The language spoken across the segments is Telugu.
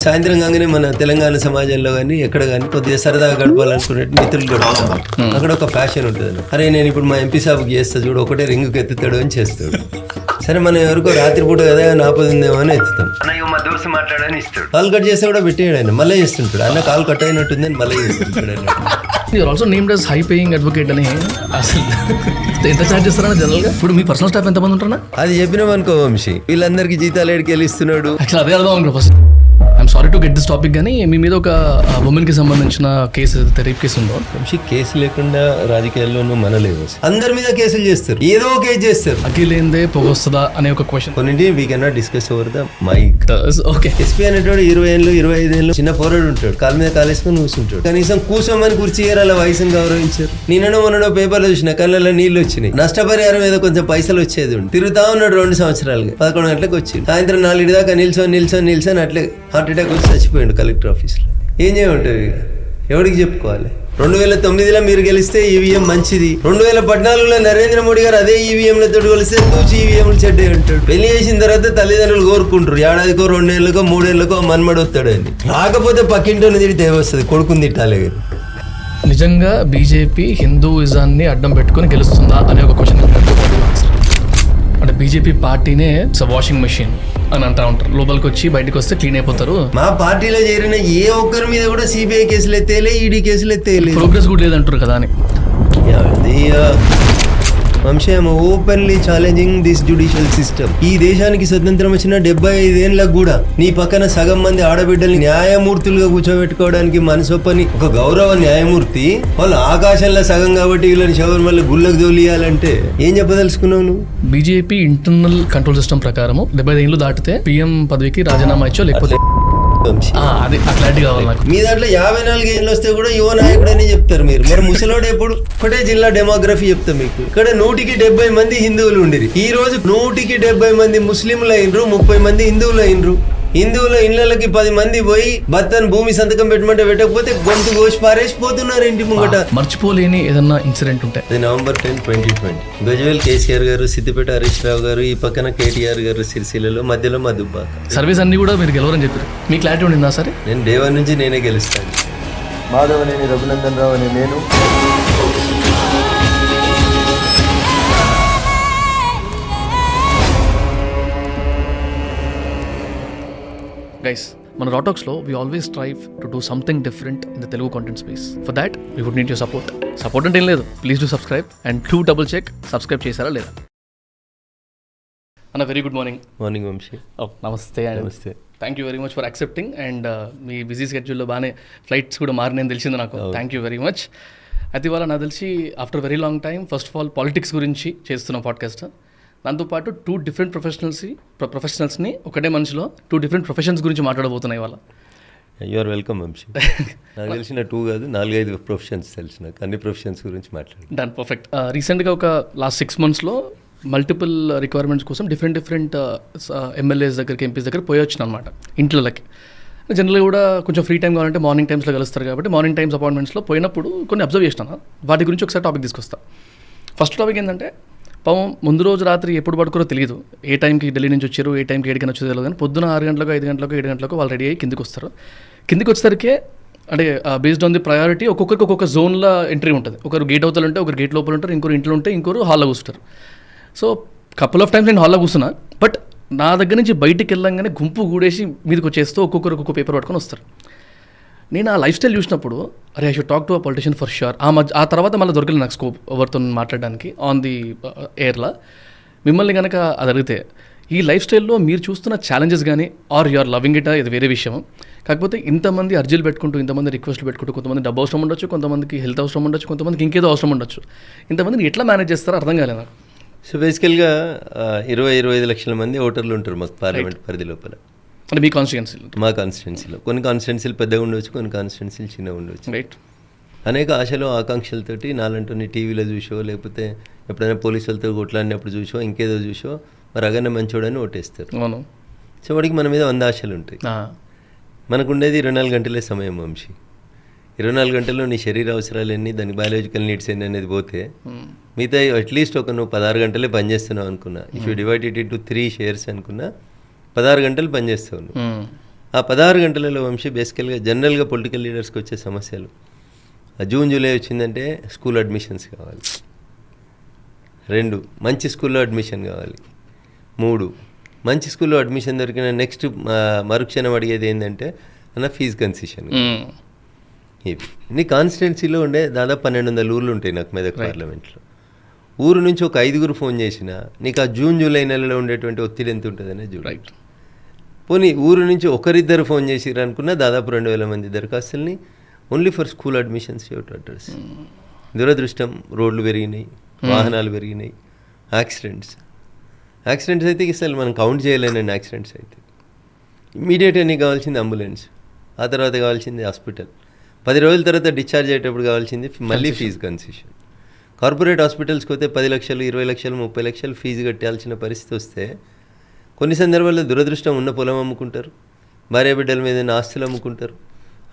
సాయంత్రం కాగానే మన తెలంగాణ సమాజంలో కానీ ఎక్కడ కానీ కొద్దిగా సరదాగా గడపాలనుకునే మిత్రులు గడుపుతాం. అక్కడ ఒక ఫ్యాషన్ ఉంటుంది. అరే నేను ఇప్పుడు మా ఎంపీ సాబుకి చేస్తా చూడు, ఒకటే రింగుకి ఎత్తుతాడు అని చేస్తాడు. సరే మనం ఎవరికో రాత్రిపూట కదా నాపదిందేమో అని ఎత్తుతాం. మా దోస్తు మాట్లాడని ఇస్తాడు. కాల్ కట్ చేస్తే కూడా పెట్టేయడు ఆయన, మళ్ళీ చేస్తుంటాడు. అన్న కాల్ కట్ అయినట్టుంది అని మళ్ళీ చేస్తుంటాడు. You're also named as high paying advocate అని. అసలు ఎంత ఛార్జ్ చేస్తారా జనరల్గా? ఇప్పుడు మీ పర్సనల్ స్టాఫ్ ఎంతమంది ఉంటారా? అది చెప్పినామనుకో వంశీ, వీళ్ళందరికీ జీతాలు ఏడికి వెళ్ళిస్తున్నాడు. యాక్చువల్ అదే అర్థం అనుకో. First I'm sorry to get this topic, కానీ మీ మీద ఒక ఉమెన్కి సంబంధించిన కేసు ఏదైతే రేప్ కేసు ఉందో, వంశీ కేసు లేకుండా రాజకీయాల్లోనూ మనలేవు. అందరి మీద కేసులు చేస్తారు, ఏదో ఒక కేసు చేస్తారు. అఖిలేందే పొగ వస్తుందా అనే ఒక క్వశ్చన్ కొన్నింటి we cannot discuss over the mic. Okay, SP అనేటోడు 20 ఏళ్ళు 25 ఏళ్ళు చిన్న పోరాడు ఉంటాడు, కాలు మీద కాలేసుకొని కూర్చుంటాడు. కనీసం కూర్చోమని కుర్చీ అలా వయసును గౌరవించారు. నిన్ననో మొన్నడో పేపర్లో చూసిన కళ్ళలో నీళ్లు వచ్చినాయి, నష్టపరిహారం మీద కొంచెం పైసలు వచ్చేది ఉంది. తిరుగుతా ఉన్నాడు 2 సంవత్సరాలుగా. 11 గంటలకు వచ్చింది. సాయంత్రం 4 దాకా నిల్చొని అట్లే హార్ట్ అటాక్ వచ్చి చచ్చిపోయాడు కలెక్టర్ ఆఫీస్లో. ఏం చేయమంటారు? ఎవరికి చెప్పుకోవాలి? 2009లో మీరు గెలిస్తే ఈవీఎం మంచిది, 2014లో నరేంద్ర మోడీ గారు అదే ఈవీఎంలతో కలిస్తే తూచి ఈవీఎంలు చెడ్డే అంటాడు. పెళ్లి చేసిన తర్వాత తల్లిదండ్రులు కోరుకుంటారు ఏడాదికో 2 ఏళ్ళకో 3 ఏళ్ళకో మన్మడు వస్తాడు అని. రాకపోతే పక్కింటోని తిడితే వస్తుంది, కొడుకుని తిట్టాలి. నిజంగా బీజేపీ హిందూయిజాన్ని అడ్డం పెట్టుకుని గెలుస్తుందా అనే ఒక క్వశ్చన్. అంటే బీజేపీ పార్టీనే వాషింగ్ మెషిన్ అని అంటా ఉంటారు. లోపలికి వచ్చి బయటకు వస్తే క్లీన్ అయిపోతారు. మా పార్టీలో చేరిన ఏ ఒక్కరి మీద కూడా సిబిఐ కేసులు ఎత్తేలే, ఈడీ కేసులు ఎత్తేలే, ప్రోగ్రెస్ కూడా లేదంటారు కదా అని. Vamshi, I'm openly challenging this judicial system. ఈ దేశానికి స్వతంత్రం వచ్చిన 75 ఏళ్ళకు కూడా నీ పక్కన సగం మంది ఆడబిడ్డల్ని న్యాయమూర్తులుగా కూర్చోబెట్టుకోవడానికి మనసొప్పని ఒక గౌరవ న్యాయమూర్తి వాళ్ళు ఆకాశంలో సగం కాబట్టి వీళ్ళని శబరిమల గుళ్ళకు తోలియాలంటే ఏం చెప్పదలుచుకున్నావు నువ్వు? బీజేపీ ఇంటర్నల్ కంట్రోల్ సిస్టమ్ ప్రకారం 75 ఏళ్ళు దాటితే పిఎం పదవికి రాజీనామా ఇచ్చో లేకపోతే అది క్లారిటీ కావాలి నాకు. మీ దాంట్లో 54 ఏళ్ళు వస్తే కూడా యువ నాయకుడు అని చెప్తారు మీరు. మరి ముసలోడు ఎప్పుడు? ఒకటే జిల్లా డెమోగ్రఫీ చెప్తా మీకు. ఇక్కడ 100కి 70 మంది హిందువులు ఉండేది. ఈ రోజు 100కి 70 మంది ముస్లింలు అయినరు, 30 మంది హిందువులు అయినరు. హిందువుల ఇళ్లకి 10 మంది పోయి భర్తను భూమి సంతకం పెట్టమంటే పెట్టకపోతే గొంతు కోసి పారేసిపోతున్నారు ఇంటి ముంగట. మర్చిపోలేని ఏదన్నా ఇన్సిడెంట్ ఉంటే అది November 10, 2020 గజ్వేల్ కేసీఆర్ గారు, సిద్దిపేట హరీష్ రావు గారు, ఈ పక్కన కేటీఆర్ గారు సిరిసిల్లలో, మధ్యలో మధుబాక. సర్వీస్ అన్ని కూడా మీరు గెలవరని చెప్పారు. మీ క్లారిటీ ఉండిందా సరే? నేను డే 1 నుంచి నేనే గెలుస్తాను. మాధవనేని రఘునందన్ రావు అని నేను. గైస్, మన రాటాక్స్లో we always thrive to do something different in the Telugu content space. For that we would need your support. Support అంటే ఏం లేదు, please do subscribe and do double check subscribe చేశారా లేదా. అన్న very good morning. Morning Vamsi. నమస్తే అండ్ నమస్తే. Thank you very much for accepting. And మీ బిజీ స్కెడ్యూల్లో బాగానే ఫ్లైట్స్ కూడా మారినాయని తెలిసింది నాకు. Thank you very much. అయితే ఇవాళ నాకు తెలిసి after very long time first of all politics గురించి చేస్తున్న పాడ్కాస్ట్. దాంతోపాటు 2 డిఫరెంట్ ప్రొఫెషనల్స్ని ఒకటే మనిషిలో 2 డిఫరెంట్ ప్రొఫెషన్స్ గురించి మాట్లాడబోతున్నాయి ఇవాళ. You are welcome Vamshi. నాకు తెలిసిన 2 కాదు 4-5 ప్రొఫెషన్స్ తెలిసిన, అన్ని ప్రొఫెషన్స్ గురించి మాట్లాడు. Done, perfect. రీసెంట్గా ఒక లాస్ట్ 6 monthsలో మల్టిపుల్ రిక్వైర్మెంట్స్ కోసం డిఫరెంట్ ఎమ్మెల్యేస్ దగ్గరికి, ఎంపీస్ దగ్గర పోయి వచ్చిన అనమాట ఇంట్లోకి. జనరల్గా కూడా కొంచెం ఫ్రీ టైం కావాలంటే మార్నింగ్ టైమ్స్లో కలుస్తారు కాబట్టి మార్నింగ్ టైమ్స్ అపాయింట్మెంట్స్లో పోయినప్పుడు కొన్ని అబ్జర్వ్ చేసినా. వాటి గురించి ఒకసారి టాపిక్ తీసుకొస్తా. ఫస్ట్ టాపిక్ ఏంటంటే, పాపం ముందు రోజు రాత్రి ఎప్పుడు పడుకోరో తెలియదు, ఏ టైంకి ఢిల్లీ నుంచి వచ్చారు, ఏ టైంకి 7 వచ్చేది తెలియదు. కానీ పొద్దున 6 గంటలకు 5 గంటలకు 7 గంటలకు వాళ్ళు రెడీ అయ్యి కిందికి వస్తారు. కిందికి వచ్చేసరికి అంటే బేస్డ్ ఆన్ ది ప్రయారిటీ ఒక్కొక్కరికి ఒక్కొక్క జోన్లో ఎంట్రీ ఉంటుంది. ఒకరు గేట్ అవతల ఉంటే, ఒకరు గేట్ లోపల ఉంటారు, ఇంకోరు ఇంట్లో ఉంటే, ఇంకోరు హాల్లో కూర్చుంటారు. సో కపుల్ ఆఫ్ టైమ్స్ నేను హాల్లో కూర్చున్నా. బట్ నా దగ్గర నుంచి బయటికి వెళ్ళంగానే గుంపు కూడేసి మీదకి వచ్చేస్తూ ఒక్కొక్కరు ఒక్కొక్క పేపర్ పట్టుకొని వస్తారు. నేను ఆ లైఫ్ స్టైల్ చూసినప్పుడు అరే I should talk to a politician for sure. ఆ తర్వాత మళ్ళీ దొరకలేదు నాకు స్కోప్ ఎవరితో మాట్లాడడానికి ఆన్ ది ఎయిర్లో. మిమ్మల్ని కనుక అది అడిగితే ఈ లైఫ్ స్టైల్లో మీరు చూస్తున్న ఛాలెంజెస్ కానీ or you are loving it, ఇది వేరే విషయం. కాకపోతే ఇంతమంది అర్జీలు పెట్టుకుంటూ, ఇంతమంది రిక్వెస్ట్లు పెట్టుకుంటూ, కొంతమంది డబ్బు అవసరం ఉండొచ్చు, కొంతమందికి హెల్త్ అవసరం ఉండొచ్చు, కొంతమందికి ఇంకేదో అవసరం ఉండొచ్చు. ఇంతమందిని ఎట్లా మేనేజ్ చేస్తారో అర్థం కాలేదు నాకు. సో బేసికల్గా 20-25 లక్షల మంది ఓటర్లు ఉంటారు మాకు పార్లమెంట్ పరిధి లోపల. అంటే మీ కాన్స్టిట్యున్సీలో? మా కాన్స్టిట్యున్సీలో కొన్ని కాన్స్టిట్యున్సీలు పెద్దగా ఉండవచ్చు, కొన్ని కాన్స్టిట్యున్సీలు చిన్నగా ఉండవచ్చు. రైట్. అనేక ఆశలు ఆకాంక్షలతోటి నాలంటూ టీవీలో చూసో, లేకపోతే ఎప్పుడైనా పోలీసులతో కొట్లాడినప్పుడు చూసో, ఇంకేదో చూసో మరి అగనే మంచోడని ఓటేస్తారు. అవును. సో వాడికి మన మీద 100 ఆశలు ఉంటాయి. మనకు ఉండేది 24 గంటలే సమయం వంశీ. 24 గంటల్లో నీ శరీర అవసరాలు ఎన్ని, దాని బయాలజికల్ నీడ్స్ ఎన్ని అనేది పోతే మిగతా అట్లీస్ట్ నువ్వు 16 గంటలే పనిచేస్తున్నావు అనుకున్నా. If you divide it into 3 shares అనుకున్నా 16 గంటలు పనిచేస్తావు నువ్వు. ఆ 16 గంటలలో వంశీ బేసికల్గా జనరల్గా పొలిటికల్ లీడర్స్కి వచ్చే సమస్యలు జూన్ జూలై వచ్చిందంటే స్కూల్ అడ్మిషన్స్ కావాలి, 2 మంచి స్కూల్లో అడ్మిషన్ కావాలి, 3 మంచి స్కూల్లో అడ్మిషన్ దొరికిన నెక్స్ట్ మరుక్షణం అడిగేది ఏంటంటే అన్న ఫీజు కన్సెషన్. ఇవి నీ కాన్స్టిట్యున్సీలో ఉండే దాదాపు 1200 ఊర్లు ఉంటాయి నాకు మెదక్ పార్లమెంట్లో. ఊరు నుంచి ఒక 5గురు ఫోన్ చేసినా నీకు ఆ జూన్ జూలై నెలలో ఉండేటువంటి ఒత్తిడి ఎంత ఉంటుందనే చూడు. పోనీ ఊరు నుంచి ఒకరిద్దరు ఫోన్ చేసిరు అనుకున్నా దాదాపు 2000 మంది దరఖాస్తుల్ని only for school admissions address. దురదృష్టం రోడ్లు పెరిగినాయి, వాహనాలు పెరిగినాయి, యాక్సిడెంట్స్ అయితే అసలు మనం కౌంట్ చేయలేనండి. యాక్సిడెంట్స్ అయితే ఇమీడియట్గా నీకు కావాల్సింది అంబులెన్స్, ఆ తర్వాత కావాల్సింది హాస్పిటల్, 10 రోజుల తర్వాత డిశ్చార్జ్ అయ్యేటప్పుడు కావాల్సింది మళ్ళీ ఫీజు కన్సెషన్. కార్పొరేట్ హాస్పిటల్స్కి పోతే 10 లక్షలు 20 లక్షలు 30 లక్షలు ఫీజు కట్టాల్సిన పరిస్థితి వస్తే కొన్ని సందర్భాల్లో దురదృష్టం ఉన్న పొలం అమ్ముకుంటారు, భార్య బిడ్డల మీద ఆస్తులు అమ్ముకుంటారు,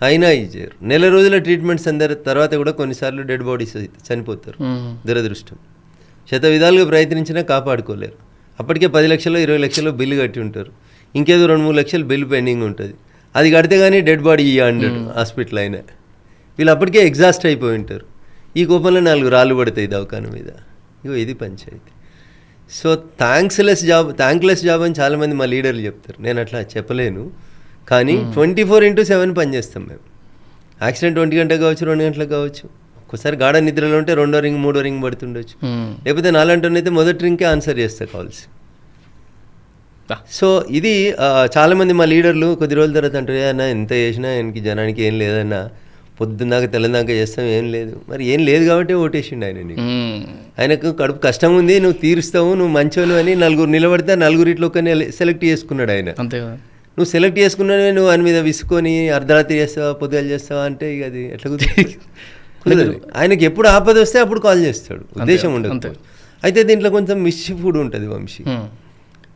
అయినా ఇచ్చారు. నెల రోజుల ట్రీట్మెంట్స్ తర్వాత కూడా కొన్నిసార్లు డెడ్ బాడీస్ అయితే చనిపోతారు. దురదృష్టం. శత విధాలుగా ప్రయత్నించినా కాపాడుకోలేరు. అప్పటికే 10 లక్షలు 20 లక్షలు బిల్లు కట్టి ఉంటారు, ఇంకేదో 2-3 లక్షలు బిల్లు పెండింగ్ ఉంటుంది. అది కడితే కానీ డెడ్ బాడీ ఇవ్వండి హాస్పిటల్ అయినా. వీళ్ళు అప్పటికే ఎగ్జాస్ట్ అయిపోయి ఉంటారు. ఈ కోపంలో 4 రాళ్ళు పడతాయి దవాఖాన మీద. ఇగో ఇది పంచాయతీ. సో థ్యాంక్లెస్ జాబ్ అని చాలామంది మా లీడర్లు చెప్తారు. నేను అట్లా చెప్పలేను, కానీ 24/7 పనిచేస్తాం మేము. యాక్సిడెంట్ 1 గంట కావచ్చు, 2 గంటలకు కావచ్చు. ఒక్కోసారి గాఢ నిద్రలో ఉంటే 2వ రింగ్ 3వ రింగ్ పడుతుండొచ్చు, లేకపోతే 4 అయితే మొదటి రింగ్కే ఆన్సర్ చేస్తా కాల్స్. సో ఇది చాలామంది మా లీడర్లు కొద్ది రోజుల తర్వాత అంటారు, అన్న ఎంత చేసినా ఆయనకి జనానికి ఏం లేదన్నా, పొద్దున్నాక తెల్లదాకా చేస్తాం, ఏం లేదు. మరి ఏం లేదు కాబట్టి ఓటేసిండు ఆయన. నీకు ఆయనకు కడుపు కష్టం ఉంది, నువ్వు తీరుస్తావు, నువ్వు మంచోను అని 4 నిలబడితే 4 ఒకరిని సెలెక్ట్ చేసుకున్నాడు ఆయన. అంతే కదా, నువ్వు సెలెక్ట్ చేసుకున్నావే, నువ్వు ఆయన మీద విసుకొని అర్ధరాత్రి చేస్తావా పొద్దుగాలు చేస్తావా అంటే ఇక అది ఎట్లా కుదరదు. ఆయనకి ఎప్పుడు ఆపద వస్తే అప్పుడు కాల్ చేస్తాడు, ఉద్దేశం ఉండదు. అయితే దీంట్లో కొంచెం మిస్చిఫ్ కూడా ఉంటుంది వంశీ.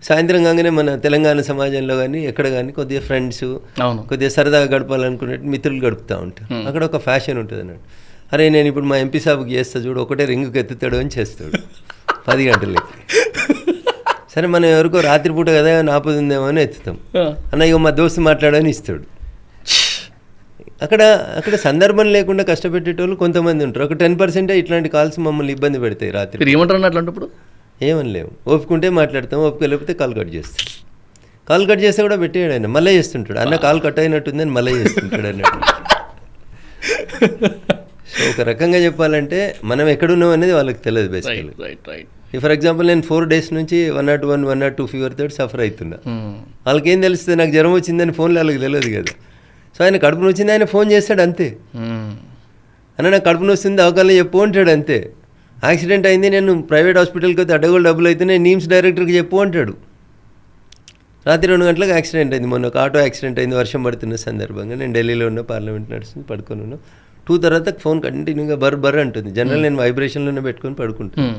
సాయంత్రం కాగానే మన తెలంగాణ సమాజంలో కానీ ఎక్కడ కానీ కొద్దిగా ఫ్రెండ్స్ కొద్దిగా సరదాగా గడపాలనుకునే మిత్రులు గడుపుతూ ఉంటారు. అక్కడ ఒక ఫ్యాషన్ ఉంటుంది అన్నాడు, అరే నేను ఇప్పుడు మా ఎంపీ సాబ్కి చేస్తా చూడు, ఒకటే రింగుకి ఎత్తుతాడు అని చేస్తాడు 10 గంటలకి. సరే మనం ఎవరికో రాత్రిపూట కదా ఆపదుందేమో అని ఎత్తుతాం. అన్న ఇక మా దోస్తు మాట్లాడని ఇస్తాడు. అక్కడ సందర్భం లేకుండా కష్టపెట్టేటోళ్ళు కొంతమంది ఉంటారు. ఒక 10% ఇట్లాంటి కాల్స్ మమ్మల్ని ఇబ్బంది పెడతాయి రాత్రి. ఏమంటారు అట్లాంటప్పుడు? ఏమని లేవు, ఓపుకుంటే మాట్లాడతాం, ఓపిక లేకపోతే కాల్ కట్ చేస్తాం. కాల్ కట్ చేస్తే కూడా పెట్టేయడు ఆయన, మళ్ళీ చేస్తుంటాడు. అన్న కాల్ కట్ అయినట్టుందని మళ్ళీ చేస్తుంటాడు అన్నట్టు. సో ఒక రకంగా చెప్పాలంటే మనం ఎక్కడున్నాం అనేది వాళ్ళకి తెలియదు బేసికల్లీ. ఫర్ ఎగ్జాంపుల్ నేను 4 days నుంచి 101, 102 ఫీవర్ తోటి సఫర్ అవుతున్నా. వాళ్ళకి ఏం తెలుస్తుంది, నాకు జ్వరం వచ్చిందని ఫోన్లో వాళ్ళకి తెలియదు కదా. సో ఆయన కడుపుని వచ్చింది, ఆయన ఫోన్ చేస్తాడు అంతే. అన్న నాకు కడుపుని వస్తుంది అవకాశం చెప్పు అంటాడు అంతే. యాక్సిడెంట్ అయింది, నేను ప్రైవేట్ హాస్పిటల్కి వస్తే అడ్డగోలు డబ్బులు అవుతున్నాయి, నీమ్స్ డైరెక్టర్కి చెప్పు అంటాడు. రాత్రి 2 గంటలకు యాక్సిడెంట్ అయింది, మొన్న ఒక ఆటో యాక్సిడెంట్ అయింది వర్షం పడుతున్న సందర్భంగా. నేను ఢిల్లీలో ఉన్న, పార్లమెంట్ నడుస్తుంది, పడుకొని ఉన్నా. 2 తర్వాత ఫోన్ కంటిన్యూగా బర్ అంటుంది. జనరల్ నేను వైబ్రేషన్లోనే పెట్టుకొని పడుకుంటాను,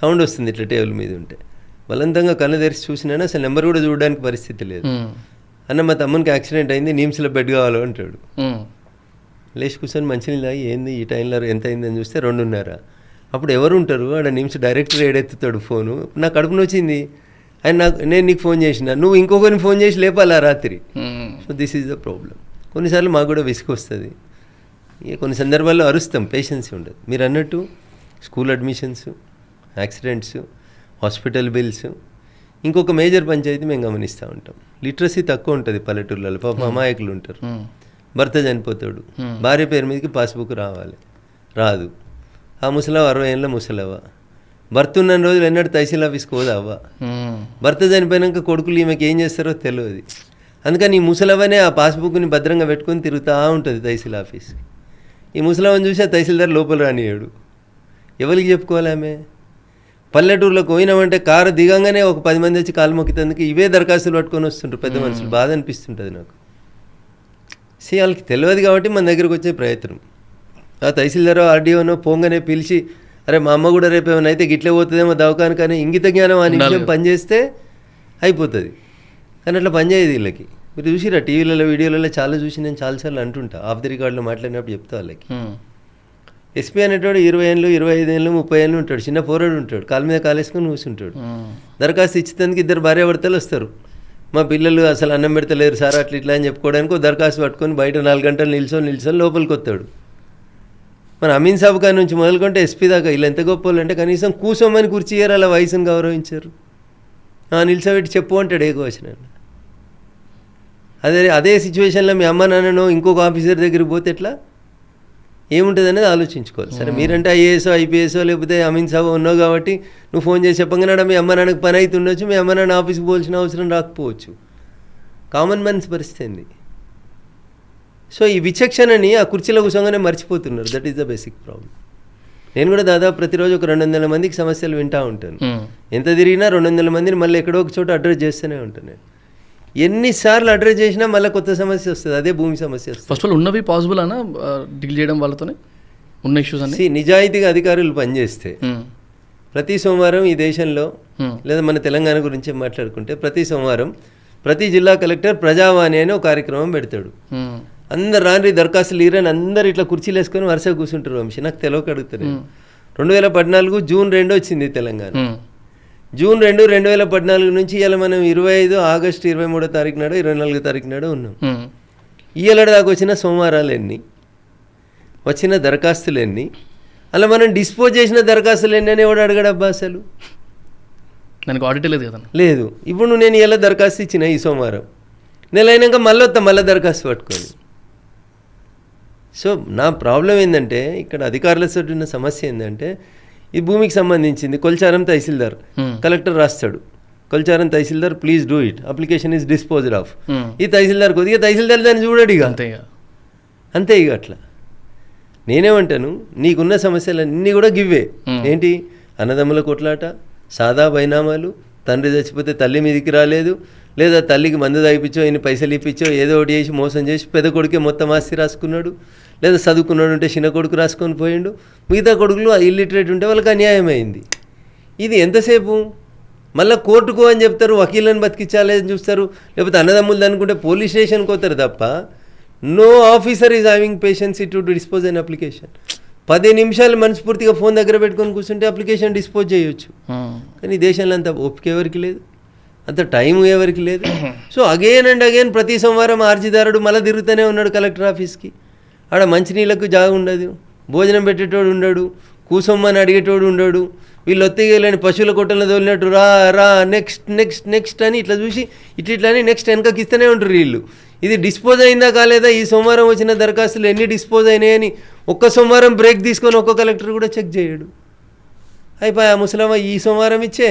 సౌండ్ వస్తుంది ఇట్లా టేబుల్ మీద ఉంటే. బలవంతంగా కళ్ళు తెరిచి చూసినా అసలు నెంబర్ కూడా చూడడానికి పరిస్థితి లేదు. అన్న మా తమ్మునికి యాక్సిడెంట్ అయింది, నీమ్స్లో బెడ్ కావాలో అంటాడు. లేచి కూర్చొని మంచినీళ్ళు తాగి ఏంది ఈ టైంలో ఎంత అయిందని చూస్తే 2:30. అప్పుడు ఎవరు ఉంటారు ఆడ నిమిష డైరెక్టర్ ఏడెత్తుతాడు ఫోను, నాకు కడుపుని వచ్చింది ఆయన, నేను నీకు ఫోన్ చేసిన, నువ్వు ఇంకొకరిని ఫోన్ చేసి లేపాలా రాత్రి. So this is the problem. కొన్నిసార్లు మాకు కూడా విసుగు వస్తుంది, కొన్ని సందర్భాల్లో అరుస్తాం, పేషెన్సీ ఉండదు. మీరు అన్నట్టు school admissions, accidents, hospital bills, ఇంకొక మేజర్ పంచాయతీ మేము గమనిస్తూ ఉంటాం. లిటరసీ తక్కువ ఉంటుంది పల్లెటూళ్ళలో. పాపం అమాయకులు ఉంటారు, భర్త చనిపోతాడు, భార్య పేరు మీదకి పాస్బుక్ రాదు. ఆ ముసలవ 60 ఏళ్ళ ముసలవ, భర్త ఉన్న రోజులు ఎన్నడూ తహసీల్ ఆఫీస్కి పోదావా. భర్త చనిపోయినాక కొడుకులు ఈమెకి ఏం చేస్తారో తెలియదు. అందుకని ఈ ముసలవనే ఆ పాస్బుక్ని భద్రంగా పెట్టుకొని తిరుగుతూ ఉంటుంది తహసీల్ ఆఫీస్కి. ఈ ముసలవని చూసి ఆ తహసీల్దార్ లోపల రానియాడు. ఎవరికి చెప్పుకోవాలి ఆమె? పల్లెటూరులోకి పోయినామంటే కారు దిగంగానే ఒక 10 మంది వచ్చి కాలు మొక్కితందుకు ఇవే దరఖాస్తులు పట్టుకొని వస్తుంటారు పెద్ద మనుషులు. బాధ అనిపిస్తుంటుంది నాకు. వాళ్ళకి తెలియదు కాబట్టి మన దగ్గరకు వచ్చే ప్రయత్నం. ఆ తహసీల్దారో ఆర్డీఓనో పోంగానే పిలిచి, అరే మా అమ్మ కూడా రేపు ఏమైనా అయితే గిట్లే పోతుందేమో దవాఖాన, కానీ ఇంగిత జ్ఞానం ఆ నిమిషం పనిచేస్తే అయిపోతుంది. కానీ అట్లా పనిచేయదు వీళ్ళకి. మీరు చూసిరా టీవీలలో వీడియోలలో చాలా చూసి, నేను చాలాసార్లు అంటుంటా, ఆఫ్ ది రికార్డులో మాట్లాడినప్పుడు చెప్తా వాళ్ళకి. ఎస్పీ అనేటోడు 20 ఏళ్ళు 25 ఏళ్ళు 30 ఏళ్ళు ఉంటాడు, చిన్న పోరాడు ఉంటాడు, కాలు మీద కాలేసుకొని కూర్చుంటాడు. దరఖాస్తు ఇచ్చేందుకు 2 భార్యాభర్తలు వస్తారు, మా పిల్లలు అసలు అన్నం పెడతలేరు సార్ అట్లా ఇట్లా అని చెప్పుకోవడానికి ఒక దరఖాస్తు పట్టుకొని బయట 4 గంటలు నిల్చొని లోపలికి వస్తాడు. మన అమీన్ సాబ్ గారి నుంచి మొదలుకుంటే ఎస్పీ దాకా వీళ్ళు ఎంత గొప్ప వాళ్ళు అంటే కనీసం కూసోమని కుర్చీ ఇయ్యారు, అలా వయసును గౌరవించారు. నిల్చోబెట్టి చెప్పు అంటాడు ఏకవచనాన్ని. అదే సిచ్యువేషన్లో మీ అమ్మ నాన్ననో ఇంకొక ఆఫీసర్ దగ్గరికి పోతే ఎట్లా ఏముంటుంది అనేది ఆలోచించుకోవాలి. సరే మీరంటే ఐఏఎస్ఓ ఐపీఎస్ఓ లేకపోతే అమీన్ సాబ్ ఉన్నావు కాబట్టి నువ్వు ఫోన్ చేసి చెప్పగానే మీ అమ్మ నాన్నకు పని అయితే ఉండొచ్చు, మీ అమ్మ నాన్న ఆఫీస్కి పోవాల్సిన అవసరం రాకపోవచ్చు. కామన్ మ్యాన్స్ పరిస్థితి ఏంది? సో ఈ విచక్షణని ఆ కుర్చీలో కూర్చోగానే మర్చిపోతున్నారు. That is the basic problem. నేను కూడా దాదాపు ప్రతిరోజు ఒక 200 మందికి సమస్యలు వింటూ ఉంటాను. ఎంత తిరిగినా 200 మందిని మళ్ళీ ఎక్కడో ఒక చోట అడ్రస్ చేస్తూనే ఉంటాను నేను. ఎన్నిసార్లు అడ్రస్ చేసినా మళ్ళీ కొత్త సమస్య వస్తుంది, అదే భూమి సమస్య వస్తుంది. ఫస్ట్ ఆఫ్ ఆల్ ఉన్నవి పాసిబుల్ అనా డీల్ చేయడం వాళ్ళతోనే ఉన్న ఇష్యూస్ అన్ని? నిజాయితీగా అధికారులు పనిచేస్తే ప్రతి సోమవారం ఈ దేశంలో లేదా మన తెలంగాణ గురించి మాట్లాడుకుంటే ప్రతి సోమవారం ప్రతి జిల్లా కలెక్టర్ ప్రజావాణి అని ఒక కార్యక్రమం పెడతాడు. అందరు రాని దరఖాస్తులు ఈరని అందరు ఇట్లా కుర్చీలు వేసుకొని వరుసగా కూర్చుంటారు. వంశీ నాకు తెలియక అడుగుతారు. 2014 జూన్ 2 వచ్చింది తెలంగాణ. జూన్ 2, 2014 నుంచి ఇవాళ మనం 25 ఆగస్టు 23 తారీఖు నాడు 24 తారీఖు నాడు ఉన్నాం. ఇవాళ దాకా వచ్చిన సోమవారాలు ఎన్ని, వచ్చిన దరఖాస్తులు ఎన్ని, అలా మనం డిస్పోజ్ చేసిన దరఖాస్తులు ఎన్ని అని ఎవడు అడగడబ్బా అసలు? దానికి ఆడిట్ లేదు కదా. లేదు. ఇప్పుడు నేను ఇలా దరఖాస్తు ఇచ్చిన ఈ సోమవారం, నెల అయినాక మళ్ళీ వస్తా మళ్ళీ దరఖాస్తు పట్టుకొని. సో నా ప్రాబ్లం ఏంటంటే ఇక్కడ అధికారులతో ఉన్న సమస్య ఏంటంటే ఈ భూమికి సంబంధించింది కొల్చారం తహసీల్దార్ కలెక్టర్ రాస్తాడు, కొల్చారం తహసీల్దార్ please do it, application is disposed of. ఈ తహసీల్దార్ కొద్దిగా తహసీల్దార్ దాన్ని చూడడు ఇక అంతే. ఇక అట్లా నేనేమంటాను, నీకున్న సమస్యలన్నీ కూడా గివ్వే. ఏంటి? అన్నదమ్ముల కొట్లాట, సాదా బైనామాలు, తండ్రి చచ్చిపోతే తల్లి మీదికి రాలేదు, లేదా తల్లికి మందు తాగిపించో ఈయన పైసలు ఇప్పించో ఏదో ఒకటి చేసి మోసం చేసి పెద్ద కొడుకే మొత్తం ఆస్తి రాసుకున్నాడు, లేదా చదువుకున్నాడు ఉంటే చిన్న కొడుకు రాసుకొని పోయిండు, మిగతా కొడుకులు ఇల్లిటరేట్ ఉంటే వాళ్ళకి అన్యాయం అయింది. ఇది ఎంతసేపు? మళ్ళీ కోర్టుకు అని చెప్తారు, వకీళ్ళని బతికించాలి అని చూస్తారు, లేకపోతే అన్నదమ్ములు అనుకుంటే పోలీస్ స్టేషన్కి పోతారు తప్ప no officer is having patiency to dispose an application. 10 నిమిషాలు మనస్ఫూర్తిగా ఫోన్ దగ్గర పెట్టుకొని కూర్చుంటే అప్లికేషన్ డిస్పోజ్ చేయొచ్చు. కానీ దేశంలో అంత ఓపిక ఎవరికి లేదు, అంత టైం ఎవరికి లేదు. సో అగైన్ అండ్ అగైన్ ప్రతి సోమవారం ఆర్జీదారుడు మళ్ళీ తిరుగుతూనే ఉన్నాడు కలెక్టర్ ఆఫీస్కి. ఆడ మంచినీళ్ళకు జాగ ఉండదు, భోజనం పెట్టేటోడు ఉండడు, కూసొమ్మని అడిగేటోడు ఉండడు. వీళ్ళు ఒత్తిగలేని పశువుల కొట్టంలో తోలినట్టు రా రా నెక్స్ట్ నెక్స్ట్ నెక్స్ట్ అని ఇట్లా చూసి ఇట్లా అని నెక్స్ట్ వెనకకి ఇస్తూనే ఉంటారు వీళ్ళు. ఇది డిస్పోజ్ అయిందా కాలేదా, ఈ సోమవారం వచ్చిన దరఖాస్తులు ఎన్ని డిస్పోజ్ అయినాయని ఒక్క సోమవారం బ్రేక్ తీసుకొని ఒక్క కలెక్టర్ కూడా చెక్ చేయడు. అయిపోయా ముసలమ్మ ఈ సోమవారం ఇచ్చే,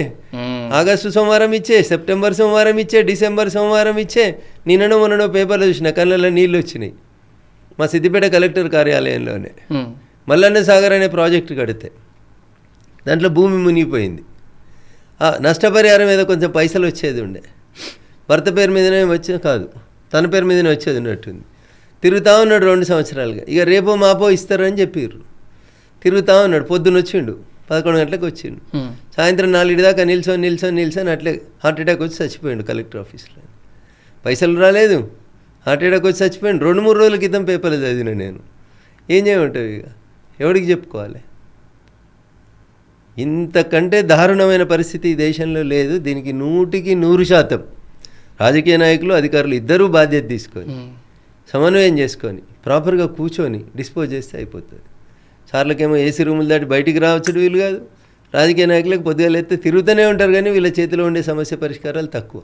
ఆగస్టు సోమవారం ఇచ్చే, సెప్టెంబర్ సోమవారం ఇచ్చే, డిసెంబర్ సోమవారం ఇచ్చే. నిన్ననో మొన్ననో పేపర్లో చూసిన కళ్ళల్లో నీళ్ళు వచ్చినాయి మా సిద్దిపేట కలెక్టర్ కార్యాలయంలోనే. మల్లన్న సాగర్ అనే ప్రాజెక్టు కడితే దాంట్లో భూమి మునిగిపోయింది. నష్టపరిహారం ఏదో కొంచెం పైసలు వచ్చేది ఉండే, భర్త పేరు మీదనే వచ్చేది కాదు, తన పేరు మీదనే వచ్చేది ఉన్నట్టుంది. తిరుగుతూ ఉన్నాడు 2 సంవత్సరాలుగా. ఇక రేపో మాపో ఇస్తారని చెప్పారు. తిరుగుతూ ఉన్నాడు. పొద్దున్న వచ్చిండు 11 గంటలకు వచ్చిండు, సాయంత్రం 4 దాకా నిల్చొని అట్లే హార్ట్ అటాక్ వచ్చి చచ్చిపోయిండు కలెక్టర్ ఆఫీస్లో. పైసలు రాలేదు, హార్ట్ అటాక్ వచ్చి చచ్చిపోయిండు. 2-3 రోజుల క్రితం పేపర్లు చదివిన నేను. ఏం చేయమంటావు? ఇక ఎవరికి చెప్పుకోవాలి? ఇంతకంటే దారుణమైన పరిస్థితి ఈ దేశంలో లేదు. దీనికి 100% రాజకీయ నాయకులు అధికారులు ఇద్దరూ బాధ్యత తీసుకొని సమన్వయం చేసుకొని ప్రాపర్గా కూర్చొని డిస్పోజ్ చేస్తే అయిపోతుంది. సార్లకేమో ఏసీ రూములు దాటి బయటికి రావచ్చు వీలు కాదు, రాజకీయ నాయకులకు పొద్దుగా లేస్తే తిరుగుతూనే ఉంటారు కానీ వీళ్ళ చేతిలో ఉండే సమస్య పరిష్కారాలు తక్కువ.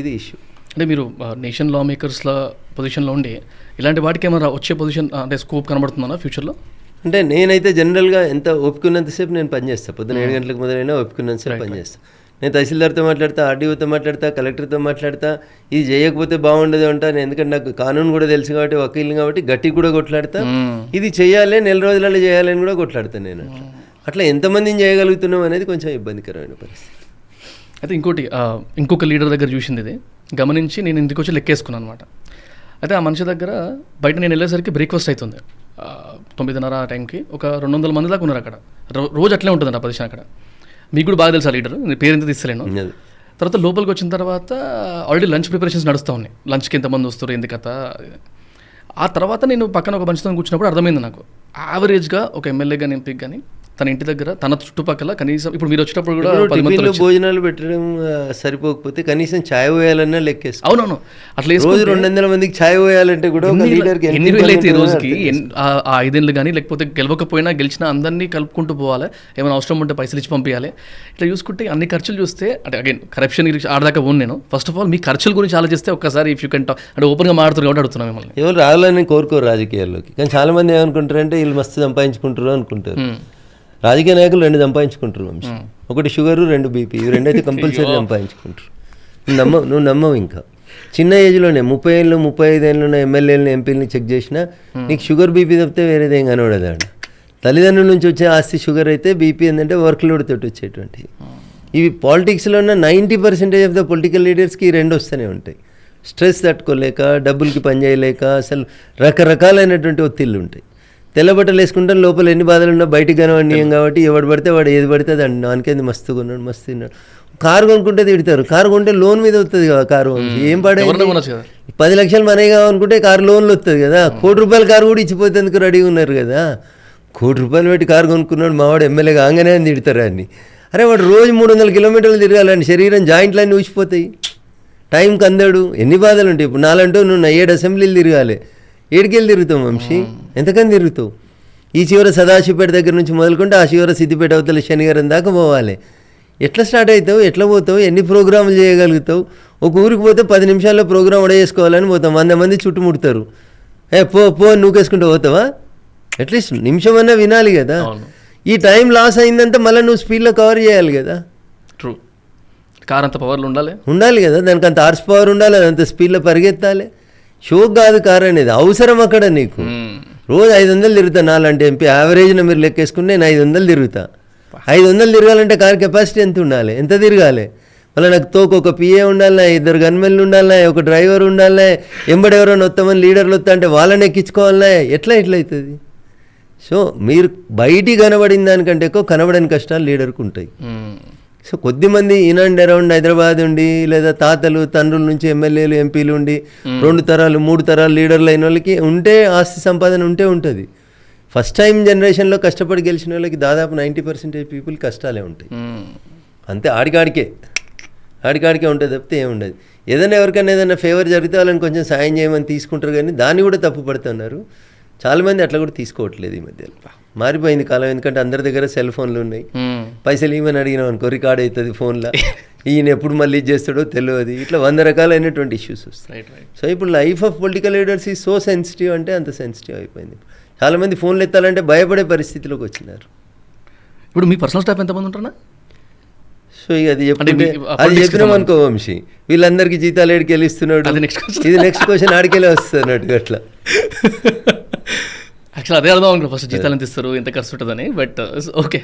ఇది ఇష్యూ. అంటే మీరు నేషన్ లా మేకర్స్ల పొజిషన్లో ఉండి ఇలాంటి వాటికి ఏమైనా వచ్చే పొజిషన్ అంటే స్కోప్ కనబడుతుందా ఫ్యూచర్లో? అంటే నేనైతే జనరల్గా ఎంత ఒప్పుకున్నంతసేపు నేను పనిచేస్తాను. పొద్దున్న 7 గంటలకు మొదలైనా ఒప్పుకున్నంతసేపు పనిచేస్తాను. నేను తహసీల్దార్తో మాట్లాడతా, ఆర్డీఓతో మాట్లాడతా, కలెక్టర్తో మాట్లాడతా. ఇది చేయకపోతే బాగుండదు అంటాను, ఎందుకంటే నాకు కానూన్ కూడా తెలుసు కాబట్టి, వకీల్ని కాబట్టి గట్టి కూడా కొట్లాడతా. ఇది చేయాలి, 4 రోజులలో చేయాలని కూడా కొట్లాడతాను నేను. అట్లా ఎంతమందిని చేయగలుగుతున్నాం అనేది కొంచెం ఇబ్బందికరమైన పరిస్థితి. అయితే ఇంకొక లీడర్ దగ్గర చూసింది ఇది గమనించి నేను ఇంటికి వచ్చి లెక్కేసుకున్నాను అనమాట. అయితే ఆ మనిషి దగ్గర బయట నేను వెళ్ళేసరికి బ్రేక్ఫాస్ట్ అవుతుంది 9:30 ఆ టైంకి. ఒక 200 మంది దాకా ఉన్నారు అక్కడ. రోజు అట్లే ఉంటుందంట పొజిషన్ అక్కడ. మీకు కూడా బాగా తెలుసు ఆ లీడర్, నేను పేరు ఎంత తీస్తలేను. తర్వాత లోపలికి వచ్చిన తర్వాత ఆల్రెడీ లంచ్ ప్రిపరేషన్స్ నడుస్తూ ఉన్నాయి. లంచ్కి ఎంతమంది వస్తారు, ఎందుకు కథ. ఆ తర్వాత నేను పక్కన ఒక మనిషితో కూర్చున్నప్పుడు అర్థమైంది నాకు, యావరేజ్గా ఒక ఎమ్మెల్యే కానీ ఎంపీకి కానీ తన ఇంటి దగ్గర తన చుట్టుపక్కల కనీసం ఇప్పుడు మీరు వచ్చేటప్పుడు కూడా 10 మంది టిఫిన్లో భోజనాలు పెట్టడం సరిపోకపోతే కనీసం ఛాయ్ పోయాలన్నా లెక్కేస్తాం. అవునవును అట్లా రోజు 200 మందికి ఛాయ్ పోయాలంటే కూడా ఒక లీడర్కి ఎన్ని వేలు అయితే ఈ రోజుకి ఆ 5 ఏళ్ళు కానీ లేకపోతే గెలవకపోయినా గెలిచినా అందరినీ కలుపుకుంటూ పోవాలి, ఏమైనా అవసరం ఉంటే పైసలు ఇచ్చి పంపించాలి. ఇట్లా చూసుకుంటే అన్ని ఖర్చులు చూస్తే అంటే అగైన్ కరప్షన్ ఆడదాకా పోను నేను. ఫస్ట్ ఆఫ్ ఆల్ మీ ఖర్చుల గురించి ఆలోచిస్తే ఒక్కసారి ఇఫ్ యూ కెన్ అంటే ఓపెన్గా మాట్లాడుతున్నారు కాబట్టి అడుగుతున్నాను మిమ్మల్ని. ఎవరు రావాలని కోరుకోరు రాజకీయాల్లోకి, కానీ చాలా మంది ఏమనుకుంటారంటే వీళ్ళు మస్తు సంపాదించుకుంటారు అనుకుంటారు. రాజకీయ నాయకులు 2 సంపాదించుకుంటారు వంశీ, ఒకటి షుగరు 2 బీపీ, ఇవి 2 అయితే కంపల్సరీ సంపాదించుకుంటారు. నువ్వు నమ్మవు. ఇంకా చిన్న ఏజ్లోనే 30 ఏళ్ళు 35 ఏళ్ళున్న ఎమ్మెల్యేలని ఎంపీలని చెక్ చేసినా నీకు షుగర్ బీపీ తప్పితే వేరేదేం కనబడదాడు. తల్లిదండ్రుల నుంచి వచ్చే ఆస్తి షుగర్ అయితే బీపీ ఏంటంటే వర్క్ లోడ్ తోటి వచ్చేటువంటి. ఇవి పాలిటిక్స్లో ఉన్న 90% ఆఫ్ ద పొలిటికల్ లీడర్స్కి ఈ 2 వస్తూనే ఉంటాయి. స్ట్రెస్ తట్టుకోలేక, డబ్బులకి పని చేయలేక, అసలు రకరకాలైనటువంటి ఒత్తిళ్ళు ఉంటాయి. తెల్లబట్టలు వేసుకుంటాం, లోపల ఎన్ని బాధలు ఉన్నా బయటికి కనవనీయం కాబట్టి ఎవడు పడితే వాడు ఏది పడితే దాన్ని దానికేంది మస్తు కొన్నాడు మస్తు తిన్నాడు. కారు కొనుక్కుంటే తిడతారు, కారు కొంటే లోన్ మీద వస్తుంది కదా కారు. ఏం పడే 10 లక్షలు మనకి కావాలనుకుంటే కారు లోన్లు వస్తుంది కదా. ₹1,00,00,000 కారు కూడా ఇచ్చిపోతేందుకు రెడీగా ఉన్నారు కదా. ₹1,00,00,000 పెట్టి కారు కొనుక్కున్నాడు మావాడు ఎమ్మెల్యే కాగానే అని తిడతారు అని. అరే వాడు రోజు 300 కిలోమీటర్లు తిరగాలని శరీరం జాయింట్లన్నీ ఊసిపోతాయి, టైంకి అందడు, ఎన్ని బాధలు ఉంటాయి. ఇప్పుడు నాలంటూ నువ్వు 7 అసెంబ్లీలు తిరగాలి, 7కెళ్ళి తిరుగుతావు వంశీ, ఎంతకని తిరుగుతావు? ఈ చివర సదాశివపేట దగ్గర నుంచి మొదలుకుంటే ఆ చివర సిద్దిపేట అవతల శనిగారం దాకా పోవాలి. ఎట్లా స్టార్ట్ అవుతావు, ఎట్లా పోతావు, ఎన్ని ప్రోగ్రాములు చేయగలుగుతావు? ఒక ఊరికి పోతే 10 నిమిషాల్లో ప్రోగ్రామ్ చేసుకోవాలని పోతాం, 100 మంది చుట్టుముడతారు. పో నూకేసుకుంటూ పోతావా? అట్లీస్ట్ నిమిషం అన్నా వినాలి కదా. ఈ టైం లాస్ అయిందంతా మళ్ళీ నువ్వు స్పీడ్లో కవర్ చేయాలి కదా. ట్రూ, కార్ అంత పవర్లు ఉండాలి కదా, దానికి అంత హార్స్ పవర్ ఉండాలి, అదంత స్పీడ్లో పరిగెత్తాలి. షోక్ కాదు కార్ అనేది, అవసరం అక్కడ నీకు. రోజు 500 తిరుగుతా నాలంటే ఎంపీ, యావరేజ్న మీరు లెక్కేసుకుంటే నేను 500 తిరుగుతా. 500 తిరగాలంటే కార్ కెపాసిటీ ఎంత ఉండాలి, ఎంత తిరగాలి? మళ్ళీ నాకు ఒక పిఏ ఉండాలన్నా, 2 గన్మెన్లు ఉండాలన్నా, ఒక డ్రైవర్ ఉండాలన్నా, ఎంబడెవరో వస్తామని లీడర్లు వస్తా అంటే వాళ్ళని ఎక్కించుకోవాలన్నా, ఎట్లయితుంది? సో మీరు బయటికి కనబడిన దానికంటే ఎక్కువ కనబడని కష్టాలు లీడర్కి ఉంటాయి. సో కొద్దిమంది ఇన్ అండ్ అరౌండ్ హైదరాబాద్ ఉండి, లేదా తాతలు తండ్రుల నుంచి ఎమ్మెల్యేలు ఎంపీలు ఉండి 2 తరాలు 3 తరాలు లీడర్లు అయిన వాళ్ళకి ఉంటే ఆస్తి సంపాదన ఉంటుంది. ఫస్ట్ టైం జనరేషన్లో కష్టపడి గెలిచిన వాళ్ళకి దాదాపు 90% పీపుల్ కష్టాలే ఉంటాయి. అంతే, ఆడికాడికే ఉంటుంది తప్పితే ఏముండదు. ఏదైనా ఎవరికైనా ఏదైనా ఫేవర్ జరిగితే వాళ్ళని కొంచెం సాయం చేయమని తీసుకుంటారు, కానీ దాన్ని కూడా తప్పు పడుతున్నారు. చాలామంది అట్లా కూడా తీసుకోవట్లేదు ఈ మధ్యలో. మారిపోయింది కాలం, ఎందుకంటే అందరి దగ్గర సెల్ ఫోన్లు ఉన్నాయి. పైసలు ఇవ్వని అడిగినాం అనుకో రికార్డ్ అవుతుంది ఫోన్లో, ఈయన ఎప్పుడు మళ్ళీ చేస్తాడో తెలియదు. ఇట్లా 100 రకాలైనటువంటి ఇష్యూస్ వస్తాయి. సో ఇప్పుడు లైఫ్ ఆఫ్ పొలిటికల్ లీడర్స్ ఈ సో సెన్సిటివ్, అంటే అంత సెన్సిటివ్ అయిపోయింది. చాలామంది ఫోన్లు ఎత్తాలంటే భయపడే పరిస్థితిలోకి వచ్చినారు. ఇప్పుడు మీ పర్సనల్ స్టాఫ్ ఎంతమంది ఉంటారా? సో ఇక అది చెప్పినాం అనుకో వంశీ, వీళ్ళందరికీ జీతాలు ఏడికెళ్ళి ఇస్తున్నాడు, ఇది నెక్స్ట్ క్వశ్చన్ ఆడికెళ్ళి వస్తుంది అన్నట్టుగా. అట్లా యాక్చువల్ అదే అర్థం అనుకో, ఫస్ట్ జీతాలు ఎంత ఇస్తారు, ఎంత ఖర్చు ఉంటుందని. But okay,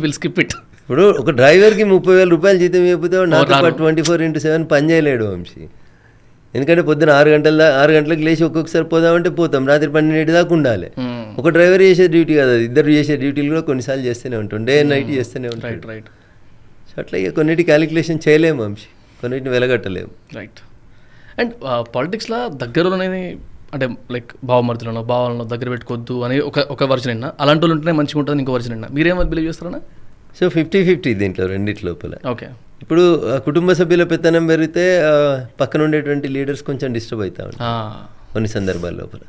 will skip it. ఇప్పుడు ఒక డ్రైవర్కి ₹30,000 జీతం ఇవ్వకపోతే నాకు 24/7 పని చేయలేడు వంశీ. ఎందుకంటే పొద్దున 6 గంటలకు లేచి ఒక్కొక్కసారి పోదామంటే పోతాం, రాత్రి 12 దాకా ఉండాలి. ఒక డ్రైవర్ చేసే డ్యూటీ కాదు అది, 2 చేసే డ్యూటీలు కూడా కొన్నిసార్లు చేస్తూనే ఉంటాం, డే అండ్ నైట్ చేస్తూనే ఉంటాం. రైట్. సో అట్లా ఇక కొన్నిటి క్యాలిక్యులేషన్ చేయలేము వంశీ, కొన్నిటిని వెలగట్టలేము. రైట్. అండ్ పాలిటిక్స్లో దగ్గరలోనే అంటే లైక్ భావమర్దులను భావాలను దగ్గర పెట్టుకోవద్దు అని ఒక వర్జన్ అయినా, అలాంటి వాళ్ళు ఉంటేనే మంచిగా ఉంటుంది ఇంకో వర్జన్ అయినా, మీరేమో బిలీవ్ చేస్తారన్నా? సో 50-50 దీంట్లో, రెండిటి లోపల. ఓకే, ఇప్పుడు కుటుంబ సభ్యుల పెత్తనం పెరిగితే పక్కన ఉండేటువంటి లీడర్స్ కొంచెం డిస్టర్బ్ అవుతా ఉంటారు కొన్ని సందర్భాల లోపల.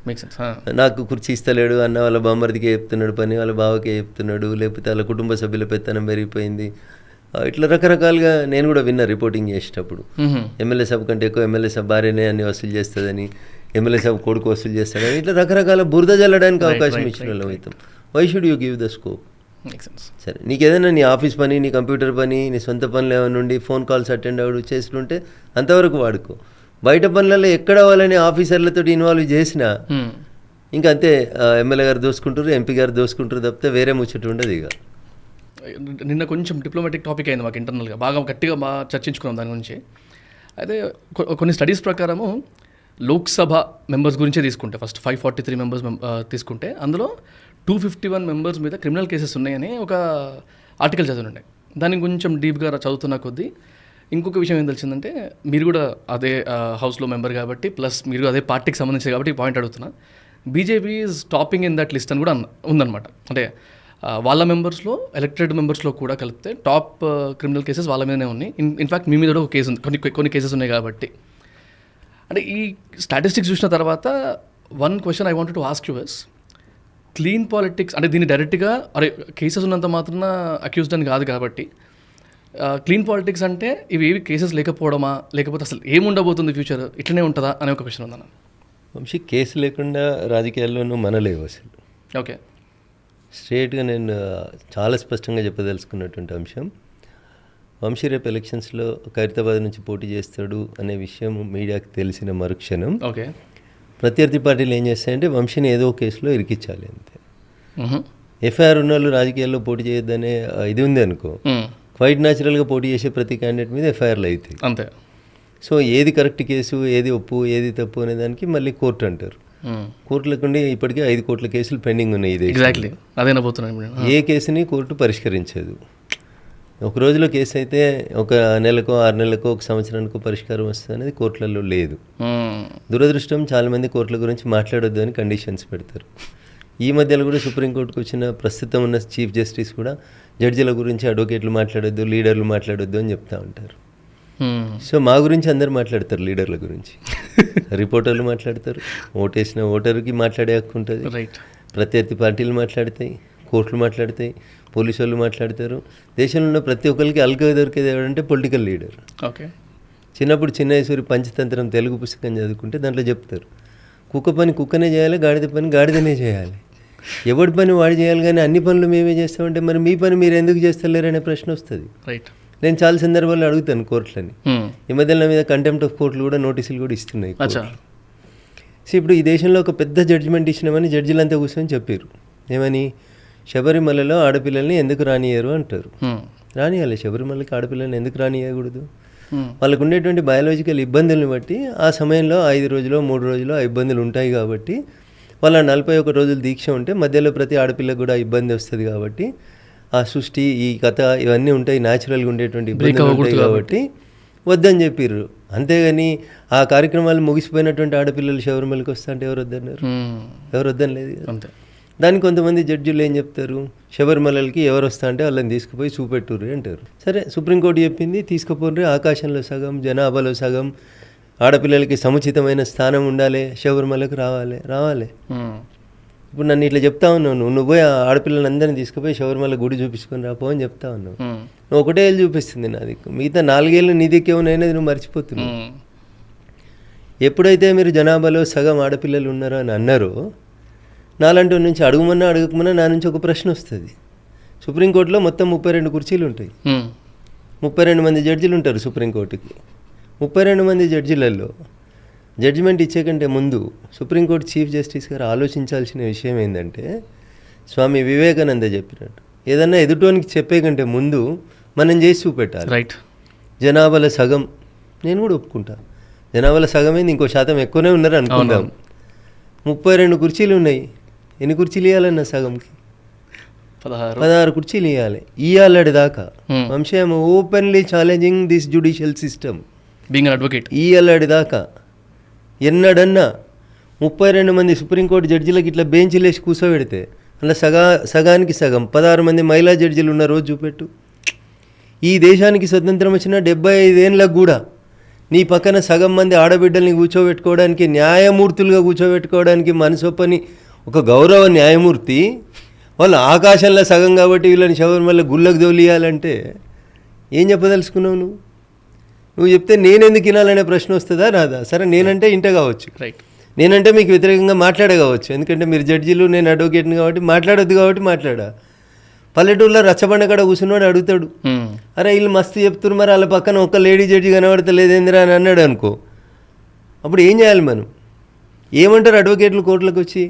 నాకు కుర్చీ ఇస్తలేడు అన్న వాళ్ళ బామ్మర్దికే చెప్తున్నాడు పని, వాళ్ళ బావకే చెప్తున్నాడు, లేకపోతే వాళ్ళ కుటుంబ సభ్యుల పెత్తనం పెరిగిపోయింది. ఇట్లా రకరకాలుగా నేను కూడా విన్నా రిపోర్టింగ్ చేసేటప్పుడు. ఎమ్మెల్యే సభ కంటే ఎక్కువ ఎమ్మెల్యే సభ భార్యనే అన్ని వసూలు చేస్తుందని, ఎమ్మెల్యే సభ కొడుకు వసూలు చేస్తాడని, ఇట్లా రకరకాల బురద జల్లడానికి అవకాశం ఇచ్చిన వాళ్ళం అవుతాం. Why should you give the scope? సరే, నీకు ఏదైనా నీ ఆఫీస్ పని, నీ కంప్యూటర్ పని, నీ సొంత పనులు ఏమైనా ఉండి ఫోన్ కాల్స్ అటెండ్ అవ్వడు చేస్తుంటే అంతవరకు వాడుకో. బయట పనులలో ఎక్కడ వాళ్ళని ఆఫీసర్లతో ఇన్వాల్వ్ చేసినా ఇంకా అంతే, ఎమ్మెల్యే గారు దోసుకుంటారు, ఎంపీ గారు దోసుకుంటారు తప్పితే వేరే ముచ్చట ఉండదు. ఇక నిన్న కొంచెం డిప్లొమాటిక్ టాపిక్ అయింది మాకు ఇంటర్నల్గా, బాగా చర్చించుకున్నాం దాని గురించి. అయితే కొన్ని స్టడీస్ ప్రకారము లోక్సభ మెంబర్స్ గురించే తీసుకుంటే ఫస్ట్ 543 మెంబర్స్ తీసుకుంటే అందులో 251 మెంబర్స్ మీద క్రిమినల్ కేసెస్ ఉన్నాయని ఒక ఆర్టికల్ చదివినండి. దాన్ని కొంచెం డీప్గా చదువుతున్న కొద్దీ ఇంకొక విషయం ఏం తెలిసిందంటే, మీరు కూడా అదే హౌస్లో మెంబర్ కాబట్టి ప్లస్ మీరు అదే పార్టీకి సంబంధించి కాబట్టి పాయింట్ అడుగుతున్నా, BJP is topping in that list అని కూడా ఉందన్నమాట. అంటే వాళ్ళ మెంబర్స్లో ఎలక్టెడ్ మెంబర్స్లో కూడా కలిపితే టాప్ క్రిమినల్ కేసెస్ వాళ్ళ మీదనే ఉన్నాయి. ఇన్ఫ్యాక్ట్ మీ మీద కూడా ఒక కేసు ఉంది, కొన్ని కేసెస్ ఉన్నాయి కాబట్టి. అంటే ఈ స్టాటిస్టిక్స్ చూసిన తర్వాత one question I wanted to ask you is, clean politics అంటే దీన్ని డైరెక్ట్గా అరే కేసెస్ ఉన్నంత మాత్రాన అక్యూజ్డ్ అని కాదు కాబట్టి, క్లీన్ పాలిటిక్స్ అంటే ఇవి ఏవి కేసెస్ లేకపోవడమా, లేకపోతే అసలు ఏముండబోతుంది ఫ్యూచర్, ఇట్లనే ఉంటుందా అనే ఒక క్వశ్చన్ ఉందన్న. వంశీ, కేసు లేకుండా రాజకీయాల్లోనూ మనలేవు అసలు. ఓకే, స్ట్రేట్గా నేను చాలా స్పష్టంగా చెప్పదలుచుకున్నటువంటి అంశం, వంశీ రేపు ఎలక్షన్స్లో ఖైరతాబాద్ నుంచి పోటీ చేస్తాడు అనే విషయం మీడియాకి తెలిసిన మరుక్షణం ఓకే ప్రత్యర్థి పార్టీలు ఏం చేస్తాయంటే వంశీని ఏదో కేసులో ఇరికించాలి అంతే. ఎఫ్ఐఆర్ ఉన్న వాళ్ళు రాజకీయాల్లో పోటీ చేయొద్దనే ఇది ఉంది అనుకో, క్వైట్ న్యాచురల్గా పోటీ చేసే ప్రతి క్యాండిడేట్ మీద ఎఫ్ఐఆర్లు అవుతాయి అంతే. సో ఏది కరెక్ట్ కేసు, ఏది ఒప్పు, ఏది తప్పు అనే దానికి మళ్ళీ కోర్టు అంటారు. కోర్టులకుండి ఇప్పటికే 5 కోట్ల కేసులు పెండింగ్ ఉన్నాయి. ఇది ఎగ్జాక్ట్లీ అదేనబోతున్నాను. ఏ కేసుని కోర్టు పరిష్కరించదు. ఒక రోజులో కేసు అయితే ఒక నెలకో 6 నెలలకో ఒక సంవత్సరానికో పరిష్కారం వస్తుంది అనేది కోర్టులలో లేదు. దురదృష్టం, చాలామంది కోర్టుల గురించి మాట్లాడొద్దు అని కండిషన్స్ పెడతారు. ఈ మధ్యలో కూడా సుప్రీంకోర్టుకు వచ్చిన ప్రస్తుతం ఉన్న చీఫ్ జస్టిస్ కూడా జడ్జిల గురించి అడ్వకేట్లు మాట్లాడొద్దు, లీడర్లు మాట్లాడొద్దు అని చెప్తా ఉంటారు. సో మా గురించి అందరు మాట్లాడతారు, లీడర్ల గురించి రిపోర్టర్లు మాట్లాడతారు, ఓటేసిన ఓటర్కి మాట్లాడే హక్కు ఉంటుంది, ప్రత్యర్థి పార్టీలు మాట్లాడతాయి, కోర్టులు మాట్లాడతాయి, పోలీసు వాళ్ళు మాట్లాడతారు. దేశంలో ఉన్న ప్రతి ఒక్కరికి అల్గా దొరికేది ఎవరంటే పొలిటికల్ లీడర్. ఓకే, చిన్నప్పుడు చిన్నేశ్వరి పంచతంత్రం తెలుగు పుస్తకం చదువుకుంటే దాంట్లో చెప్తారు, కుక్క పని కుక్కనే చేయాలి, గాడిద పని గాడిదనే చేయాలి, ఎవడి పని వాడు చేయాలి, కానీ అన్ని పనులు మేమే చేస్తామంటే మరి మీ పని మీరు ఎందుకు చేస్తలేరు అనే ప్రశ్న వస్తుంది. రైట్. నేను చాలా సందర్భాల్లో అడుగుతాను కోర్టులని. ఈ మధ్యలో నా మీద కంటెంప్ట్ ఆఫ్ కోర్టులు కూడా నోటీసులు కూడా ఇస్తున్నాయి. సో ఇప్పుడు ఈ దేశంలో ఒక పెద్ద జడ్జిమెంట్ ఇచ్చినామని జడ్జిలంతా కూర్చొని చెప్పారు. ఏమని? శబరిమలలో ఆడపిల్లల్ని ఎందుకు రానియరు అంటారు. రానియాలి, శబరిమలకి ఆడపిల్లల్ని ఎందుకు రానియకూడదు? వాళ్ళకు ఉండేటువంటి బయాలజికల్ ఇబ్బందులను బట్టి ఆ సమయంలో 5 రోజులు 3 రోజులు ఆ ఇబ్బందులు ఉంటాయి కాబట్టి, వాళ్ళ 41 రోజులు దీక్ష ఉంటే మధ్యలో ప్రతి ఆడపిల్లకు కూడా ఇబ్బంది వస్తుంది కాబట్టి, ఆ సృష్టి, ఈ కథ ఇవన్నీ ఉంటాయి, న్యాచురల్గా ఉండేటువంటి ఇబ్బందులు ఉంటాయి కాబట్టి వద్దని చెప్పారు. అంతేగాని ఆ కార్యక్రమాలు ముగిసిపోయినటువంటి ఆడపిల్లలు శబరిమలకి వస్తా అంటే ఎవరు వద్దన్నారు? ఎవరు వద్దని లేదు. అంతే. దానికి కొంతమంది జడ్జిలు ఏం చెప్తారు, శబరిమలకి ఎవరు వస్తా అంటే వాళ్ళని తీసుకుపోయి చూపెట్టుర్రి అంటారు. సరే, సుప్రీంకోర్టు చెప్పింది తీసుకుపోండి, ఆకాశంలో సగం జనాభాలో సగం ఆడపిల్లలకి సముచితమైన స్థానం ఉండాలి, శబరిమలకు రావాలి. ఇప్పుడు నన్ను ఇట్లా చెప్తా ఉన్నావు, నువ్వు పోయి ఆడపిల్లలందరినీ అందరినీ తీసుకుపోయి శబరిమల గుడి చూపించుకొని రాపో అని చెప్తా ఉన్నావు. నువ్వు 1 ఏళ్ళు చూపిస్తుంది నా దిక్కు, మిగతా 4 ఏళ్ళు నీ దిక్కు ఏమన్నా నువ్వు మర్చిపోతున్నావు. ఎప్పుడైతే మీరు జనాభాలో సగం ఆడపిల్లలు ఉన్నారో అని అన్నారో, నాలంటి నుంచి అడగకమన్నా నా నుంచి ఒక ప్రశ్న వస్తుంది. సుప్రీంకోర్టులో మొత్తం 32 కుర్చీలు ఉంటాయి, 32 మంది జడ్జిలు ఉంటారు సుప్రీంకోర్టుకి. 32 మంది జడ్జిలలో జడ్జిమెంట్ ఇచ్చే కంటే ముందు సుప్రీంకోర్టు చీఫ్ జస్టిస్ గారు ఆలోచించాల్సిన విషయం ఏంటంటే, స్వామి వివేకానంద చెప్పినట్టు ఏదన్నా ఎదుటోనికి చెప్పే కంటే ముందు మనం చేసి చూపెట్టాలి. రైట్. జనాభాలో సగం, నేను కూడా ఒప్పుకుంటా, జనాభాలో సగమైంది, ఇంకో శాతం ఎక్కువనే ఉన్నారు అనుకుందాం. 32 కుర్చీలు ఉన్నాయి, ఎన్ని కుర్చీలు ఇవ్వాలన్న సగంకి? 16 కుర్చీలు ఇవ్వాలి దాకా. వంశం openly challenging this judicial system being an advocate. ఇవ్వాలి దాకా ఎన్నడన్నా 32 మంది సుప్రీంకోర్టు జడ్జిలకు ఇట్లా బెంచ్లు వేసి కూర్చోబెడితే అలా సగానికి సగం 16 మంది మహిళా జడ్జిలు ఉన్న రోజు చూపెట్టు. ఈ దేశానికి స్వతంత్రం వచ్చిన 75 ఏళ్ళకు కూడా నీ పక్కన సగం మంది ఆడబిడ్డల్ని కూర్చోబెట్టుకోవడానికి, న్యాయమూర్తులుగా కూర్చోబెట్టుకోవడానికి మనసొప్పని ఒక గౌరవ న్యాయమూర్తి, వాళ్ళు ఆకాశంలో సగం కాబట్టి వీళ్ళని శబరిమల గుళ్ళకు దోలియాలంటే ఏం చెప్పదలుచుకున్నావు నువ్వు? నువ్వు చెప్తే నేనెందుకు వినాలనే ప్రశ్న వస్తుందా రాదా? సరే, నేనంటే ఇంట కావచ్చు, రైట్, నేనంటే మీకు వ్యతిరేకంగా మాట్లాడగవచ్చు, ఎందుకంటే మీరు జడ్జిలు, నేను అడ్వకేట్ని కాబట్టి మాట్లాడొద్దు కాబట్టి మాట్లాడా. పల్లెటూరులో రచ్చబండ కాడ కూర్చున్నాడు అడుగుతాడు, అరే వీళ్ళు మస్తు చెప్తున్నారు, మరి వాళ్ళ పక్కన ఒక లేడీ జడ్జి కనబడతలేదేందిరా అని అన్నాడు అనుకో, అప్పుడు ఏం చేయాలి మనం? ఏమంటారు అడ్వకేట్లు కోర్టులకు వచ్చి?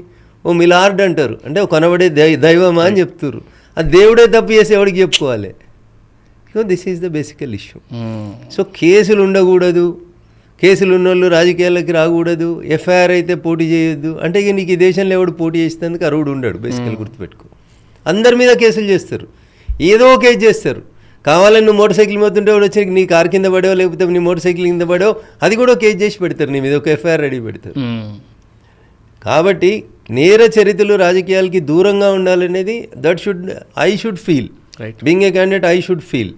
ఓ మిలార్డ్ అంటారు, అంటే ఒక కనబడే దైవమా అని చెప్తారు. ఆ దేవుడే తప్పు చేసి ఎవరికి చెప్పుకోవాలి? సో దిస్ ఈజ్ ద బేసికల్ ఇష్యూ. సో కేసులు ఉండకూడదు, కేసులు ఉన్నోళ్ళు రాజకీయాల్లోకి రాకూడదు, ఎఫ్ఐఆర్ అయితే పోటీ చేయొద్దు అంటే ఇక నీకు ఈ దేశంలో ఎవడు పోటీ చేసేందుకు అర్హుడు ఉండడు. బేసికల్ గుర్తుపెట్టుకో, అందరి మీద కేసులు చేస్తారు, ఏదో కేసు చేస్తారు. కావాలని నువ్వు మోటార్ సైకిల్ పోతుంటే వాడు వచ్చి నీ కారు కింద పడో, లేకపోతే నీ మోటార్ సైకిల్ కింద పడో, అది కూడా కేసు చేసి పెడతారు, నీ మీద ఒక ఎఫ్ఐఆర్ రెడీ పెడతారు. కాబట్టి నేర చరిత్రలు రాజకీయాలకి దూరంగా ఉండాలనేది I should feel. Right. Being a candidate I should feel.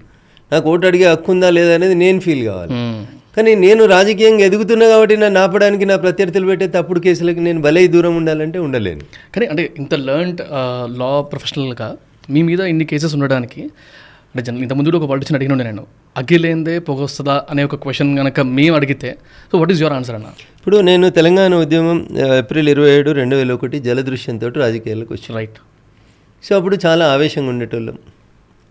నాకు ఓటు అడిగే హక్కు ఉందా లేదా అనేది నేను ఫీల్ కావాలి. కానీ నేను రాజకీయంగా ఎదుగుతున్నా కాబట్టి నన్ను ఆపడానికి నా ప్రత్యర్థులు పెట్టే తప్పుడు కేసులకి నేను భలే దూరం ఉండాలంటే ఉండలేను. కానీ అంటే ఇంత లర్న్డ్ లా ప్రొఫెషనల్గా మీ మీద ఇన్ని కేసెస్ ఉండడానికి అంటే ఇంతకుముందు ఒక పాలిటిషన్ అడిగిన ఉండే నేను, అగ్గిలేందే పొగొస్తుందా అనే ఒక క్వశ్చన్ కనుక మేము అడిగితే so what is your answer అన్న? ఇప్పుడు నేను తెలంగాణ ఉద్యమం ఏప్రిల్ 27, 2001 జలదృశ్యంతో రాజకీయాలకు వచ్చాను. రైట్. సో అప్పుడు చాలా ఆవేశంగా ఉండేటోళ్ళం.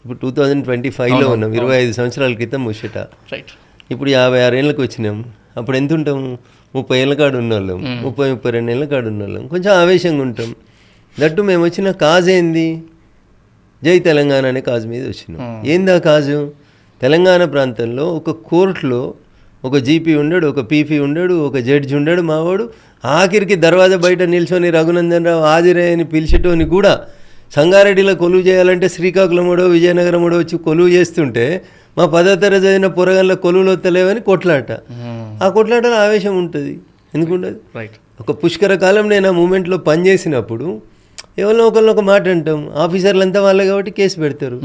ఇప్పుడు 2025లో ఉన్నాం, 25 సంవత్సరాల క్రితం ముచ్చట. రైట్. ఇప్పుడు 56 ఏళ్ళకి వచ్చినాం. అప్పుడు ఎంత ఉంటాం? 30 ఏళ్ళ కాడు ఉన్నోళ్ళం, 32 ఏళ్ళ కాడు ఉన్నోళ్ళం. కొంచెం ఆవేశంగా ఉంటాం. దట్టు మేము వచ్చిన కాజ్ ఏంది? జై తెలంగాణ అనే కాజు మీద వచ్చినాం. ఏంది ఆ కాజు? తెలంగాణ ప్రాంతంలో ఒక కోర్టులో ఒక జీపీ ఉండడు, ఒక పీపీ ఉండడు, ఒక జడ్జి ఉండడు. మావాడు ఆఖరికి దర్వాజా బయట నిల్చొని రఘునందన్ రావు హాజరే అని పిలిచేటోని కూడా సంగారెడ్డిలో కొలువు చేయాలంటే శ్రీకాకుళముడో విజయనగరముడో వచ్చి కొలువు చేస్తుంటే మా 10వ తరగతి చదివిన పొరగంలో కొలువులు వస్తలేవని కొట్లాట. ఆ కొట్లాటలో ఆవేశం ఉంటుంది, ఎందుకుండదు? రైట్. ఒక పుష్కర కాలం నేను ఆ మూమెంట్లో పనిచేసినప్పుడు ఎవరినో ఒకరిని ఒక మాట అంటాం, ఆఫీసర్లు అంతా వాళ్ళే కాబట్టి కేసు పెడతారు.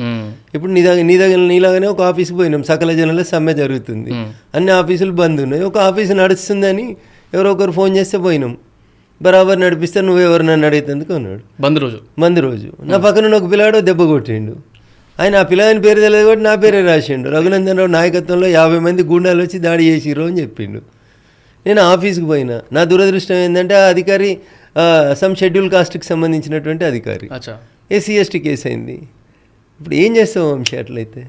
ఇప్పుడు నీలాగానే ఒక ఆఫీస్కి పోయినాం, సకల జనుల సమ్మె జరుగుతుంది, అన్ని ఆఫీసులు బంద్ ఉన్నాయి, ఒక ఆఫీసు నడుస్తుందని ఎవరో ఒకరు ఫోన్ చేస్తే పోయినాం. బరాబర్ నడిపిస్తే నువ్వెవరు నన్ను అడిగేందుకు అన్నాడు. బంద్ రోజు నా పక్కన ఒక పిల్లాడో దెబ్బ కొట్టిండు. ఆయన ఆ పిల్లాని పేరు తెలియదు కాబట్టి నా పేరే రాసిండు. రఘునందన్ రావు నాయకత్వంలో 50 మంది గూండాలు వచ్చి దాడి చేసిర్రు అని చెప్పిండు. నేను ఆఫీస్కి పోయినా. నా దురదృష్టం ఏంటంటే ఆ అధికారి సమ్ షెడ్యూల్ కాస్ట్కి సంబంధించినటువంటి అధికారి. ఎస్సీ ఎస్టీ కేసు అయింది. ఇప్పుడు ఏం చేస్తావు వంశీ అట్లయితే?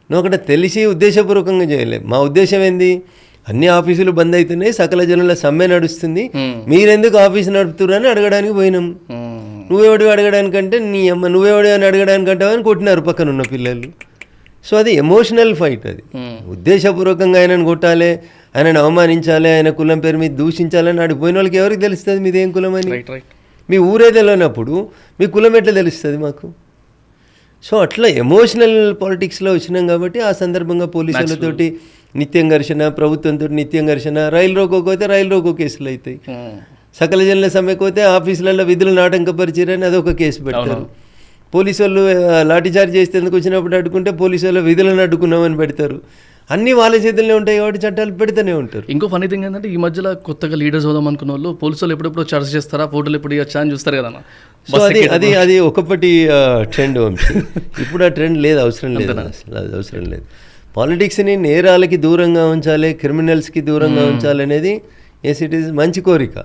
నువ్వు ఒకటి తెలిసి ఉద్దేశపూర్వకంగా చేయలేవు. మా ఉద్దేశం ఏంది? అన్ని ఆఫీసులు బంద్ అవుతున్నాయి, సకల జనుల సమ్మె నడుస్తుంది, మీరెందుకు ఆఫీసు నడుపుతురని అడగడానికి పోయినాం. నువ్వెవడు అడగడానికంటే నీ అమ్మ నువ్వెవడు అని అడగడానికంటే అని కొట్టినారు పక్కన ఉన్న పిల్లలు. సో అది ఎమోషనల్ ఫైట్. అది ఉద్దేశపూర్వకంగా ఆయనను కొట్టాలి, ఆయనను అవమానించాలి, ఆయన కులం పేరు మీద దూషించాలని ఆడిపోయిన వాళ్ళకి ఎవరికి తెలుస్తుంది మీదేం కులం అని? మీ ఊరే తెలియనప్పుడు మీ కులం ఎట్లా తెలుస్తుంది మాకు? సో అట్లా ఎమోషనల్ పాలిటిక్స్లో వచ్చినాం కాబట్టి ఆ సందర్భంగా పోలీసులతోటి నిత్యం ఘర్షణ, ప్రభుత్వంతో నిత్యం ఘర్షణ. రైలు రోకోకి పోతే రైలు రోకో కేసులు అవుతాయి, సకల జనుల సమ్మెకు పోతే ఆఫీసులలో విధులను ఆటంకపరిచారని అదొక కేసు పెడతారు. పోలీసు వాళ్ళు లాఠీచార్జ్ చేసేందుకు వచ్చినప్పుడు అడ్డుకుంటే పోలీసు వాళ్ళు విధులను అడ్డుకున్నామని పెడతారు. అన్నీ వాళ్ళ చేతుల్లోనే ఉంటాయి కాబట్టి చట్టాలు పెడుతూనే ఉంటారు. ఇంకో ఫనీ థింగ్ ఏంటంటే ఈ మధ్యలో కొత్తగా లీడర్స్ అవుదాం అనుకున్న వాళ్ళు పోలీసు వాళ్ళు ఎప్పుడెప్పుడు చార్జ్ చేస్తారా, ఫోటోలు ఎప్పుడు వచ్చా అని చూస్తారు కదా. సో అది ఒకప్పటి ట్రెండ్ వంశీ. ఇప్పుడు ఆ ట్రెండ్ లేదు, అవసరం లేదు, అసలు అది అవసరం లేదు. పాలిటిక్స్ని నేరాలకి దూరంగా ఉంచాలి, క్రిమినల్స్కి దూరంగా ఉంచాలి అనేది ఇట్ ఈస్ మంచి కోరిక.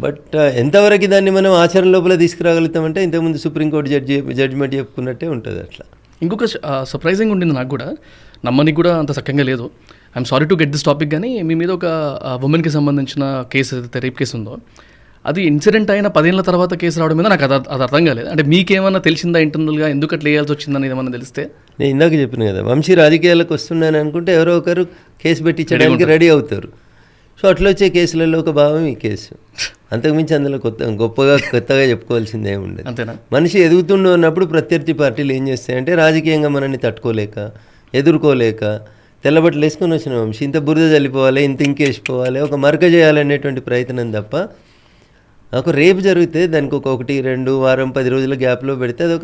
బట్ ఎంతవరకు దాన్ని మనం ఆచరణ లోపల తీసుకురాగలుగుతామంటే ఇంతకుముందు సుప్రీంకోర్టు జడ్జిమెంట్ చెప్పుకున్నట్టే ఉంటుంది. అట్లా ఇంకొక సర్ప్రైజింగ్ ఉండింది నాకు కూడా, నమ్మనికి కూడా అంత చక్కగా లేదు. I'm sorry to get this topic, కానీ మీ మీద ఒక ఉమెన్కి సంబంధించిన కేసు ఏదైతే రేప్ కేసు ఉందో అది ఇన్సిడెంట్ అయిన 10 ఏళ్ల తర్వాత కేసు రావడం మీద నాకు అది అర్థం కాలేదు. అంటే మీకేమన్నా తెలిసిందా ఇంటర్నల్గా ఎందుకు అట్లా వేయాల్సి వచ్చిందని ఏమన్నా తెలిస్తే? నేను ఇందాక చెప్పిన కదా, వంశీ రాజకీయాలకు వస్తున్నాను అనుకుంటే ఎవరో ఒకరు కేసు పెట్టించడానికి రెడీ అవుతారు. సో అట్లా వచ్చే కేసులలో ఒక భాగం ఈ కేసు. అంతకుమించి అందులో కొత్తగా చెప్పుకోవాల్సింది ఏమి ఉండదు. అంతేనా? మనిషి ఎదుగుతుండు అన్నప్పుడు ప్రత్యర్థి పార్టీలు ఏం చేస్తాయంటే రాజకీయంగా మనల్ని తట్టుకోలేక, ఎదుర్కోలేక తెల్లబట్టలు వేసుకొని వచ్చిన వంశీ ఇంత బురద చల్లిపోవాలి, ఇంత ఇంకేసిపోవాలి, ఒక మరక చేయాలనేటువంటి ప్రయత్నం తప్ప. ఒక రేపు జరిగితే దానికి ఒక 1, 2 వారం 10 రోజుల గ్యాప్లో పెడితే అది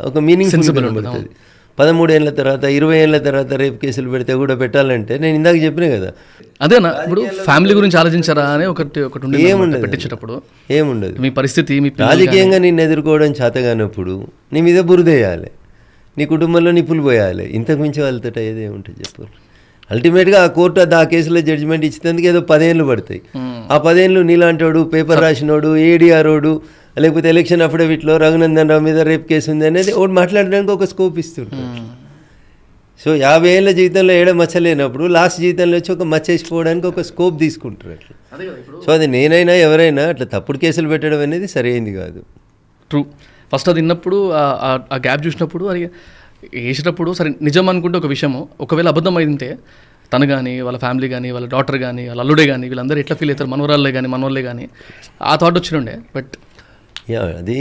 ఒక మీనింగ్ పడుతుంది. 13 ఏళ్ళ తర్వాత 20 ఏళ్ళ తర్వాత రేపు కేసులు పెడితే కూడా పెట్టాలంటే నేను ఇందాక చెప్పిన కదా. అదేనా ఇప్పుడు ఫ్యామిలీ గురించి ఆలోచించారా అని ఒకటి పెట్టించేటప్పుడు ఏముండదు. మీ పరిస్థితి రాజకీయంగా నిన్ను ఎదుర్కోవడం చేతగానప్పుడు నీ మీద బురదేయాలి, నీ కుటుంబంలో నిప్పులు పోయాలి. ఇంతకు మించి వాళ్ళతో అయ్యేది ఏముంటుంది చెప్పు. అల్టిమేట్గా ఆ కోర్టు ఆ కేసులో జడ్జిమెంట్ ఇచ్చినందుకు ఏదో 10 ఏళ్ళు పడతాయి. ఆ 10 ఏళ్ళు నీలాంటోడు, పేపర్ రాసినోడు, ఏడీఆరోడు, లేకపోతే ఎలక్షన్ అఫిడవిట్లో రఘునందన్ రావు మీద రేప్ కేసు ఉంది అనేది ఒకటి మాట్లాడడానికి ఒక స్కోప్ ఇస్తుంటారు. సో 50 ఏళ్ళ జీవితంలో ఏడ మచ్చలేనప్పుడు లాస్ట్ జీవితంలో వచ్చి ఒక మచ్చ వేసిపోవడానికి ఒక స్కోప్ తీసుకుంటారు అట్లా. సో అది నేనైనా ఎవరైనా అట్లా తప్పుడు కేసులు పెట్టడం అనేది సరైంది కాదు. ట్రూ. ఫస్ట్ అది విన్నప్పుడు ఆ గ్యాప్ చూసినప్పుడు అది వేసేటప్పుడు సరే నిజం అనుకుంటే ఒక విషయము, ఒకవేళ అబద్ధం అయితే తను కానీ వాళ్ళ ఫ్యామిలీ కానీ వాళ్ళ డాటర్ కానీ వాళ్ళ అల్లుడే కానీ వీళ్ళందరూ ఎట్లా ఫీల్ అవుతారు, మనవరాళ్ళే కానీ మనవాళ్ళే కానీ ఆ థాట్ వచ్చినుండే. బట్ అది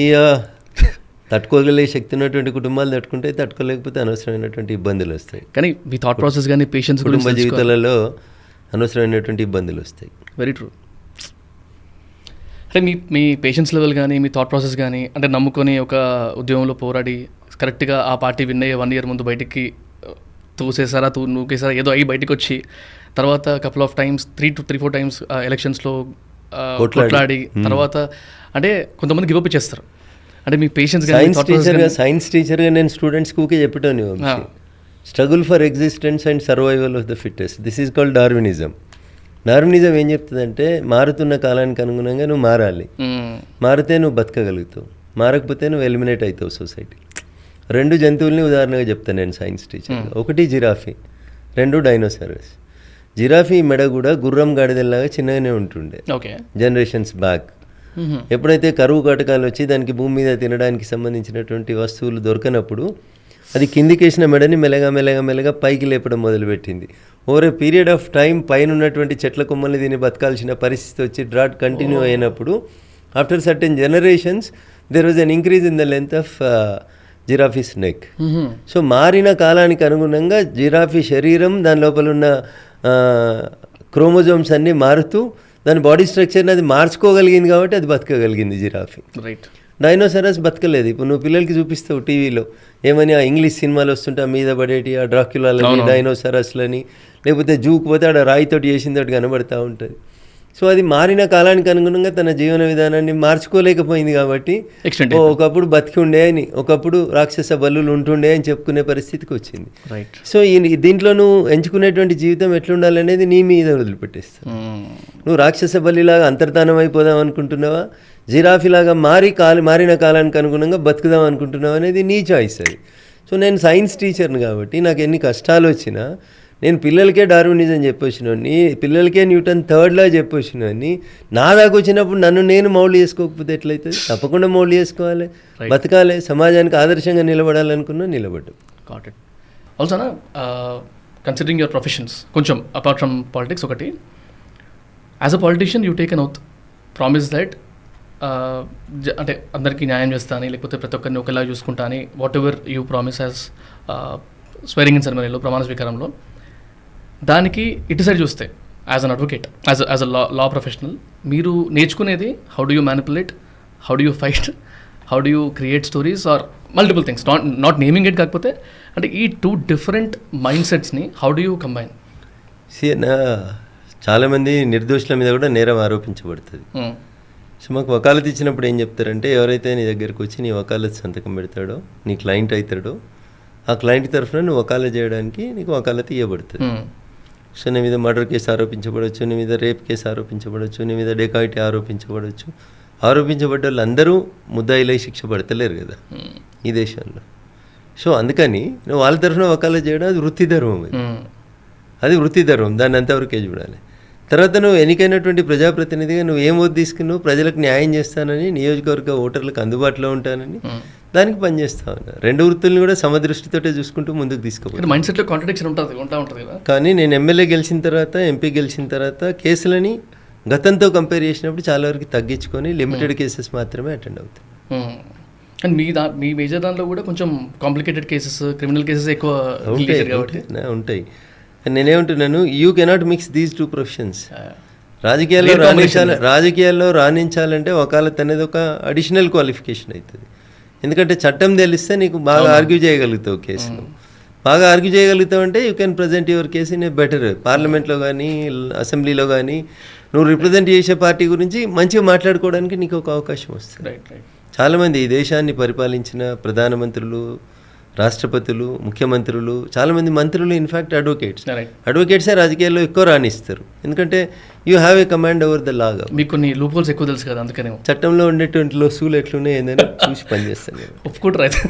తట్టుకోగలిగే శక్తి ఉన్నటువంటి కుటుంబాలు తట్టుకుంటే, తట్టుకోలేకపోతే అనవసరమైనటువంటి ఇబ్బందులు వస్తాయి. కానీ మీ థాట్ ప్రాసెస్ కానీ పేషెన్స్ కుటుంబ జీవితాలలో అనవసరమైనటువంటి ఇబ్బందులు వస్తాయి. Very true. అంటే మీ పేషెన్స్ లెవెల్ కానీ మీ థాట్ ప్రాసెస్ కానీ అంటే నమ్ముకొని ఒక ఉద్యమంలో పోరాడి కరెక్ట్గా ఆ పార్టీ విన్ అయ్యే 1 year ముందు బయటికి తోసేసారా నూకేసారా ఏదో అయ్యి బయటకు వచ్చి తర్వాత కపుల్ ఆఫ్ టైమ్స్ 3-4 times ఎలక్షన్స్లో కొట్లాడి తర్వాత అంటే కొంతమంది గివ్ అప్ చేస్తారు. అంటే మీ పేషెన్స్ సైన్స్ టీచర్గా నేను స్టూడెంట్స్కి ఊకే చెప్పేటోని struggle for existence and survival of the fittest. This is called Darwinism. Darwinism ఏం చెప్తుందంటే మారుతున్న కాలానికి అనుగుణంగా నువ్వు మారాలి, మారితే నువ్వు బతకగలుగుతావు, మారకపోతే నువ్వు ఎలిమినేట్ అవుతావు సొసైటీ. 2 జంతువుల్ని ఉదాహరణగా చెప్తాను నేను సైన్స్ టీచర్. ఒకటి జిరాఫీ, 2 డైనోసారస్. జిరాఫీ మెడ కూడా గుర్రం గాడిదల్లాగా చిన్నగానే ఉంటుండే జనరేషన్స్ బ్యాక్. ఎప్పుడైతే కరువు కాటకాలు వచ్చి దానికి భూమి మీద తినడానికి సంబంధించినటువంటి వస్తువులు దొరకనప్పుడు అది కిందికేసిన మెడని మెల్లగా పైకి లేపడం మొదలుపెట్టింది. Over a period of time పైన ఉన్నటువంటి చెట్ల కొమ్మల్ని దీన్ని బతకాల్సిన పరిస్థితి వచ్చి డ్రాట్ కంటిన్యూ అయినప్పుడు after certain generations there was an increase in the length of giraffes neck. So మారిన కాలానికి అనుగుణంగా జిరాఫీ శరీరం దాని లోపల ఉన్న క్రోమోజోమ్స్ అన్నీ మారుతూ దాని బాడీ స్ట్రక్చర్ని అది మార్చుకోగలిగింది కాబట్టి అది బతకగలిగింది జిరాఫీ. రైట్. డైనోసారస్ బతకలేదు. ఇప్పుడు నువ్వు పిల్లలకి చూపిస్తావు టీవీలో ఏమని ఆ ఇంగ్లీష్ సినిమాలు వస్తుంటే మీద పడేటి ఆ డ్రాక్యులాలని డైనోసారస్లని, లేకపోతే జూకు పోతే ఆడ రాయితోటి చేసిందోటి కనబడతా ఉంటుంది. సో అది మారిన కాలానికి అనుగుణంగా తన జీవన విధానాన్ని మార్చుకోలేకపోయింది కాబట్టి ఒకప్పుడు బతికి ఉండే అని, ఒకప్పుడు రాక్షస బల్లులు ఉంటుండే అని చెప్పుకునే పరిస్థితికి వచ్చింది. సో దీంట్లో నువ్వు ఎంచుకునేటువంటి జీవితం ఎట్లుండాలనేది నీ మీద వదిలిపెట్టేస్తావు. నువ్వు రాక్షస బల్లిలాగా అంతర్ధానం అయిపోదాం అనుకుంటున్నావా, జిరాఫీలాగా మారిన కాలానికి అనుగుణంగా బతుకుదాం అనుకుంటున్నావు అనేది నీ చాయిస్ అది. సో నేను సైన్స్ టీచర్ని కాబట్టి నాకు ఎన్ని కష్టాలు వచ్చినా నేను పిల్లలకే డార్వినిజం చెప్పొచ్చినోని, పిల్లలకే న్యూటన్ థర్డ్ లా చెప్పొచ్చినోని, నా దాకా వచ్చినప్పుడు నన్ను నేను మౌల్డ్ చేసుకోకపోతే ఎట్లయితుంది? తప్పకుండా మౌల్డ్ చేసుకోవాలి, బతకాలి, సమాజానికి ఆదర్శంగా నిలబడాలనుకున్నా నిలబడ్డాం. Got it. Also considering your professions కొంచెం అపార్ట్ ఫ్రమ్ పాలిటిక్స్, ఒకటి as a politician you take an oath promise that అంటే అందరికీ న్యాయం చేస్తాను, లేకపోతే ప్రతి ఒక్కరిని ఒకేలా చూసుకుంటా అని whatever you promise as swearing in సెరమనీలో, ప్రమాణ స్వీకారంలో, దానికి ఇటు సైడ్ చూస్తే as an advocate, as a law professional మీరు నేర్చుకునేది how do you manipulate, how do you fight, how do you create stories or multiple things, not naming it. కాకపోతే అంటే ఈ 2 different మైండ్ సెట్స్ని హౌ డూ యూ కంబైన్? చాలామంది నిర్దోషుల మీద కూడా నేరం ఆరోపించబడుతుంది. సో మాకు వకాలత్ ఇచ్చినప్పుడు ఏం చెప్తారంటే, ఎవరైతే నీ దగ్గరకు వచ్చి నీ వకాలత్ సంతకం పెడతాడో, నీ క్లయింట్ అవుతాడో, ఆ క్లయింట్ తరఫున నువ్వు వకాలత్ చేయడానికి నీకు వకాలత్ ఇవ్వబడుతుంది. సో నీ మీద మర్డర్ కేసు ఆరోపించబడవచ్చు, నీ మీద రేప్ కేసు ఆరోపించబడవచ్చు, నీ మీద డెకాయిటీ ఆరోపించబడవచ్చు. ఆరోపించబడ్డ వాళ్ళందరూ ముద్దాయిలై శిక్ష పడతలేరు కదా ఈ దేశంలో. సో అందుకని నువ్వు వాళ్ళ తరఫున వకాలత్ చేయడం అది వృత్తి ధర్మం. అది వృత్తి ధర్మం, దాన్ని అంతవరకే చూడాలి. తర్వాత నువ్వు ఎన్నికైనటువంటి ప్రజాప్రతినిధిగా నువ్వు ఏం ఓటు తీసుకున్నావు, ప్రజలకు న్యాయం చేస్తానని, నియోజకవర్గ ఓటర్లకు అందుబాటులో ఉంటానని దానికి పనిచేస్తా ఉన్నా. 2 వృత్తుల్ని కూడా సమదృష్టితోటే చూసుకుంటూ ముందుకు తీసుకోవాలి. మైండ్ సెట్లో కాంట్రడిక్షన్ ఉంటుంది కదా. కానీ నేను ఎమ్మెల్యే గెలిచిన తర్వాత, ఎంపీ గెలిచిన తర్వాత కేసులని గతంతో కంపేర్ చేసినప్పుడు చాలా వరకు తగ్గించుకొని లిమిటెడ్ కేసెస్ మాత్రమే అటెండ్ అవుతాయి. అండ్ మీ మేజర్ దాంట్లో కూడా కొంచెం కాంప్లికేటెడ్ కేసెస్, క్రిమినల్ కేసెస్ ఎక్కువ ఉంటాయి. నేనేమంటున్నాను, you cannot mix these 2 professions. రాజకీయాల్లో రాణించాలంటే వకాలత్ అనేది ఒక అడిషనల్ క్వాలిఫికేషన్ అవుతుంది. ఎందుకంటే చట్టం తెలిస్తే నీకు బాగా ఆర్గ్యూ చేయగలుగుతావు, కేసును బాగా ఆర్గ్యూ చేయగలుగుతావు అంటే you can present your case in a better. పార్లమెంట్లో కానీ అసెంబ్లీలో కానీ నువ్వు రిప్రజెంట్ చేసే పార్టీ గురించి మంచిగా మాట్లాడుకోవడానికి నీకు ఒక అవకాశం వస్తుంది. చాలామంది ఈ దేశాన్ని పరిపాలించిన ప్రధానమంత్రులు, రాష్ట్రపతులు, ముఖ్యమంత్రులు, చాలామంది మంత్రులు ఇన్ఫ్యాక్ట్ అడ్వకేట్సే రాజకీయాల్లో ఎక్కువ రాణిస్తారు. ఎందుకంటే you have a command over the లాగా. మీకు కొన్ని లూప్ హోల్స్ ఎక్కువ తెలుసు కదా, అందుకనే చట్టంలో ఉండేటువంటి లొసుగులు ఎట్లున్నాయి ఏందని చూసి పనిచేస్తాను నేను. ఒప్పుకుంటారు అయితే?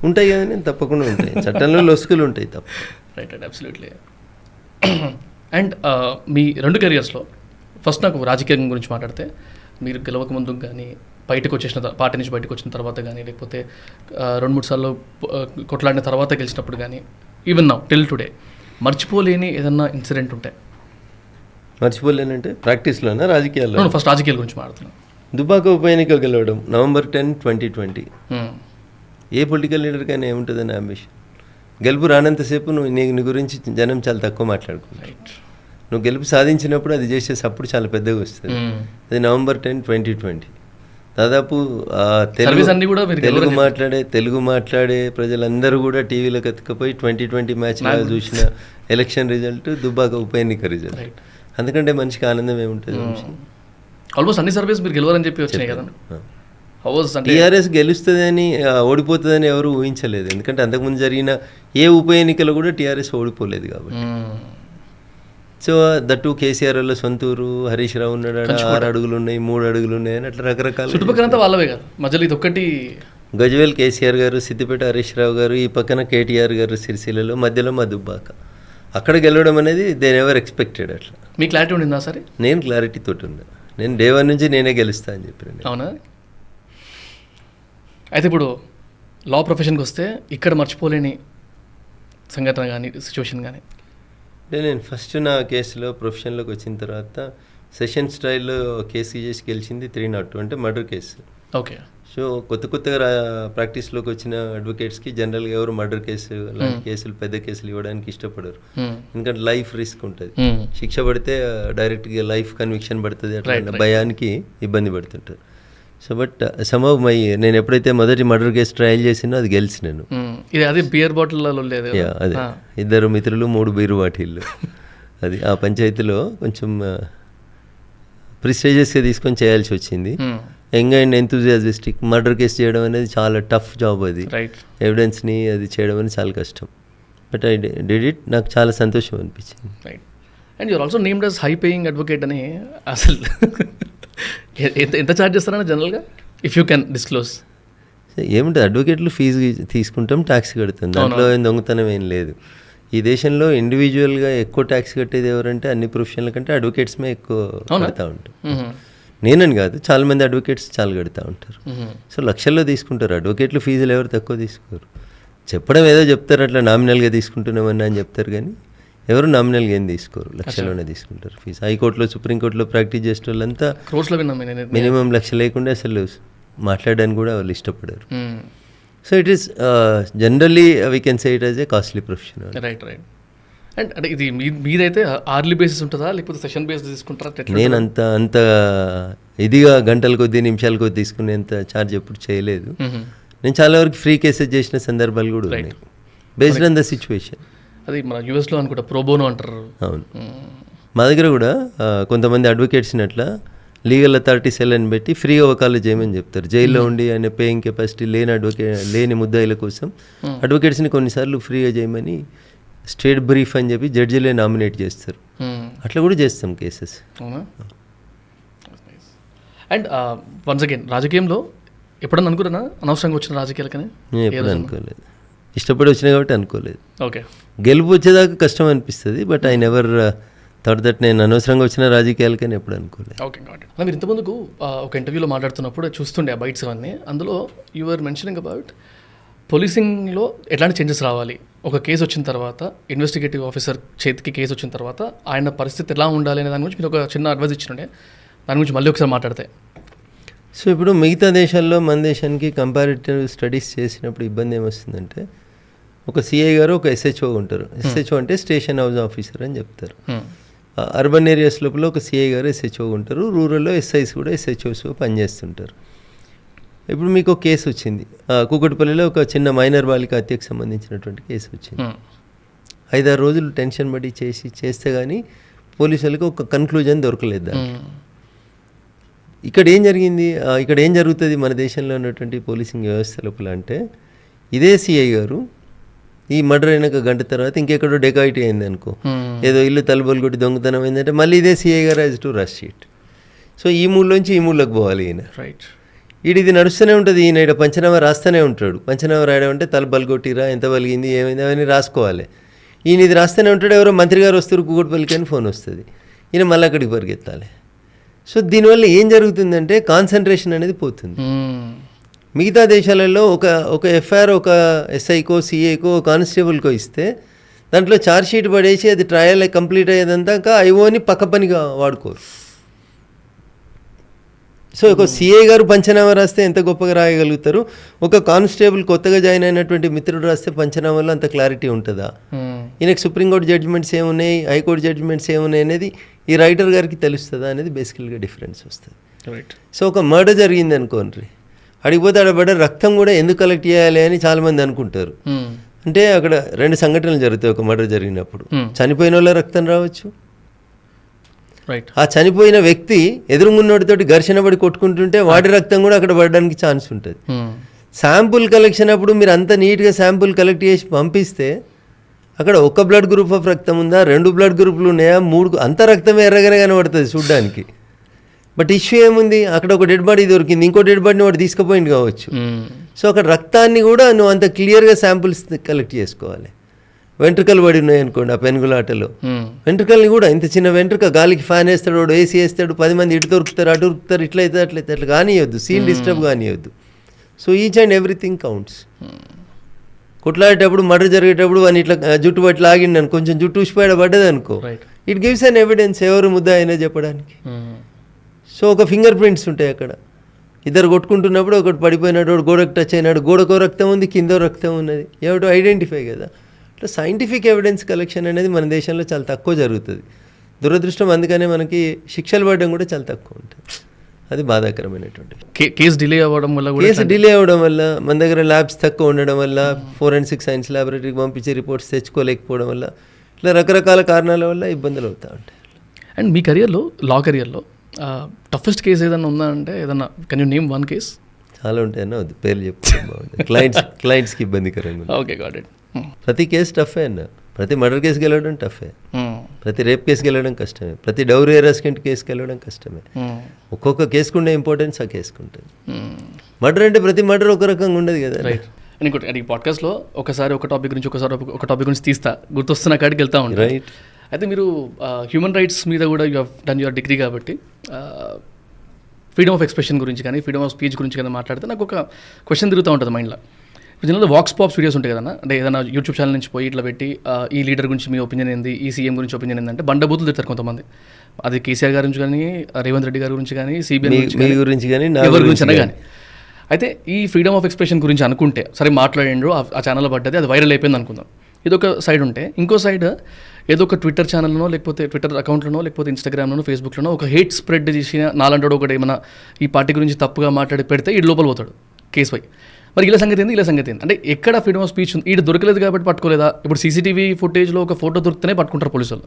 ఉంటాయి కదా, నేను తప్పకుండా ఉంటాయి. చట్టంలో లొసుగులు ఉంటాయి తప్ప. Right, absolutely. అండ్ మీ 2 కెరియర్స్లో ఫస్ట్ నాకు రాజకీయం గురించి మాట్లాడితే, మీరు గెలవక ముందు కానీ, బయటకు వచ్చేసిన పార్టీ నుంచి బయటకు వచ్చిన తర్వాత కానీ, లేకపోతే 2-3 సార్లు కొట్లాడిన తర్వాత గెలిచినప్పుడు కానీ, ఈవెన్ నౌ టిల్ టుడే మర్చిపోలేని ఏదన్నా ఇన్సిడెంట్ ఉంటే? మర్చిపోలేనంటే ప్రాక్టీస్లోనా, రాజకీయాల్లో? ఫస్ట్ రాజకీయాల గురించి మాట్లాడుతున్నాను. దుబాక ఉప ఎన్నిక గెలవడం November 10, 2020. ఏ పొలిటికల్ లీడర్కైనా ఏముంటుందని అంబిషన్. గెలుపు రానంతసేపు నువ్వు నీ గురించి జనం చాలా తక్కువ మాట్లాడుకున్నారు. నువ్వు గెలుపు సాధించినప్పుడు అది చేసే సప్పుడు చాలా పెద్దగా వస్తుంది. అది November 10, 2020. దాదాపు తెలుగు మాట్లాడే ప్రజలందరూ కూడా టీవీలోకి ఎత్తుకపోయి 2020 మ్యాచ్ లాగా చూసిన ఎలక్షన్ రిజల్ట్, దుబ్బాక ఉప ఎన్నిక రిజల్ట్. అందుకంటే మనిషికి ఆనందం ఏముంటుంది? ఆల్మోస్ట్ అన్ని సర్వేస్ మీరు గెలవాలని చెప్పి వచ్చినాయి కదా. టీఆర్ఎస్ గెలుస్తుందని ఓడిపోతుందని ఎవరు ఊహించలేదు. ఎందుకంటే అంతకుముందు జరిగిన ఏ ఉప ఎన్నికలో కూడా టీఆర్ఎస్ ఓడిపోలేదు కాబట్టి. సో దట్టు కేసీఆర్ వల్ల సొంతూరు, హరీష్ రావు ఉన్నాడు, 6 అడుగులు ఉన్నాయి, 3 అడుగులు ఉన్నాయి అని అట్లా రకరకాల చుట్టుపక్కలంతా వాళ్ళవే కదా. మధ్యలో ఇది ఒక్కటి గజ్వేల్ కేసీఆర్ గారు, సిద్దిపేట హరీష్ రావు గారు, ఈ పక్కన కేటీఆర్ గారు సిరిసిల్లలో, మధ్యలో మా దుబ్బాక. అక్కడ గెలవడం అనేది దే నెవర్ ఎక్స్పెక్టెడ్. అట్లా మీ క్లారిటీ ఉండిందా సరే? నేను క్లారిటీ తోటి ఉన్నా. నేను డే 1 నుంచి నేనే గెలుస్తా అని చెప్పాను. అవునా? అయితే ఇప్పుడు లా ప్రొఫెషన్కి వస్తే ఇక్కడ మర్చిపోలేని సంఘటన కానీ సిచ్యువేషన్ కానీ? అంటే నేను ఫస్ట్ నా కేసులో ప్రొఫెషన్లోకి వచ్చిన తర్వాత సెషన్ స్టైల్లో కేసు చేసి గెలిచింది 302, అంటే మర్డర్ కేసు. ఓకే. సో కొత్తగా ప్రాక్టీస్లోకి వచ్చిన అడ్వకేట్స్కి జనరల్గా ఎవరు మర్డర్ కేసు అలాంటి కేసులు, పెద్ద కేసులు ఇవ్వడానికి ఇష్టపడరు. ఎందుకంటే లైఫ్ రిస్క్ ఉంటుంది. శిక్ష పడితే డైరెక్ట్గా లైఫ్ కన్విక్షన్ పడుతుంది, అట్లా భయానికి ఇబ్బంది పడుతుంటారు. సో బట్ సమ్హౌ నేను ఎప్పుడైతే మొదటి మర్డర్ కేసు ట్రయల్ చేసినో అది గెలిచినాను. అది బియర్ బాటిల్లో లేదు? అదే 2 మిత్రులు 3 బీరు బాటిళ్ళు. అది ఆ పంచాయతీలో కొంచెం ప్రిస్టేజియస్గా తీసుకొని చేయాల్సి వచ్చింది. Young and enthusiastic murder case చేయడం అనేది చాలా టఫ్ జాబ్. అది ఎవిడెన్స్ని అది చేయడం అనేది చాలా కష్టం. But I did it. నాకు చాలా సంతోషం అనిపించింది. Right. And you're also named as high paying advocate అని. అసలు ఎంత ఛార్జ్ చేస్తారని జనరల్గా, ఇఫ్ యూ కెన్ డిస్క్లోజ్? ఏముంటుంది, అడ్వకేట్లు ఫీజు తీసుకుంటాం, ట్యాక్స్ కడతాం, దాంట్లో దొంగతనం ఏం లేదు. ఈ దేశంలో ఇండివిజువల్గా ఎక్కువ ట్యాక్స్ కట్టేది ఎవరంటే అన్ని ప్రొఫెషన్ల కంటే అడ్వకేట్స్మే ఎక్కువ కడతా ఉంటారు. నేనని కాదు, చాలామంది అడ్వకేట్స్ చాలా కడతా ఉంటారు. సో లక్షల్లో తీసుకుంటారు అడ్వకేట్లు. ఫీజులు ఎవరు తక్కువ తీసుకోరు. చెప్పడం ఏదో చెప్తారు, అట్లా నామినల్గా తీసుకుంటున్నామని అని చెప్తారు, కానీ ఎవరు నామినల్గా ఏం తీసుకోరు, లక్షల్లోనే తీసుకుంటారు ఫీజు. హైకోర్టులో, సుప్రీంకోర్టులో ప్రాక్టీస్ చేసే వాళ్ళంతా మినిమం లక్ష లేకుండా అసలు మాట్లాడడానికి కూడా వాళ్ళు ఇష్టపడరు. So it is generally we can say it as a costly profession. Right. And అంటే ఇది మీదైతే అవర్లీ బేసిస్ ఉంటుందా లేకపోతే సెషన్ బేస్ తీసుకుంటారా? నేను అంత ఇదిగా గంటల కొద్దీ, నిమిషాల కొద్దీ తీసుకునేంత ఛార్జ్ ఎప్పుడు చేయలేదు. నేను చాలా వరకు ఫ్రీ కేసెస్ చేసిన సందర్భాలు కూడా ఉన్నాయి, బేస్డ్ ఆన్ ద సిచ్యువేషన్. అది మన యూఎస్లో అనుకుంటా ప్రోబోనో అంటారు. అవును. మా దగ్గర కూడా కొంతమంది అడ్వకేట్స్ని అట్లా లీగల్ అథారిటీ సెల్ అని పెట్టి ఫ్రీగా వకాలు చేయమని చెప్తారు. జైల్లో ఉండి ఆయన పేయింగ్ కెపాసిటీ లేని ముద్దాయిల కోసం అడ్వకేట్స్ని కొన్నిసార్లు ఫ్రీగా చేయమని స్టేట్ బ్రీఫ్ అని చెప్పి జడ్జిలే నామినేట్ చేస్తారు. అట్లా కూడా చేస్తాం కేసెస్. అండ్ వన్స్ అగైన్, రాజకీయంలో ఎప్పుడన్నా అనుకున్నా అనవసరంగా వచ్చిన రాజకీయాలకనే? ఎప్పుడు అనుకోలేదు, ఇష్టపడి వచ్చినా కాబట్టి అనుకోలేదు. ఓకే. గెలుపు వచ్చేదాకా కష్టం అనిపిస్తుంది, but I never thought that నేను అనవసరంగా వచ్చిన రాజకీయాలకని ఎప్పుడు అనుకోలేదు. ఓకే, మీరు ఇంతకుముందుకు ఒక ఇంటర్వ్యూలో మాట్లాడుతున్నప్పుడు చూస్తుండే ఆ బైట్స్ అవన్నీ, అందులో యు ఆర్ మెన్షనింగ్ అబౌట్ పోలీసింగ్లో ఎట్లాంటి చేంజెస్ రావాలి, ఒక కేసు వచ్చిన తర్వాత ఇన్వెస్టిగేటివ్ ఆఫీసర్ చేతికి కేసు వచ్చిన తర్వాత ఆయన పరిస్థితి ఎలా ఉండాలి అనే దాని గురించి మీరు ఒక చిన్న అడ్వైజ్ ఇచ్చినండే, దాని గురించి మళ్ళీ ఒకసారి మాట్లాడితే. సో ఇప్పుడు మిగతా దేశాల్లో మన దేశానికి కంపారిటివ్ స్టడీస్ చేసినప్పుడు ఇబ్బంది ఏమొస్తుందంటే, ఒక సిఐ గారు, ఒక ఎస్హెచ్ఓ ఉంటారు. ఎస్హెచ్ఓ అంటే స్టేషన్ హౌస్ ఆఫీసర్ అని చెప్తారు. అర్బన్ ఏరియాస్ లోపల ఒక సిఐ గారు, ఎస్హెచ్ఓ ఉంటారు. రూరల్లో ఎస్ఐస్ కూడా ఎస్హెచ్ఓస్ పనిచేస్తుంటారు. ఇప్పుడు మీకు ఒక కేసు వచ్చింది, కూకట్పల్లిలో ఒక చిన్న మైనర్ బాలిక హత్యకు సంబంధించినటువంటి కేసు వచ్చింది. 5-6 రోజులు టెన్షన్ పడి చేస్తే కానీ పోలీసులకు ఒక కన్క్లూజన్ దొరకలేదు దానికి. ఇక్కడ ఏం జరిగింది, ఇక్కడ ఏం జరుగుతుంది మన దేశంలో ఉన్నటువంటి పోలీసింగ్ వ్యవస్థ లోపల అంటే, ఇదే సిఐ గారు ఈ మర్డర్ అయినాక గంట తర్వాత ఇంకెక్కడో డెకాయిటీ అయింది అనుకో, ఏదో ఇల్లు తలుపులు కొట్టి దొంగతనం అయిందంటే మళ్ళీ ఇదే సిఐ గారు as to rush sheet. So ఈ మూలలోంచి ఈ మూలకు పోవాలి ఈయన. రైట్. ఇది నడుస్తూనే ఉంటుంది. ఈయన ఇక్కడ పంచనామా రాస్తూనే ఉంటాడు. పంచనామా రాయడం అంటే తలుపు బలగొట్టిరా, ఎంత బలిగింది, ఏమైంది అవన్నీ రాసుకోవాలి. ఈయన ఇది రాస్తూనే ఉంటాడు. ఎవరో మంత్రి గారు వస్తారు కూకట్పల్లికి అని ఫోన్ వస్తుంది, ఈయన మళ్ళీ అక్కడికి పరిగెత్తాలి. సో దీనివల్ల ఏం జరుగుతుందంటే కాన్సన్ట్రేషన్ అనేది పోతుంది. మిగతా దేశాలలో ఒక ఎఫ్ఐఆర్ ఒక ఎస్ఐకో, సిఐకో, కానిస్టేబుల్కో ఇస్తే దాంట్లో ఛార్జ్షీట్ పడేసి అది ట్రయల్ కంప్లీట్ అయ్యేదంతా ఐఓని పక్క పనిగా వాడుకోరు. సో ఒక సిఐ గారు పంచనామా రాస్తే ఎంత గొప్పగా రాయగలుగుతారు, ఒక కానిస్టేబుల్ కొత్తగా జాయిన్ అయినటువంటి మిత్రుడు రాస్తే పంచనామాలో అంత క్లారిటీ ఉంటుందా? ఈయనకు సుప్రీంకోర్టు జడ్జిమెంట్స్ ఏమున్నాయి, హైకోర్టు జడ్జిమెంట్స్ ఏమున్నాయి అనేది ఈ రైటర్ గారికి తెలుస్తుందా అనేది బేసికల్గా డిఫరెన్స్ వస్తుంది. రైట్. సో ఒక మర్డర్ జరిగింది అనుకోండి, అడిగిపోతే ఆడబడ్డ రక్తం కూడా ఎందుకు కలెక్ట్ చేయాలి అని చాలామంది అనుకుంటారు. అంటే అక్కడ 2 సంఘటనలు జరుగుతాయి ఒక మర్డర్ జరిగినప్పుడు. చనిపోయిన వాళ్ళ రక్తం రావచ్చు, రైట్. ఆ చనిపోయిన వ్యక్తి ఎదురుగున్నోడితోటి ఘర్షణ పడి కొట్టుకుంటుంటే వాడి రక్తం కూడా అక్కడ పడడానికి ఛాన్స్ ఉంటుంది. శాంపుల్ కలెక్షన్ అప్పుడు మీరు అంత నీట్గా శాంపుల్ కలెక్ట్ చేసి పంపిస్తే అక్కడ ఒక బ్లడ్ గ్రూప్ ఆఫ్ రక్తం ఉందా, 2 బ్లడ్ గ్రూపులు ఉన్నాయా, 3, అంత రక్తమే ఎర్రగానే కనబడుతుంది చూడ్డానికి. బట్ ఇష్యూ ఏముంది, అక్కడ ఒక డెడ్ బాడీ దొరికింది, ఇంకో డెడ్ బాడీని వాడు తీసుకుపోయింది కావచ్చు. సో అక్కడ రక్తాన్ని కూడా నువ్వు అంత క్లియర్గా శాంపుల్స్ కలెక్ట్ చేసుకోవాలి. వెంట్రుకలు పడి ఉన్నాయి అనుకోండి ఆ పెనుగులాటలో, వెంట్రుకల్ని కూడా ఇంత చిన్న వెంట్రుక గాలికి ఫ్యాన్ వేస్తాడు, వాడు ఏసీ వేస్తాడు, 10 మంది ఇటు దొరుకుతారు, అటు దొరుకుతారు, ఇట్లయితే అట్లయితే అట్లా కానియొద్దు, సీన్ డిస్టర్బ్ కానియొద్దు. So each and everything counts. కొట్లాడేటప్పుడు మర్డర్ జరిగేటప్పుడు వాడిని ఇట్లా జుట్టు పట్టి లాగిండి కొంచెం జుట్టు ఉసిపోయాడ పడ్డది అనుకో, ఇట్ గివ్స్ అన్ ఎవిడెన్స్ ఎవరు ముద్ద అయినా చెప్పడానికి. సో ఒక ఫింగర్ ప్రింట్స్ ఉంటాయి అక్కడ, ఇద్దరు కొట్టుకుంటున్నప్పుడు ఒకటి పడిపోయినాడు, గోడకు టచ్ అయినాడు, గోడకో రక్తం ఉంది, కిందో రక్తం ఉన్నది, ఎవడో ఐడెంటిఫై కదా. ఇట్లా సైంటిఫిక్ ఎవిడెన్స్ కలెక్షన్ అనేది మన దేశంలో చాలా తక్కువ జరుగుతుంది. దురదృష్టం, అందుకనే మనకి శిక్షలు పడడం కూడా చాలా తక్కువ ఉంటుంది. అది బాధాకరమైనటువంటి కేసు డిలే అవ్వడం వల్ల కేసు డిలే అవ్వడం వల్ల, మన దగ్గర ల్యాబ్స్ తక్కువ ఉండడం వల్ల, ఫోరెన్సిక్ సైన్స్ ల్యాబొరేటరీకి పంపించే రిపోర్ట్స్ తెచ్చుకోలేకపోవడం వల్ల, ఇట్లా రకరకాల కారణాల వల్ల ఇబ్బందులు అవుతూ ఉంటాయి. అండ్ మీ కెరియర్లో, లా కెరియర్లో టఫెస్ట్ కేసు ఏదైనా ఉందా అంటే ఏదన్నా కెన్ యూ నేమ్ 1 కేస్? చాలా ఉంటాయన్నా, వద్దు పేర్లు చెప్తాను బాగుంటుంది, క్లయింట్స్కి ఇబ్బందికరంగా. Okay, got it. ప్రతి కేసు టఫే అన్న, ప్రతి మర్డర్ కేసుకి వెళ్ళడం టఫే, ప్రతి రేప్ కేసుకి వెళ్ళడం కష్టమే, ప్రతి డౌరీ హెరాస్మెంట్ కేసుకి వెళ్ళడం కష్టమే. ఒక్కొక్క కేసుకుండే ఇంపార్టెన్స్ ఆ కేసుకుంటుంది. మర్డర్ అంటే ప్రతి మర్డర్ ఒక రకంగా ఉండదు కదా. రైట్. ఇంకోటి, ఈ పాడ్కాస్ట్లో ఒకసారి ఒక టాపిక్ గురించి ఒక టాపిక్ గురించి తీస్తా, గుర్తొస్తున్న కాడికి వెళ్తా ఉంటాను. రైట్. అయితే మీరు హ్యూమన్ రైట్స్ మీద కూడా you have done your degree కాబట్టి ఫ్రీడమ్ ఆఫ్ ఎక్స్ప్రెషన్ గురించి కానీ, ఫ్రీడమ్ ఆఫ్ స్పీచ్ గురించి కానీ మాట్లాడితే నాకు ఒక క్వశ్చన్ తిరుగుతూ ఉంటుంది మైండ్లో. జనరల్గా వాక్స్ పాప్స్ వీడియోస్ ఉంటాయి కదన్నా, అంటే ఏదైనా యూట్యూబ్ ఛానల్ నుంచి పోయి ఇట్లా పెట్టి ఈ లీడర్ గురించి మీ ఒపీనియన్ ఏంది, ఈ సీఎం గురించి ఒపీనియన్ ఏంటంటే బండబూతులు తిడతారు కొంతమంది. అది కేసీఆర్ గారి గురించి కానీ, రేవంత్ రెడ్డి గారి గురించి కానీ, సిబిఐ గురించి కానీ, ఎవరి గురించి అయినా కానీ. అయితే ఈ ఫ్రీడమ్ ఆఫ్ ఎక్స్ప్రెషన్ గురించి అనుకుంటే సరే మాట్లాడిండ్రు, ఆ ఛానల్లో పడ్డది, అది వైరల్ అయిపోయింది అనుకుందాం. ఇదొక సైడ్ ఉంటే, ఇంకో సైడ్ ఏదో ఒక ట్విట్టర్ ఛానల్నో, లేకపోతే ట్విట్టర్ అకౌంట్లోనో, లేకపోతే ఇన్స్టాగ్రామ్లోనో, ఫేస్బుక్లోనో ఒక హేట్ స్ప్రెడ్ చేసిన నాలంటాడు ఒకటి ఏమైనా ఈ పార్టీ గురించి తప్పుగా మాట్లాడి పెడితే ఈ లోపల పోతాడు కేసు పై. మరి ఇలా సంగతి ఏంది, ఇలా సంగతి ఏంది అంటే ఎక్కడ ఫ్రీడమ్ ఆఫ్ స్పీచ్ ఉంది? ఈడ దొరకలేదు కాబట్టి పట్టుకోలేదా? ఇప్పుడు సీసీటీవీ ఫుటేజ్లో ఒక ఫోటో దొరికితేనే పట్టుకుంటారు పోలీసులు.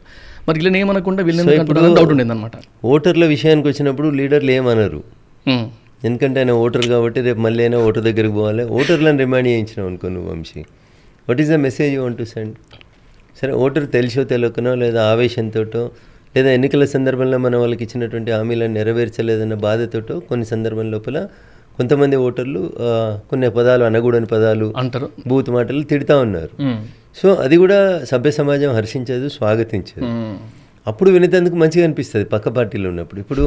మరి ఇలా ఏమనకుండా వీళ్ళని డౌట్ ఉండేది అనమాట. ఓటర్ల విషయానికి వచ్చినప్పుడు లీడర్లు ఏమనరు, ఎందుకంటే ఆయన ఓటర్ కాబట్టి రేపు మళ్ళీ అయినా ఓటర్ దగ్గరికి పోవాలి. ఓటర్లను రిమైండ్ చేయించినావు అనుకో నువ్వు, Vamshi, what is the message you want to send? సరే, ఓటర్ తెలిసో తెలియకనో, లేదా ఆవేశంతోటో, లేదా ఎన్నికల సందర్భంలో మనం వాళ్ళకి ఇచ్చినటువంటి హామీలను నెరవేర్చలేదన్న బాధతోటో కొన్ని సందర్భం లోపల కొంతమంది ఓటర్లు కొన్ని పదాలు, అనకూడని పదాలు అంటారు, బూత్ మాటలు తిడతా ఉన్నారు. సో అది కూడా సభ్య సమాజం హర్షించదు, స్వాగతించదు. అప్పుడు వినేందుకు మంచిగా అనిపిస్తుంది పక్క పార్టీలో ఉన్నప్పుడు.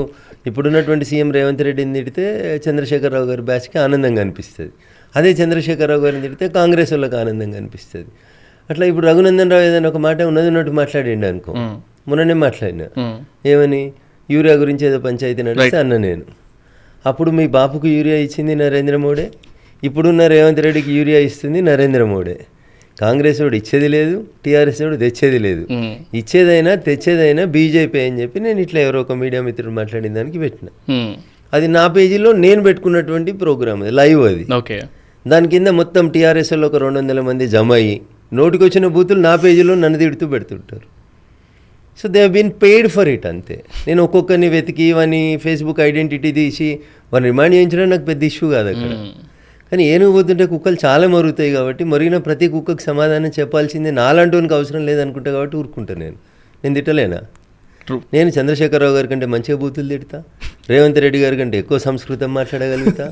ఇప్పుడున్నటువంటి సీఎం రేవంత్ రెడ్డిని తిడితే చంద్రశేఖరరావు గారి బ్యాచ్కి ఆనందంగా అనిపిస్తుంది. అదే చంద్రశేఖరరావు గారిని తిడితే కాంగ్రెస్ వాళ్ళకి ఆనందంగా అనిపిస్తుంది. అట్లా ఇప్పుడు రఘునందన్ రావు ఏదైనా ఒక మాట ఉన్నట్టు మాట్లాడిండు అనుకో, మొన్ననే మాట్లాడినా, ఏమని యూరియా గురించి ఏదో పంచాయతీ నడిస్తే అన్న నేను. అప్పుడు మీ బాపుకు యూరియా ఇచ్చింది నరేంద్ర మోడీ, ఇప్పుడున్న రేవంత్ రెడ్డికి యూరియా ఇస్తుంది నరేంద్ర మోడీ. కాంగ్రెస్ వాడు ఇచ్చేది లేదు, టీఆర్ఎస్ వాడు తెచ్చేది లేదు. ఇచ్చేదైనా తెచ్చేదైనా బీజేపీ అని చెప్పి నేను ఇట్లా ఎవరో ఒక మీడియా మిత్రుడు మాట్లాడిన దానికి పెట్టిన. అది నా పేజీలో నేను పెట్టుకున్నటువంటి ప్రోగ్రామ్, లైవ్ అది. ఓకే. దాని కింద మొత్తం టీఆర్ఎస్లో ఒక 200 మంది జమ అయ్యి నోటికి వచ్చిన బూతులు నా పేజీలో నన్ను తిడుతూ పెడుతుంటారు. So they have been paid for it అంతే. నేను ఒక్కొక్కరిని వెతికి వాని ఫేస్బుక్ ఐడెంటిటీ తీసి వాడిని రిమైండ్ చేయించడం నాకు పెద్ద ఇష్యూ కాదు అక్కడ. కానీ ఏనుగు పోతుంటే కుక్కలు చాలా మరుగుతాయి కాబట్టి మరిగిన ప్రతి కుక్కకు సమాధానం చెప్పాల్సిందే నాలాంటివానికి అవసరం లేదనుకుంటా కాబట్టి ఊరుకుంటాను. నేను తిట్టలేనా? నేను చంద్రశేఖరరావు గారి కంటే మంచిగా బూతులు తిడతా, రేవంత్ రెడ్డి గారి కంటే ఎక్కువ సంస్కృతం మాట్లాడగలుగుతా.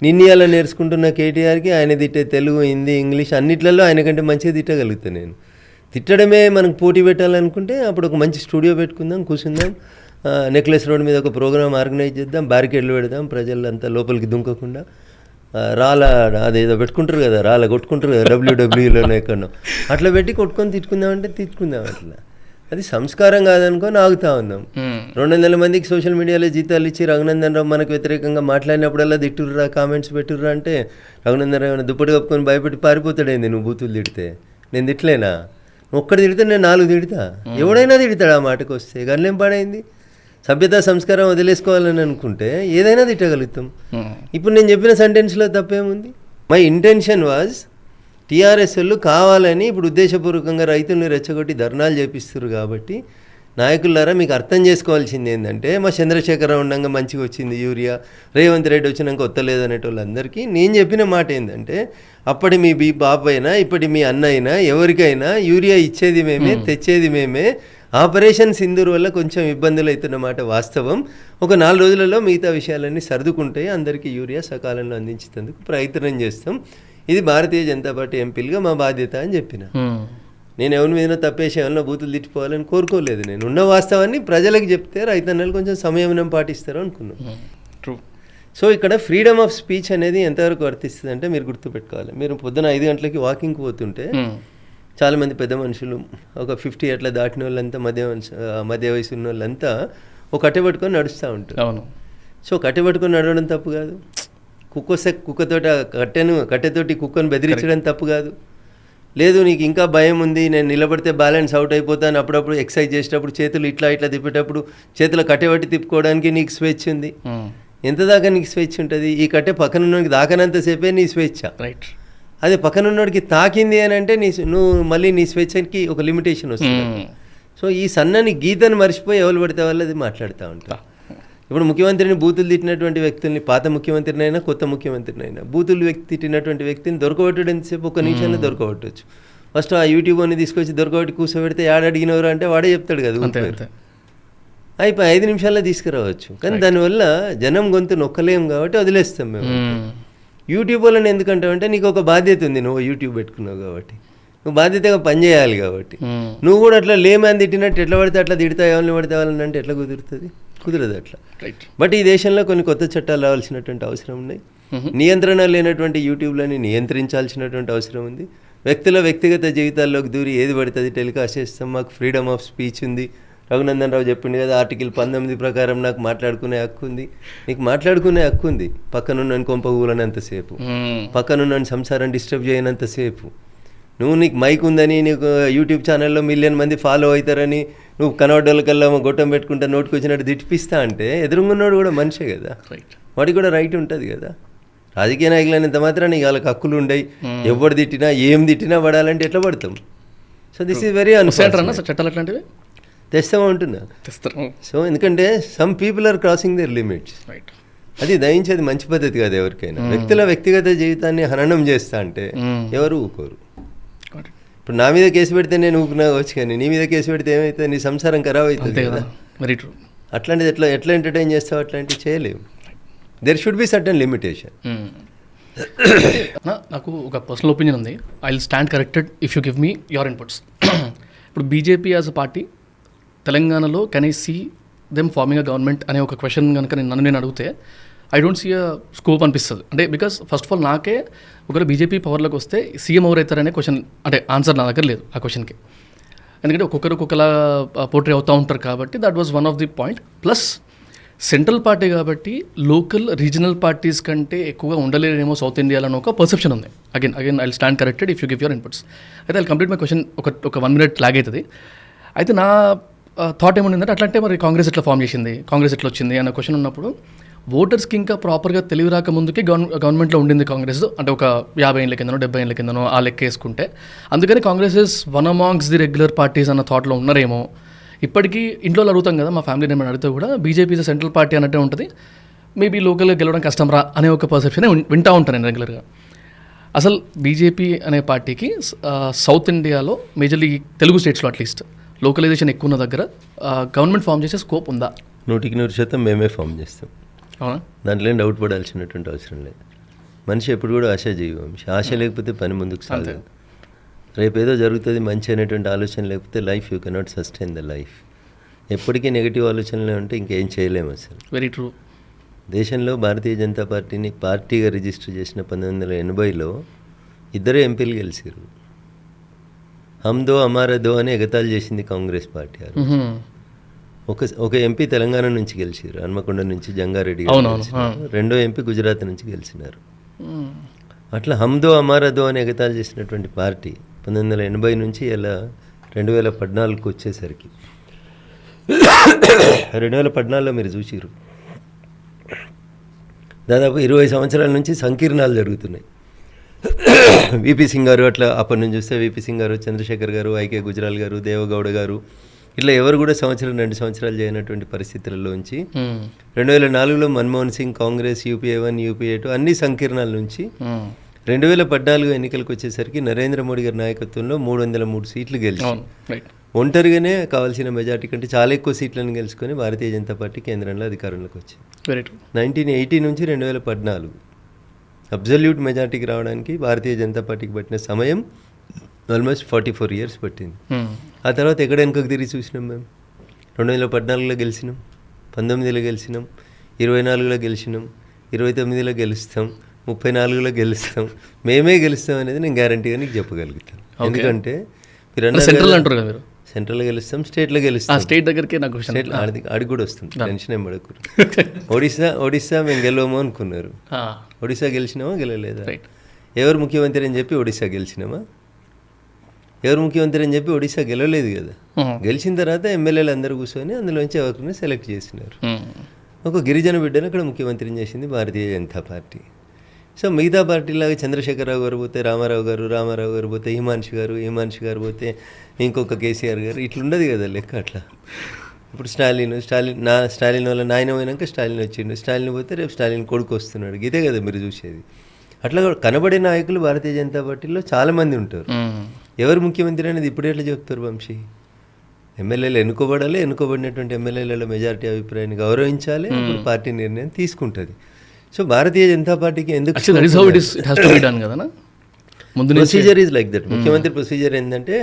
నిన్నయాల నేర్చుకుంటున్న కేటీఆర్కి ఆయన తిట్టే తెలుగు, హిందీ, ఇంగ్లీష్ అన్నిట్లలో ఆయన కంటే మంచిగా తిట్టగలుగుతా. నేను తిట్టడమే మనకు పోటీ పెట్టాలనుకుంటే అప్పుడు ఒక మంచి స్టూడియో పెట్టుకుందాం, కూర్చుందాం, నెక్లెస్ రోడ్ మీద ఒక ప్రోగ్రామ్ ఆర్గనైజ్ చేద్దాం, బ్యారికేడ్లు పెడదాం, ప్రజలంతా లోపలికి దుంకకుండా. రాళ్ళ అదేదో పెట్టుకుంటారు కదా, రాళ్ళ కొట్టుకుంటారు కదా డబ్ల్యూడబ్ల్యూలోనే ఎక్కడో, అట్లా పెట్టి కొట్టుకొని తిట్టుకుందామంటే తిట్టుకుందాం. అట్లా అది సంస్కారం కాదనుకొని ఆగుతా ఉన్నాం. 200 మందికి సోషల్ మీడియాలో జీతాలు ఇచ్చి రఘునందన్ రావు మనకు వ్యతిరేకంగా మాట్లాడినప్పుడల్లా తిట్టుర్రా, కామెంట్స్ పెట్టుర్రా అంటే రఘునందన్ రావు దుప్పటి కప్పుకొని భయపెట్టి పారిపోతాడేంది నువ్వు బూతులు తిడితే? నేను తిట్టలేనా? ఒక్కటి తిడితే నేను 4 తిడతా. ఎవడైనా తిడతాడు ఆ మాటకు వస్తే. గన్లేం పాడైంది. సభ్యత సంస్కారం వదిలేసుకోవాలని అనుకుంటే ఏదైనా తిట్టగలుగుతాం. ఇప్పుడు నేను చెప్పిన సెంటెన్స్లో తప్పేముంది? మై ఇంటెన్షన్ వాజ్ టీఆర్ఎస్ వాళ్ళు కావాలని ఇప్పుడు ఉద్దేశపూర్వకంగా రైతుల్ని రెచ్చగొట్టి ధర్నాలు చేపిస్తారు కాబట్టి నాయకులారా మీకు అర్థం చేసుకోవాల్సింది ఏంటంటే మా చంద్రశేఖరరావు ఉండగా మంచిగా వచ్చింది యూరియా, రేవంత్ రెడ్డి వచ్చినాక వత్తలేదు అనేటోళ్ళందరికీ నేను చెప్పిన మాట ఏంటంటే అప్పటి మీ బాబు అయినా ఇప్పటి మీ అన్న అయినా ఎవరికైనా యూరియా ఇచ్చేది మేమే, తెచ్చేది మేమే. ఆపరేషన్ సింధూర్ వల్ల కొంచెం ఇబ్బందులు అవుతున్న మాట వాస్తవం. ఒక 4 రోజులలో మిగతా విషయాలన్నీ సర్దుకుంటే అందరికీ యూరియా సకాలంలో అందించేందుకు ప్రయత్నం చేస్తాం. ఇది భారతీయ జనతా పార్టీ ఎంపీలుగా మా బాధ్యత అని చెప్పిన. నేను ఎవరి మీద తప్పేసి ఏమన్నా బూతులు తిట్టిపోవాలని కోరుకోలేదు. నేను ఉన్న వాస్తవాన్ని ప్రజలకు చెప్తే రైతన్నలు కొంచెం సంయమనం పాటిస్తారు అనుకున్నాను. సో ఇక్కడ ఫ్రీడమ్ ఆఫ్ స్పీచ్ అనేది ఎంతవరకు వర్తిస్తుంది అంటే మీరు గుర్తుపెట్టుకోవాలి. మీరు పొద్దున 5 గంటలకి వాకింగ్కి పోతుంటే చాలామంది పెద్ద మనుషులు ఒక 50 అట్లా దాటిన వాళ్ళంతా మధ్య వయసు ఉన్న వాళ్ళంతా ఒక కట్టె పట్టుకొని నడుస్తూ ఉంటారు. అవును. సో కట్టె పట్టుకొని నడవడం తప్పు కాదు. కుక్కొస్తే కుక్కతోటి కట్టెతోటి కుక్కను బెదిరించడం తప్పు కాదు. లేదు నీకు ఇంకా భయం ఉంది, నేను నిలబడితే బ్యాలెన్స్ అవుట్ అయిపోతాను, అప్పుడప్పుడు ఎక్సర్సైజ్ చేసేటప్పుడు చేతులు ఇట్లా తిప్పేటప్పుడు చేతుల కట్టెబట్టి తిప్పుకోవడానికి నీకు స్వేచ్ఛ ఉంది. ఎంత దాకా నీకు స్వేచ్ఛ ఉంటుంది? ఈ కట్టె పక్కనున్నోడికి దాకనంతసేపే నీ స్వేచ్ఛ. రైట్. అదే పక్కనున్నోడికి తాకింది అని అంటే నువ్వు మళ్ళీ నీ స్వేచ్ఛకి ఒక లిమిటేషన్ వస్తుంది. సో ఈ సన్నని గీతను మర్చిపోయి ఎవరు పడితే వాళ్ళు అది మాట్లాడుతూ ఉంటారు. ఇప్పుడు ముఖ్యమంత్రిని బూతులు తిట్టినటువంటి వ్యక్తుల్ని, పాత ముఖ్యమంత్రినైనా కొత్త ముఖ్యమంత్రినైనా బూతులు తిట్టినటువంటి వ్యక్తిని దొరకబట్టడం ఎంతసేపు? 1 నిమిషంలో దొరకబట్టవచ్చు. ఫస్ట్ ఆ యూట్యూబ్ అని తీసుకొచ్చి దొరకబట్టి కూర్చోబెడితే అడిగినవరు అంటే వాడే చెప్తాడు కదా, అయిపోయి 5 నిమిషాల్లో తీసుకురావచ్చు. కానీ దానివల్ల జనం గొంతు నొక్కలేం కాబట్టి వదిలేస్తాం మేము. యూట్యూబ్ వాళ్ళని ఎందుకంటావంటే నీకు ఒక బాధ్యత ఉంది, నువ్వు యూట్యూబ్ పెట్టుకున్నావు కాబట్టి, నువ్వు బాధ్యతగా పనిచేయాలి కాబట్టి. నువ్వు కూడా అట్లా లేమని తిట్టినట్టు ఎట్లా పడితే అట్లా తిడతా, ఎవరిని పడితే వాళ్ళని అంటే ఎట్లా కుదురుతుంది? కుదరదు అట్లా. బట్ ఈ దేశంలో కొన్ని కొత్త చట్టాలు రావాల్సినటువంటి అవసరం ఉన్నాయి. నియంత్రణ లేనటువంటి యూట్యూబ్లని నియంత్రించాల్సినటువంటి అవసరం ఉంది. వ్యక్తుల వ్యక్తిగత జీవితాల్లోకి దూరి ఏది పడుతుంది టెలికాస్ట్ చేస్తాం. మాకు ఫ్రీడమ్ ఆఫ్ స్పీచ్ ఉంది. రఘునందన్ రావు చెప్పింది కదా, ఆర్టికల్ 19 ప్రకారం నాకు మాట్లాడుకునే హక్కు ఉంది. నీకు మాట్లాడుకునే హక్కు ఉంది. పక్కనున్న కొంప ఊలనంతసేపు, పక్కనున్న సంసారం డిస్టర్బ్ చేయనంతసేపు, నీకు మైక్ ఉందని, నీకు యూట్యూబ్ ఛానల్లో 1 మిలియన్ మంది ఫాలో అవుతారని నువ్వు కనవడ్డలకల్లా గొట్టం పెట్టుకుంటా నోటుకు వచ్చినట్టు తిట్టిపిస్తా అంటే ఎదురుగున్నోడు కూడా మనిషే కదా, వాడికి కూడా రైట్ ఉంటుంది కదా. రాజకీయ నాయకులైనంత మాత్రం నీకు వాళ్ళకి హక్కులు ఉండయి. ఎవరు తిట్టినా ఏం తిట్టినా పడాలంటే ఎట్లా పడతాం? సో దిస్ ఈజ్ వెరీ చట్టాలు అట్లాంటివి తెస్తామంటున్నా. సో ఎందుకంటే some people are crossing their limits. అది దయించేది మంచి పద్ధతి కాదు ఎవరికైనా. వ్యక్తుల వ్యక్తిగత జీవితాన్ని హననం చేస్తా అంటే ఎవరు ఊకోరు. ఇప్పుడు నా మీద కేసు పెడితే నేను ఊపినా వచ్చు, కానీ నీ మీద కేసు పెడితే ఏమైతే నీ సంసారం ఖరాబ్ అవుతుంది కదా. అట్లాంటిది ఎట్లా ఎంటర్టైన్ చేస్తావు? అట్లాంటివి చేయలేవు. There should be certain limitation. నాకు ఒక పర్సనల్ ఒపీనియన్ ఉంది. I will stand corrected if you give me your inputs. ఇప్పుడు బీజేపీ యాజ్ అ పార్టీ తెలంగాణలో can I see them forming a government అనే ఒక క్వశ్చన్ కనుక నేను అడిగితే I don't see a scope అనిపిస్తుంది. అంటే బికాస్ ఫస్ట్ ఆఫ్ ఆల్ నాకే ఒకవేళ బీజేపీ పవర్లోకి వస్తే సీఎం ఎవరైతారనే క్వశ్చన్, అంటే ఆన్సర్ నా దగ్గర లేదు ఆ క్వశ్చన్కి. ఎందుకంటే ఒక్కొక్కలా పోర్ట్రే అవుతూ ఉంటారు కాబట్టి that was one of the point. Plus central party కాబట్టి లోకల్ రీజనల్ పార్టీస్ కంటే ఎక్కువగా ఉండలేరేమో సౌత్ ఇండియాలో అని ఒక పర్సెప్షన్ ఉంది. Again I stand corrected if you give your inputs. అయితే ఐ కంప్లీట్ మై క్వశ్చన్. ఒక 1 minute లాగ్ అవుతుంది. అయితే నా థాట్ ఏముండిందంటే అట్లంటే మరి కాంగ్రెస్ ఎట్లా ఫామ్ చేసింది, కాంగ్రెస్ ఎట్లా వచ్చింది అన్న క్వశ్చన్ ఉన్నప్పుడు ఓటర్స్కి ఇంకా ప్రాపర్గా తెలివి రాక ముందుకే గవర్నమెంట్లో ఉండింది కాంగ్రెస్. అంటే ఒక 50 ఏళ్ళ కిందనో 70 ఏళ్ళ కిందనో ఆ లెక్క వేసుకుంటే. అందుకని Congress is one amongst the regular parties అన్న థాట్లో ఉన్నారేమో. ఇప్పటికీ ఇంట్లో అడుగుతాం కదా, మా ఫ్యామిలీ నేను అడిగితే కూడా బీజేపీ ఇస్ సెంట్రల్ పార్టీ అన్నట్టే ఉంటుంది. మేబీ లోకల్గా గెలవడం కష్టం రా అనే ఒక పర్సెప్షన్ వింటూ ఉంటాను నేను రెగ్యులర్గా. అసలు బీజేపీ అనే పార్టీకి సౌత్ ఇండియాలో మేజర్లీ తెలుగు స్టేట్స్లో అట్లీస్ట్ లోకలైజేషన్ ఎక్కువ ఉన్న దగ్గర గవర్నమెంట్ ఫామ్ చేసే స్కోప్ ఉందా? 100% మేమే ఫామ్ చేస్తాం. అవునా? దాంట్లో డౌట్ పడాల్సినటువంటి అవసరం లేదు. మనిషి ఎప్పుడు కూడా ఆశాజీవి. ఆశ లేకపోతే పని ముందుకు సాగదు. రేపేదో జరుగుతుంది మంచి అనేటువంటి ఆలోచన లేకపోతే life you cannot sustain the life. ఎప్పటికీ నెగిటివ్ ఆలోచనలే ఉంటే ఇంకేం చేయలేము అసలు. Very true. దేశంలో భారతీయ జనతా పార్టీని పార్టీగా రిజిస్టర్ చేసిన 1980లో 2 ఎంపీలు గెలిచారు. హమ్దో అమారదో అని ఎగతాళి చేసింది కాంగ్రెస్ పార్టీ. ఒక ఎంపీ తెలంగాణ నుంచి గెలిచారు, హన్మకొండ నుంచి జంగారెడ్డి గారు. 2వ ఎంపీ గుజరాత్ నుంచి గెలిచినారు. అట్లా హమ్దో అమారదో అని ఎగతాళి చేసినటువంటి పార్టీ 1980 నుంచి ఇలా 2014కు వచ్చేసరికి 2014లో మీరు చూసిరు దాదాపు 20 సంవత్సరాల నుంచి సంకీర్ణాలు జరుగుతున్నాయి. విపి సింగ్ గారు అట్లా అప్పటి నుంచి చూస్తే విపి సింగ్ గారు, చంద్రశేఖర్ గారు, ఐకే గుజరాల్ గారు, దేవగౌడ గారు ఇట్లా ఎవరు కూడా 2 సంవత్సరాలు చేయనటువంటి పరిస్థితులలోంచి 2004లో మన్మోహన్ సింగ్, కాంగ్రెస్, యూపీఏ 1, యూపీఏ 2 అన్ని సంకీర్ణాల నుంచి 2014 ఎన్నికలకు వచ్చేసరికి నరేంద్ర మోడీ గారి నాయకత్వంలో 303 సీట్లు గెలిచి ఒంటరిగానే కావాల్సిన మెజార్టీ కంటే చాలా ఎక్కువ సీట్లను గెలుచుకొని భారతీయ జనతా పార్టీ కేంద్రంలో అధికారంలోకి వచ్చింది. 1980 నుంచి 2014 అబ్జల్యూట్ మెజార్టీకి రావడానికి భారతీయ జనతా పార్టీకి పట్టిన సమయం ఆల్మోస్ట్ 44 ఇయర్స్ పట్టింది. ఆ తర్వాత ఎక్కడ వెనుకకు తిరిగి చూసినాం మేము. 2014లో గెలిచినాం, 19లో గెలిచినాం, 24లో గెలిచినాం, 29లో గెలుస్తాం, 34లో గెలుస్తాం. మేమే గెలుస్తాం అనేది నేను గ్యారంటీగా నీకు చెప్పగలుగుతాను. ఎందుకంటే సెంట్రల్ అంటారు కదా మీరు, సెంట్రల్లో గెలుస్తాం, స్టేట్లో గెలుస్తాం. స్టేట్ దగ్గరికి నాకు స్టేట్ ఆడికి కూడా వస్తుంది, టెన్షన్ ఏం పడకూడదు. ఒడిస్సా మేము గెలవము అనుకున్నారు. ఒడిస్సా గెలిచినామా గెలవలేదా? ఎవరు ముఖ్యమంత్రి అని చెప్పి ఒడిస్సా గెలిచినామా? ఎవరు ముఖ్యమంత్రి అని చెప్పి ఒడిస్సా గెలవలేదు కదా. గెలిచిన తర్వాత ఎమ్మెల్యేలు అందరూ కూర్చొని అందులోంచి ఎవరిని సెలెక్ట్ చేసినారు. ఒక గిరిజన బిడ్డను అక్కడ ముఖ్యమంత్రిని చేసింది భారతీయ జనతా పార్టీ. సో మిగతా పార్టీలాగా చంద్రశేఖరరావు గారు పోతే రామారావు గారు పోతే హిమాంశు గారు పోతే ఇంకొక కేసీఆర్ గారు ఇట్లుండదు కదా లెక్క. అట్లా ఇప్పుడు స్టాలిన్ వల్ల నాయన పోయినాక స్టాలిన్ వచ్చిండు, స్టాలిన్ పోతే రేపు స్టాలిన్ కొడుకు వస్తున్నాడు. ఇదే కదా మీరు చూసేది. అట్లా కనబడే నాయకులు భారతీయ జనతా పార్టీలో చాలామంది ఉంటారు. ఎవరు ముఖ్యమంత్రి అనేది ఇప్పుడు ఎట్లా చెప్తారు వంశీ? ఎమ్మెల్యేలు ఎన్నుకోబడాలి, ఎన్నుకోబడినటువంటి ఎమ్మెల్యేల మెజారిటీ అభిప్రాయాన్ని గౌరవించాలి, అప్పుడు పార్టీ నిర్ణయం తీసుకుంటుంది. సో భారతీయ జనతా పార్టీకి ఎందుకు ప్రొసీజర్ ఈజ్ లైక్ దట్. ముఖ్యమంత్రి ప్రొసీజర్ ఏంటంటే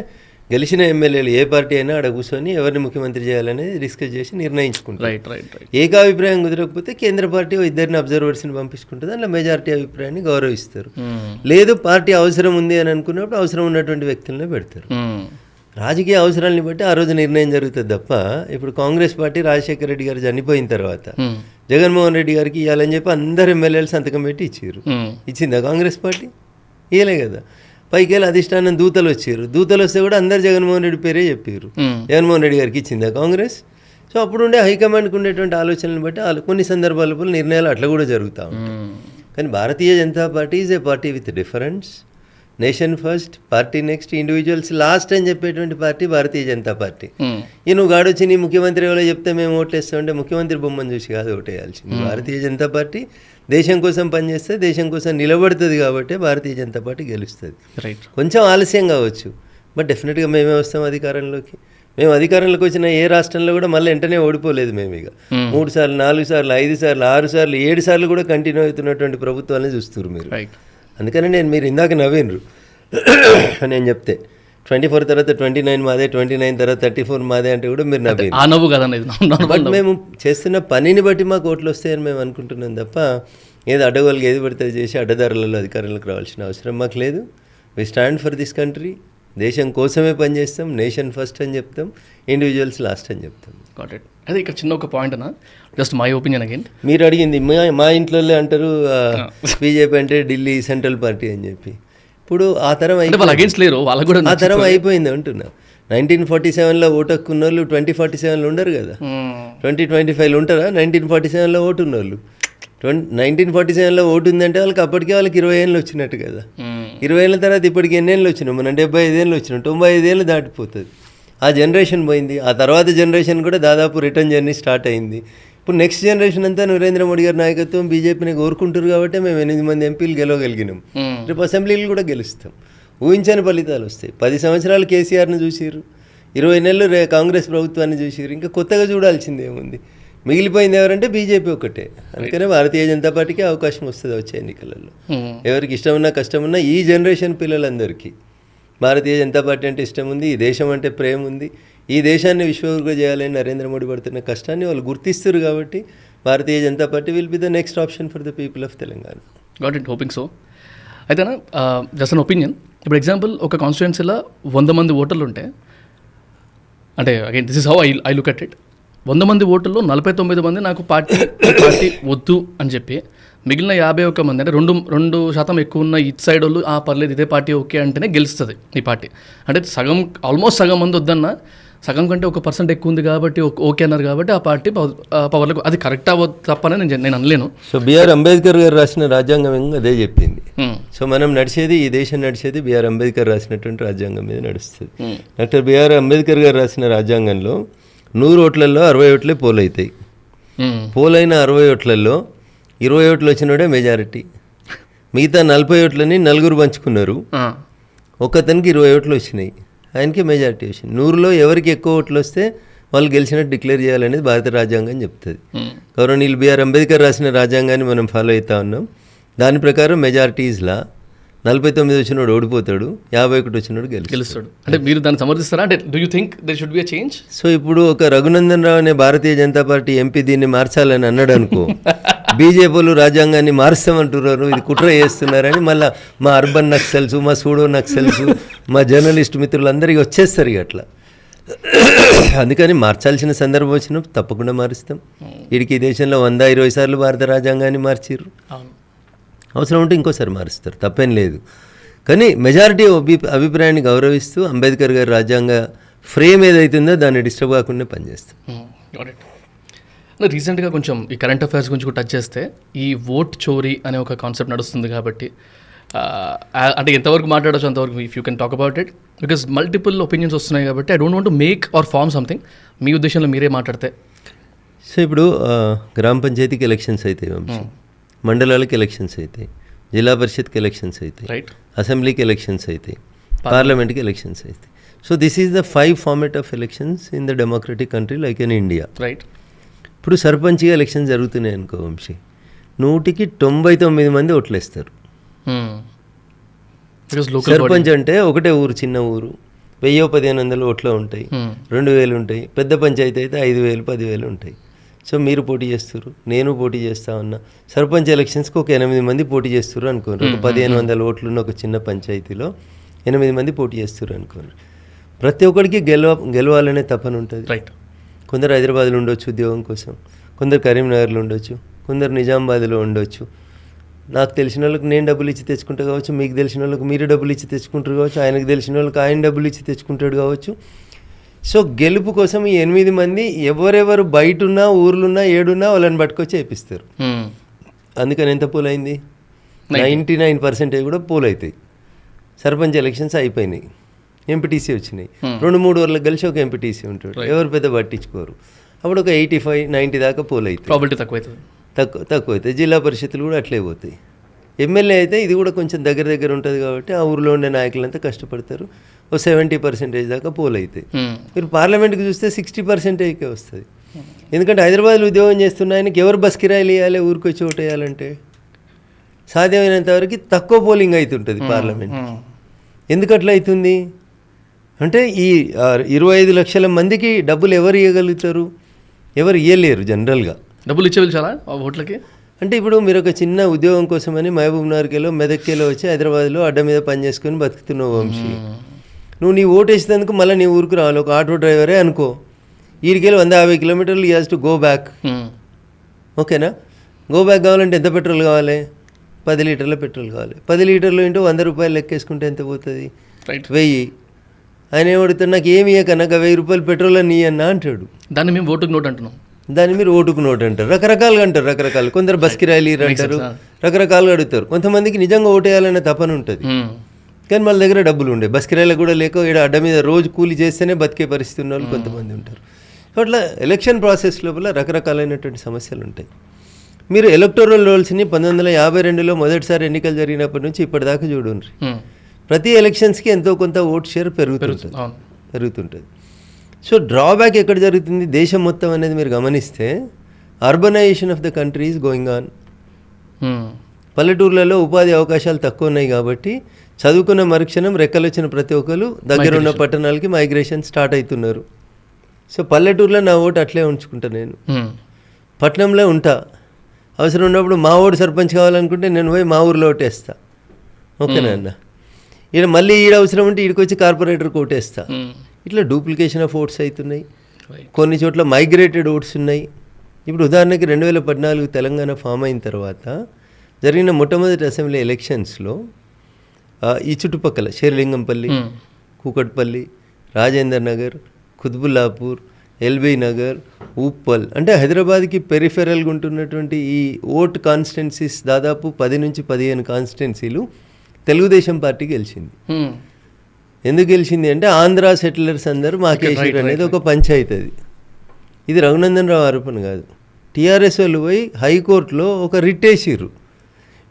గెలిచిన ఎమ్మెల్యేలు ఏ పార్టీ అయినా అక్కడ కూర్చొని ఎవరిని ముఖ్యమంత్రి చేయాలనేది డిస్కస్ చేసి నిర్ణయించుకుంటారు. ఏకాభిప్రాయం కుదరకపోతే కేంద్ర పార్టీ ఇద్దరిని అబ్జర్వర్స్ని పంపించుకుంటుంది, అందులో మెజారిటీ అభిప్రాయాన్ని గౌరవిస్తారు. లేదు పార్టీ అవసరం ఉంది అని అనుకున్నప్పుడు అవసరం ఉన్నటువంటి వ్యక్తులనే పెడతారు. రాజకీయ అవసరాలని బట్టి ఆ రోజు నిర్ణయం జరుగుతుంది తప్ప ఇప్పుడు కాంగ్రెస్ పార్టీ రాజశేఖర రెడ్డి గారు చనిపోయిన తర్వాత జగన్మోహన్ రెడ్డి గారికి ఇవ్వాలని చెప్పి అందరు ఎమ్మెల్యేలు సంతకం పెట్టి ఇచ్చారు. ఇచ్చిందా కాంగ్రెస్ పార్టీ? ఇవ్వలే కదా. పైకి వెళ్ళి అధిష్టానం దూతలు వచ్చారు, దూతలు వస్తే కూడా అందరు జగన్మోహన్ రెడ్డి పేరే చెప్పారు. జగన్మోహన్ రెడ్డి గారికి ఇచ్చిందా కాంగ్రెస్? సో అప్పుడుండే హైకమాండ్కి ఉండేటువంటి ఆలోచనలను బట్టి కొన్ని సందర్భాల నిర్ణయాలు అట్లా కూడా జరుగుతూ ఉంటాయి. కానీ Bharatiya Janata party is a party with difference. Nation first, party next, individuals last అని చెప్పేటువంటి పార్టీ భారతీయ జనతా పార్టీ. నువ్వు గాడొచ్చి నీ ముఖ్యమంత్రి ఎవరో చెప్తే మేము ఓట్లేస్తామంటే ముఖ్యమంత్రి బొమ్మను చూసి కాదు ఓటేయాల్సింది. భారతీయ జనతా పార్టీ దేశం కోసం పనిచేస్తే దేశం కోసం నిలబడుతుంది కాబట్టి భారతీయ జనతా పార్టీ గెలుస్తుంది. కొంచెం ఆలస్యం కావచ్చు, బట్ డెఫినెట్గా మేమే వస్తాం అధికారంలోకి. మేము అధికారంలోకి వచ్చిన ఏ రాష్ట్రంలో కూడా మళ్ళీ వెంటనే ఓడిపోలేదు. మేము ఇక 3 సార్లు 4 సార్లు 5 సార్లు 6 సార్లు 7 సార్లు కూడా కంటిన్యూ అవుతున్నటువంటి ప్రభుత్వాన్ని చూస్తున్నారు మీరు. అందుకని మీరు ఇందాక నవ్వినరు నేను చెప్తే 24 తర్వాత 29 మాదే, 29 తర్వాత 34 మాదే అంటే కూడా మీరు నవ్వు కదా. బట్ మేము చేస్తున్న పనిని బట్టి మాకు ఓట్లు వస్తాయని మేము అనుకుంటున్నాం తప్ప ఏదో అడ్డగోలుగా ఏది పడితే చేసి అడ్డదారులలో అధికారంలోకి రావాల్సిన అవసరం మాకు లేదు. We stand for this country. దేశం కోసమే పనిచేస్తాం, నేషన్ ఫస్ట్ అని చెప్తాం, ఇండివిజువల్స్ లాస్ట్ అని చెప్తాం. అదే ఇక్కడ చిన్న ఒక పాయింట్ అన్న, జస్ట్ మై ఒపీనియన్ అగైన్. మీరు అడిగింది మా ఇంట్లో అంటారు బీజేపీ అంటే ఢిల్లీ సెంట్రల్ పార్టీ అని చెప్పి. ఇప్పుడు ఆ తరం ఆ తరం అయిపోయింది అంటున్నా. 1947లో ఓటు హక్కున్న వాళ్ళు 2047లో ఉండరు కదా, 2025లో ఉంటారా? 1947లో ఓటు ఉన్న వాళ్ళు 1947లో ఓటు ఉందంటే వాళ్ళకి అప్పటికే వాళ్ళకి 20 ఏళ్ళు వచ్చినట్టు కదా. 20 ఏళ్ళ తర్వాత ఇప్పటికి ఎన్ని ఏళ్ళు వచ్చినాం మనం? 75 ఏళ్ళు వచ్చినాం. 95 ఏళ్ళు దాటిపోతుంది. ఆ జనరేషన్ పోయింది. ఆ తర్వాత జనరేషన్ కూడా దాదాపు రిటర్న్ జర్నీ స్టార్ట్ అయింది. ఇప్పుడు నెక్స్ట్ జనరేషన్ అంతా నరేంద్ర మోడీ గారి నాయకత్వం బీజేపీని కోరుకుంటారు కాబట్టి మేము 8 మంది ఎంపీలు గెలవగలిగినాం. రేపు అసెంబ్లీలు కూడా గెలుస్తాం. ఊహించని ఫలితాలు వస్తాయి. 10 సంవత్సరాలు కేసీఆర్ని చూసిర్రు, 20 నెలలు కాంగ్రెస్ ప్రభుత్వాన్ని చూసిర్రు. ఇంకా కొత్తగా చూడాల్సింది ఏముంది? మిగిలిపోయింది ఎవరంటే బీజేపీ ఒకటే. అందుకనే భారతీయ జనతా పార్టీకి అవకాశం వస్తుంది వచ్చే ఎన్నికలలో. ఎవరికి ఇష్టం ఉన్నా కష్టం ఉన్నా ఈ జనరేషన్ పిల్లలందరికీ భారతీయ జనతా పార్టీ అంటే ఇష్టం ఉంది, ఈ దేశం అంటే ప్రేమ ఉంది, ఈ దేశాన్ని విశ్వగురుగా చేయాలని నరేంద్ర మోడీ పడుతున్న కష్టాన్ని వాళ్ళు గుర్తిస్తారు కాబట్టి Bharatiya Janata party will be the next option for the people of Telangana. Got it, hoping so. అయితేనా జస్ట్ అన్ ఒపీనియన్, ఇప్పుడు ఎగ్జాంపుల్ ఒక కాన్స్టిట్యుయెన్సీలో 100 మంది ఓటర్లు ఉంటే, అంటే again this is how I look at it, 100 మంది ఓటర్లో 49 మంది నాకు పార్టీ వద్దు అని చెప్పి మిగిలిన 51 మంది అంటే 2% ఎక్కువ ఉన్న ఇటు సైడ్ వాళ్ళు పర్లేదు ఇదే పార్టీ ఓకే అంటేనే గెలుస్తుంది ఈ పార్టీ. అంటే ఆల్మోస్ట్ సగం మంది వద్దన్నా సగం కంటే 1% ఎక్కువ ఉంది కాబట్టి ఓకే అన్నారు కాబట్టి ఆ పార్టీ పవర్లకు అది కరెక్ట్ తప్పనే నేను అనలేను. సో బిఆర్ అంబేద్కర్ గారు రాసిన రాజ్యాంగం అదే చెప్పింది. సో మనం నడిచేది, ఈ దేశం నడిచేది బిఆర్ అంబేద్కర్ రాసినటువంటి రాజ్యాంగం మీద నడుస్తుంది. డాక్టర్ బిఆర్ అంబేద్కర్ గారు రాసిన రాజ్యాంగంలో 100 ఓట్లలో 60 ఓట్లే పోల్ అవుతాయి. పోలైన 60 ఓట్లలో 20 ఓట్లు వచ్చినోడే మెజారిటీ. మిగతా 40 ఓట్లని నలుగురు పంచుకున్నారు. ఒకతనికి 20 ఓట్లు వచ్చినాయి, ఆయనకి మెజారిటీ వచ్చింది. 100లో ఎవరికి ఎక్కువ ఓట్లు వస్తే వాళ్ళు గెలిచినట్టు డిక్లేర్ చేయాలనేది భారత రాజ్యాంగం చెప్తుంది. గౌరవనీయులు బిఆర్ అంబేద్కర్ రాసిన రాజ్యాంగాన్ని మనం ఫాలో అవుతా ఉన్నాం. దాని ప్రకారం మెజారిటీ ఈజ్ లా. 49 వచ్చినోడు ఓడిపోతాడు, 51 వచ్చినోడు గెలుస్తాడు. అంటే మీరు దాన్ని సమర్థిస్తారా? అంటే do you think there should be a change? So ఇప్పుడు ఒక రఘునందన్ రావు అనే భారతీయ జనతా పార్టీ ఎంపీ దీన్ని మార్చాలని అన్నాడు అనుకో, బీజేపీలు రాజ్యాంగాన్ని మారుస్తామంటున్నారు, ఇది కుట్ర చేస్తున్నారని మళ్ళీ మా అర్బన్ నక్సల్స్, మా సూడో నక్సల్స్, మా జర్నలిస్ట్ మిత్రులందరికీ వచ్చేస్తారు ఇక అట్లా. అందుకని మార్చాల్సిన సందర్భం వచ్చినప్పుడు తప్పకుండా మారుస్తాం. వీడికి ఈ దేశంలో 120 సార్లు భారత రాజ్యాంగాన్ని మార్చిర్రు. అవసరం ఉంటే ఇంకోసారి మారుస్తారు, తప్పేం లేదు. కానీ మెజారిటీ అభిప్రాయాన్ని గౌరవిస్తూ అంబేద్కర్ గారి రాజ్యాంగ ఫ్రేమ్ ఏదైతుందో దాన్ని డిస్టర్బ్ కాకుండా పనిచేస్తాం. రీసెంట్గా కొంచెం ఈ కరెంట్ అఫైర్స్ గురించి కూడా టచ్ చేస్తే ఈ ఓట్ చోరీ అనే ఒక కాన్సెప్ట్ నడుస్తుంది కాబట్టి అంటే ఎంతవరకు మాట్లాడచ్చు అంతవరకు if you can talk about it, because multiple opinions వస్తున్నాయి కాబట్టి I don't want to make or form something. మీ ఉద్దేశంలో మీరే మాట్లాడితే. సో ఇప్పుడు గ్రామ పంచాయతీకి ఎలక్షన్స్ అవుతాయి, మండలాలకు ఎలక్షన్స్ అవుతాయి, జిల్లా పరిషత్కి ఎలక్షన్స్ అవుతాయి, రైట్, అసెంబ్లీకి ఎలక్షన్స్ అవుతాయి, పార్లమెంట్కి ఎలక్షన్స్ అవుతాయి. So this is the 5 format of elections in the democratic country like in India. Right. ఇప్పుడు సర్పంచ్గా ఎలక్షన్స్ జరుగుతున్నాయి అనుకో వంశీ, 100కి 99 మంది ఓట్లేస్తారు. సర్పంచ్ అంటే ఒకటే ఊరు, చిన్న ఊరు, 1000-1500 ఓట్లు ఉంటాయి, 2000 ఉంటాయి. పెద్ద పంచాయతీ అయితే 5000, 10,000 ఉంటాయి. సో మీరు పోటీ చేస్తారు, నేను పోటీ చేస్తా ఉన్నా. సర్పంచ్ ఎలక్షన్స్కి ఒక 8 మంది పోటీ చేస్తారు అనుకోండి. ఒక 1500 ఓట్లున్న ఒక చిన్న పంచాయతీలో 8 మంది పోటీ చేస్తారు అనుకోండి. ప్రతి ఒక్కరికి గెలవాలనే తపన ఉంటుంది. రైట్. కొందరు హైదరాబాద్లో ఉండొచ్చు ఉద్యోగం కోసం, కొందరు కరీంనగర్లో ఉండొచ్చు, కొందరు నిజామాబాద్లో ఉండొచ్చు. నాకు తెలిసిన వాళ్ళకి నేను డబ్బులు ఇచ్చి తెచ్చుకుంటా కావచ్చు, మీకు తెలిసిన వాళ్ళకి మీరు డబ్బులు ఇచ్చి తెచ్చుకుంటారు కావచ్చు, ఆయనకు తెలిసిన వాళ్ళకి ఆయన డబ్బులు ఇచ్చి తెచ్చుకుంటాడు కావచ్చు. సో గెలుపు కోసం ఈ 8 మంది ఎవరెవరు బయట ఉన్నా, ఊర్లున్నా, ఏడున్నా వాళ్ళని పట్టుకొచ్చి వేపిస్తారు. అందుకని ఎంత పోల్ అయింది? 99% కూడా పోల్ అవుతాయి. సర్పంచ్ ఎలక్షన్స్ అయిపోయినాయి, ఎంపీటీసీ వచ్చినాయి. 2-3 ఊర్లకు కలిసి ఒక ఎంపీటీసీ ఉంటాడు, ఎవరు పెద్ద పట్టించుకోరు. అప్పుడు ఒక 85-90 దాకా పోల్ అవుతాయి, ప్రాబిలిటీ తక్కువ అవుతాయి. జిల్లా పరిషత్తులు కూడా అట్లే పోతాయి. ఎమ్మెల్యే అయితే ఇది కూడా కొంచెం దగ్గర ఉంటుంది కాబట్టి ఆ ఊరిలో ఉండే నాయకులంతా కష్టపడతారు, ఓ 70% దాకా పోల్ అవుతాయి. మీరు పార్లమెంట్కి చూస్తే 60%కే వస్తుంది. ఎందుకంటే హైదరాబాద్లో ఉద్యోగం చేస్తున్న ఆయనకి ఎవరు బస్ కిరాయిలు ఇవ్వాలి, ఊరికి వచ్చి ఓటు వేయాలంటే సాధ్యమైనంత వరకు తక్కువ పోలింగ్ అవుతుంటుంది పార్లమెంట్. ఎందుకు అట్లా అవుతుంది అంటే ఈ 25 లక్షల మందికి డబ్బులు ఎవరు ఇవ్వగలుగుతారు? ఎవరు ఇవ్వలేరు జనరల్గా. డబ్బులు ఇచ్చే చాలా ఓట్లకి. అంటే ఇప్పుడు మీరు ఒక చిన్న ఉద్యోగం కోసమని మహబూబ్ నగర్కేలో, మెదక్కేలో వచ్చి హైదరాబాద్లో అడ్డ మీద పని చేసుకొని బతుకుతున్నావు వంశీ. నువ్వు నీ ఓటు వేసేందుకు మళ్ళీ నీ ఊరికి రావాలి. ఒక ఆటో డ్రైవరే అనుకో, ఈడికెళ్ళి 150 కిలోమీటర్లు ఈజ్ టు గో బ్యాక్. ఓకేనా? గో బ్యాక్ కావాలంటే ఎంత పెట్రోల్ కావాలి? 10 లీటర్ల పెట్రోల్ కావాలి. 10 లీటర్లు ఇంటూ 100 రూపాయలు లెక్కేసుకుంటే ఎంత పోతుంది? 1000. ఆయన ఏమడుగుతాడు, నాకు ఏమి ఇయ్యక, నాకు 1000 రూపాయలు పెట్రోల్ అని ఇయ్యన్నా అంటాడు. దాన్ని మేము ఓటుకు నోట్ అంటున్నాం. దాన్ని మీరు ఓటుకు నోట్ అంటారు. రకరకాలుగా అంటారు, రకరకాలు. కొందరు బస్ కిరాయిలు అంటారు, రకరకాలుగా అడుగుతారు. కొంతమందికి నిజంగా ఓటేయాలనే తపన ఉంటుంది, కానీ వాళ్ళ దగ్గర డబ్బులు ఉండే, బస్ కిరాయిలు కూడా లేక ఇక్కడ అడ్డ మీద రోజు కూలి చేస్తేనే బతికే పరిస్థితి ఉన్న వాళ్ళు కొంతమంది ఉంటారు. అట్లా ఎలక్షన్ ప్రాసెస్ లోపల రకరకాలైనటువంటి సమస్యలు ఉంటాయి. మీరు ఎలక్టోరల్ రోల్స్ని 1952లో మొదటిసారి ఎన్నికలు జరిగినప్పటి నుంచి ఇప్పటిదాకా చూడండి, ప్రతి ఎలక్షన్స్కి ఎంతో కొంత ఓట్ షేర్ పెరుగుతుంటుంది. సో డ్రాబ్యాక్ ఎక్కడ జరుగుతుంది? దేశం మొత్తం అనేది మీరు గమనిస్తే urbanisation of the country is going on. పల్లెటూర్లలో ఉపాధి అవకాశాలు తక్కువ ఉన్నాయి కాబట్టి చదువుకున్న మరుక్షణం రెక్కలు వచ్చిన ప్రతి ఒక్కరు దగ్గర ఉన్న పట్టణాలకి మైగ్రేషన్ స్టార్ట్ అవుతున్నారు. సో పల్లెటూరులో నా ఓటు అట్లే ఉంచుకుంటా, నేను పట్టణంలో ఉంటా. అవసరం ఉన్నప్పుడు మా ఓటు సర్పంచ్ కావాలనుకుంటే నేను పోయి మా ఊరిలో ఓటేస్తా. ఓకేనా అన్న? ఈడ మళ్ళీ ఈడ అవసరం ఉంటే ఈడికి వచ్చి కార్పొరేటర్కి ఓటేస్తా. ఇట్లా డూప్లికేషన్ ఆఫ్ ఓట్స్ అవుతున్నాయి. కొన్ని చోట్ల మైగ్రేటెడ్ ఓట్స్ ఉన్నాయి. ఇప్పుడు ఉదాహరణకి 2014 తెలంగాణ ఫామ్ అయిన తర్వాత జరిగిన మొట్టమొదటి అసెంబ్లీ ఎలక్షన్స్లో ఈ చుట్టుపక్కల షేర్లింగంపల్లి, కూకట్పల్లి, రాజేందర్ నగర్, కుత్బుల్లాపూర్, ఎల్బీ నగర్, ఉప్పల్, అంటే హైదరాబాద్కి పెరిఫెరల్గా ఉంటున్నటువంటి ఈ ఓట్ కాన్స్టిట్యున్సీస్ దాదాపు 10 నుంచి 15 కాన్స్టిట్యున్సీలు తెలుగుదేశం పార్టీ గెలిచింది. ఎందుకు గెలిచింది అంటే ఆంధ్ర సెటిలర్స్ అందరూ మాకేసారు అనేది ఒక పంచాయతీ. ఇది రఘునందన్ రావు ఆరోపణ కాదు. టీఆర్ఎస్ వాళ్ళు పోయి హైకోర్టులో ఒక రిట్ వేసిర్రు.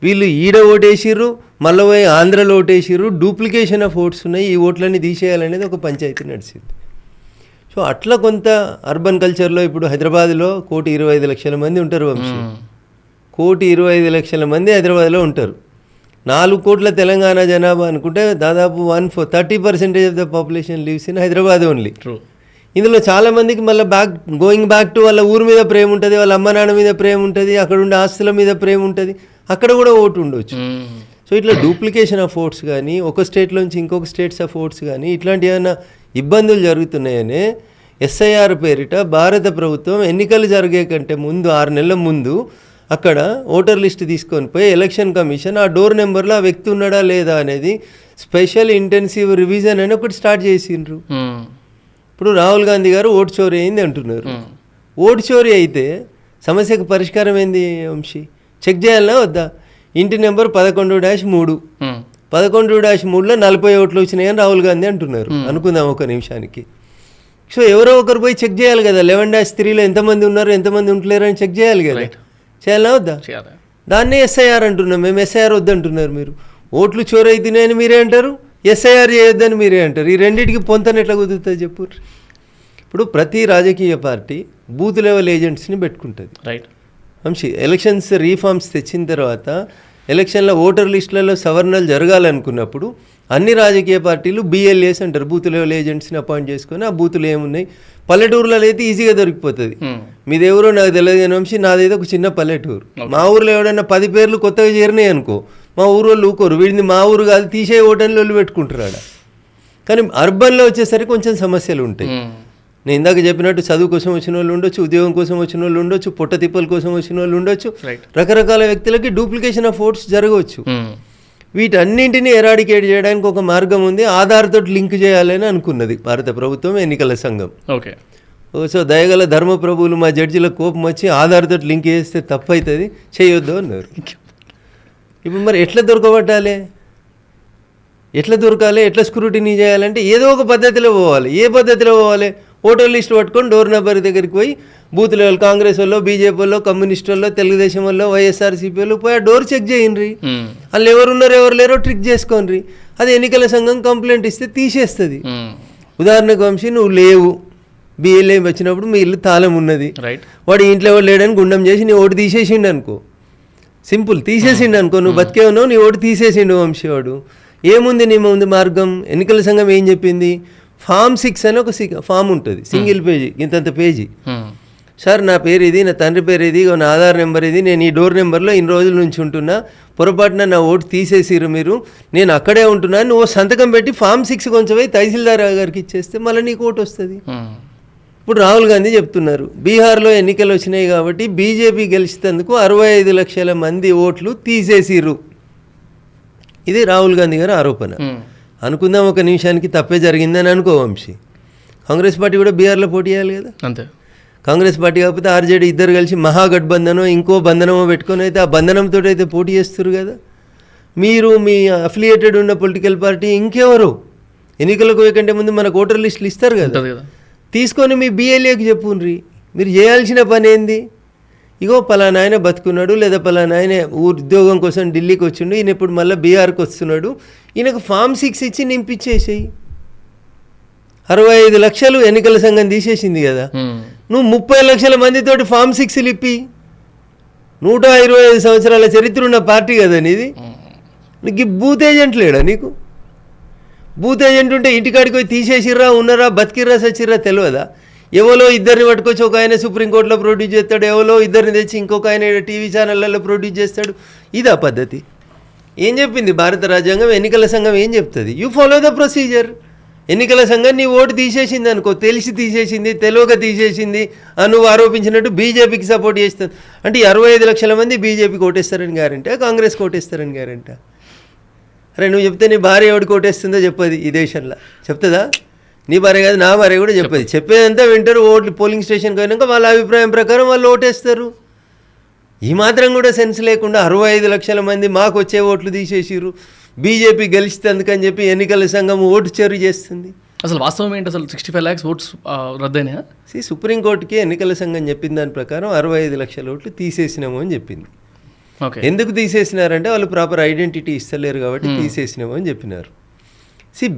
వీళ్ళు ఈడ ఓటేసిర్రు, మళ్ళీ పోయి ఆంధ్రలో ఓటేసిర్రు, డూప్లికేషన్ ఆఫ్ ఓట్స్ ఉన్నాయి, ఈ ఓట్లన్నీ తీసేయాలనేది ఒక పంచాయతీ నడిచింది. సో అట్లా కొంత అర్బన్ కల్చర్లో ఇప్పుడు హైదరాబాద్లో 1,25,00,000 మంది ఉంటారు వంశీ. 1,25,00,000 మంది హైదరాబాద్లో ఉంటారు. 4 కోట్ల తెలంగాణ జనాభా అనుకుంటే దాదాపు 30% of the population lives in Hyderabad only. ఇందులో చాలామందికి మళ్ళీ గోయింగ్ బ్యాక్ టు వాళ్ళ ఊరి మీద ప్రేమ ఉంటుంది, వాళ్ళ అమ్మ నాన్న మీద ప్రేమ ఉంటుంది, అక్కడ ఉండే ఆస్తుల మీద ప్రేమ ఉంటుంది, అక్కడ కూడా ఓటు ఉండొచ్చు. సో ఇట్లా డూప్లికేషన్ ఆఫ్ ఓట్స్ కానీ, ఒక స్టేట్లోంచి ఇంకొక స్టేట్స్ ఆఫ్ ఓట్స్ కానీ ఇట్లాంటి ఏమైనా ఇబ్బందులు జరుగుతున్నాయనే ఎస్ఐఆర్ పేరిట భారత ప్రభుత్వం ఎన్నికలు జరిగే కంటే ముందు 6 నెలల ముందు అక్కడ ఓటర్ లిస్ట్ తీసుకొని పోయి ఎలక్షన్ కమిషన్ ఆ డోర్ నెంబర్లో ఆ వ్యక్తి ఉన్నాడా లేదా అనేది స్పెషల్ ఇంటెన్సివ్ రివిజన్ అని ఒకటి స్టార్ట్ చేసిండ్రు. ఇప్పుడు రాహుల్ గాంధీ గారు ఓటు చోరీ అయింది అంటున్నారు. ఓటు చోరీ అయితే సమస్యకు పరిష్కారం ఏంది వంశీ? చెక్ చేయాలన్నా వద్దా? ఇంటి నెంబర్ 11-3, 11-3లో 40 ఓట్లు వచ్చినాయని రాహుల్ గాంధీ అంటున్నారు. అనుకుందాం ఒక నిమిషానికి. సో ఎవరో ఒకరు పోయి చెక్ చేయాలి కదా, 11-3లో ఎంతమంది ఉన్నారు, ఎంతమంది ఉంటలేరు అని చెక్ చేయాలి కదా. చేయాలన్నా వద్దా? దాన్నే ఎస్ఐఆర్ అంటున్నాం మేము. ఎస్ఐఆర్ వద్దంటున్నారు మీరు. ఓట్లు చోరీ అవుతున్నాయని మీరే అంటారు, ఎస్ఐఆర్ చేయొద్దని మీరే అంటారు. ఈ రెండింటికి పొంతన ఎట్లా కుదురుతుంది చెప్పు? ఇప్పుడు ప్రతి రాజకీయ పార్టీ బూత్ లెవెల్ ఏజెంట్స్ని పెట్టుకుంటుంది. రైట్ వంశీ, ఎలక్షన్స్ రీఫార్మ్స్ తెచ్చిన తర్వాత ఎలక్షన్లో ఓటర్ లిస్టులలో సవరణలు జరగాలనుకున్నప్పుడు అన్ని రాజకీయ పార్టీలు BLAs అంటారు, బూత్ లెవెల్ ఏజెంట్స్ని అపాయింట్ చేసుకొని ఆ బూతులు ఏమున్నాయి. పల్లెటూరులలో అయితే ఈజీగా దొరికిపోతుంది. మీదెవరో నాకు తెలియదు కానీ వంశీ, నాదైతే ఒక చిన్న పల్లెటూరు. మా ఊరిలో ఎవడన్నా 10 పేర్లు కొత్తగా చేరినాయి అనుకో, మా ఊరు వాళ్ళు ఊకోరు, వీడిని మా ఊరు కాదు తీసే ఓటర్లు వాళ్ళు పెట్టుకుంటారు ఆడ. కానీ అర్బన్లో వచ్చేసరికి కొంచెం సమస్యలు ఉంటాయి. నేను ఇందాక చెప్పినట్టు చదువు కోసం వచ్చిన వాళ్ళు ఉండొచ్చు, ఉద్యోగం కోసం వచ్చిన వాళ్ళు ఉండొచ్చు, పొట్ట తిప్పల కోసం వచ్చిన వాళ్ళు ఉండొచ్చు, రకరకాల వ్యక్తులకి డూప్లికేషన్ ఆఫ్ ఓట్స్ జరగవచ్చు. వీటన్నింటినీ ఎరాడికేట్ చేయడానికి ఒక మార్గం ఉంది. ఆధార్తో లింక్ చేయాలని అనుకున్నది భారత ప్రభుత్వం, ఎన్నికల సంఘం. ఓకే. సో దయగల ధర్మప్రభువులు మా జడ్జిలకు కోపం వచ్చి ఆధార్తో లింక్ చేస్తే తప్పు అవుతుంది, చేయొద్దు అన్నారు. ఇప్పుడు మరి ఎట్లా దొరకబట్టాలి, ఎట్లా దొరకాలి, ఎట్లా స్క్రూటినీ చేయాలంటే ఏదో ఒక పద్ధతిలో పోవాలి. ఏ పద్ధతిలో పోవాలి? ఓటర్ లిస్ట్ పట్టుకొని డోర్ నెంబర్ దగ్గరికి పోయి బూత్ లెవెల్ కాంగ్రెస్ వాళ్ళు, బీజేపీ వాళ్ళు, కమ్యూనిస్ట్ వాళ్ళు, తెలుగుదేశం వాళ్ళు, వైఎస్ఆర్సీపీ వాళ్ళు పోయి ఆ డోర్ చెక్ చేయండి. వాళ్ళు ఎవరున్నారో ఎవరు లేరో ట్రిక్ చేసుకోండి. అది ఎన్నికల సంఘం కంప్లైంట్ ఇస్తే తీసేస్తుంది. ఉదాహరణకు వంశీ, నువ్వు లేవు, BLA వచ్చినప్పుడు మీ ఇల్లు తాళం ఉన్నది, వాడు ఇంట్లో ఎవరు లేడని గుండం చేసి నీ ఓటు తీసేసిండు అనుకో, సింపుల్ తీసేసిండు అనుకో, నువ్వు బతికే ఉన్నావు, నీ ఓటు తీసేసిండు వంశీ. వాడు ఏముంది నీ ముందు మార్గం? ఎన్నికల సంఘం ఏం చెప్పింది? Form 6 అని ఒక ఫామ్ ఉంటుంది, సింగిల్ పేజీ, ఇంతంత పేజీ. సార్ నా పేరు ఇది, నా తండ్రి పేరు ఇది, నా ఆధార్ నెంబర్ ఇది, నేను ఈ డోర్ నెంబర్లో ఇన్ని రోజుల నుంచి ఉంటున్నా, పొరపాటున నా ఓటు తీసేసిరు మీరు, నేను అక్కడే ఉంటున్నా, నువ్వు సంతకం పెట్టి Form 6 కొంచెం పోయి తహసీల్దార్ గారికి ఇచ్చేస్తే మళ్ళీ నీకు ఓటు వస్తుంది. ఇప్పుడు రాహుల్ గాంధీ చెప్తున్నారు బీహార్లో ఎన్నికలు వచ్చినాయి కాబట్టి బీజేపీ గెలిచినందుకు 65 లక్షల మంది ఓట్లు తీసేసిరు. ఇది రాహుల్ గాంధీ గారి ఆరోపణ. అనుకుందాం ఒక నిమిషానికి తప్పే జరిగిందని అనుకో వంశీ, కాంగ్రెస్ పార్టీ కూడా బీహార్లో పోటీ చేయాలి కదా. అంతే. కాంగ్రెస్ పార్టీ కాకపోతే RJD ఇద్దరు కలిసి మహాగఠబంధనో ఇంకో బంధనమో పెట్టుకొని అయితే ఆ బంధనంతో అయితే పోటీ చేస్తారు కదా. మీరు మీ అఫిలియేటెడ్ ఉన్న పొలిటికల్ పార్టీ ఇంకెవరు ఎన్నికలకు పోయకంటే ముందు మనకు ఓటర్ లిస్టులు ఇస్తారు కదా, తీసుకొని మీ BLAకి చెప్పుండ్రి. మీరు చేయాల్సిన పని ఏంది? ఇగో పలానా ఆయన బతుకున్నాడు, లేదా పలానా ఆయన ఉద్యోగం కోసం ఢిల్లీకి వచ్చిండు, ఈయన ఇప్పుడు మళ్ళీ బీహార్కి వస్తున్నాడు, ఈయనకు Form 6 ఇచ్చి నింపించేసేయి. 65 లక్షలు ఎన్నికల సంఘం తీసేసింది కదా, నువ్వు 30 లక్షల మందితోటి Form 6 ఇప్పి. 125 సంవత్సరాల చరిత్ర ఉన్న పార్టీ కదా నీది. నీకు బూత్ ఏజెంట్ లేడా? నీకు బూత్ ఏజెంట్ ఉంటే ఇంటికాడికి పోయి తీసేసిర్రా, ఉన్నారా, బతికిర్రా, సచ్చిర్రా తెలియదా? ఎవరో ఇద్దరిని పట్టుకొచ్చి ఒక ఆయన సుప్రీంకోర్టులో ప్రొడ్యూస్ చేస్తాడు, ఎవరో ఇద్దరిని తెచ్చి ఇంకొక ఆయన టీవీ ఛానళ్ళల్లో ప్రొడ్యూస్ చేస్తాడు. ఇదా పద్ధతి? ఏం చెప్పింది భారత రాజ్యాంగం? ఎన్నికల సంఘం ఏం చెప్తుంది? You follow the procedure. ఎన్నికల సంఘం నీ ఓటు తీసేసింది అనుకో, తెలిసి తీసేసింది, తెలియక తీసేసింది అని నువ్వు ఆరోపించినట్టు బీజేపీకి సపోర్ట్ చేస్తుంది అంటే 65 లక్షల మంది బీజేపీకి ఓటేస్తారని గ్యారంటీ, కాంగ్రెస్కి ఓటేస్తారని గ్యారంటీ. అరే నువ్వు చెప్తే నీ భార్య ఎవడికి ఓటేస్తుందో చెప్పది ఈ దేశంలో, చెప్తుందా? నీ భార్య కాదు నా భార్య కూడా చెప్పది. చెప్పేదంతా వింటారు, ఓట్లు పోలింగ్ స్టేషన్కి పోయినాక వాళ్ళ అభిప్రాయం ప్రకారం వాళ్ళు ఓటేస్తారు. ఈ మాత్రం కూడా సెన్స్ లేకుండా 65 లక్షల మంది మాకు వచ్చే ఓట్లు తీసేసిర్రు, బీజేపీ గెలిస్తే అందుకని చెప్పి ఎన్నికల సంఘం ఓటు చెరు చేస్తుంది. అసలు వాస్తవం ఏంటి? అసలు 65 lakhs ఓట్స్ రద్దయినా? సుప్రీంకోర్టుకి ఎన్నికల సంఘం చెప్పిన దాని ప్రకారం 65 లక్షల ఓట్లు తీసేసినాము అని చెప్పింది. ఎందుకు తీసేసినారంటే వాళ్ళు ప్రాపర్ ఐడెంటిటీ ఇస్తలేరు కాబట్టి తీసేసినాము అని చెప్పినారు.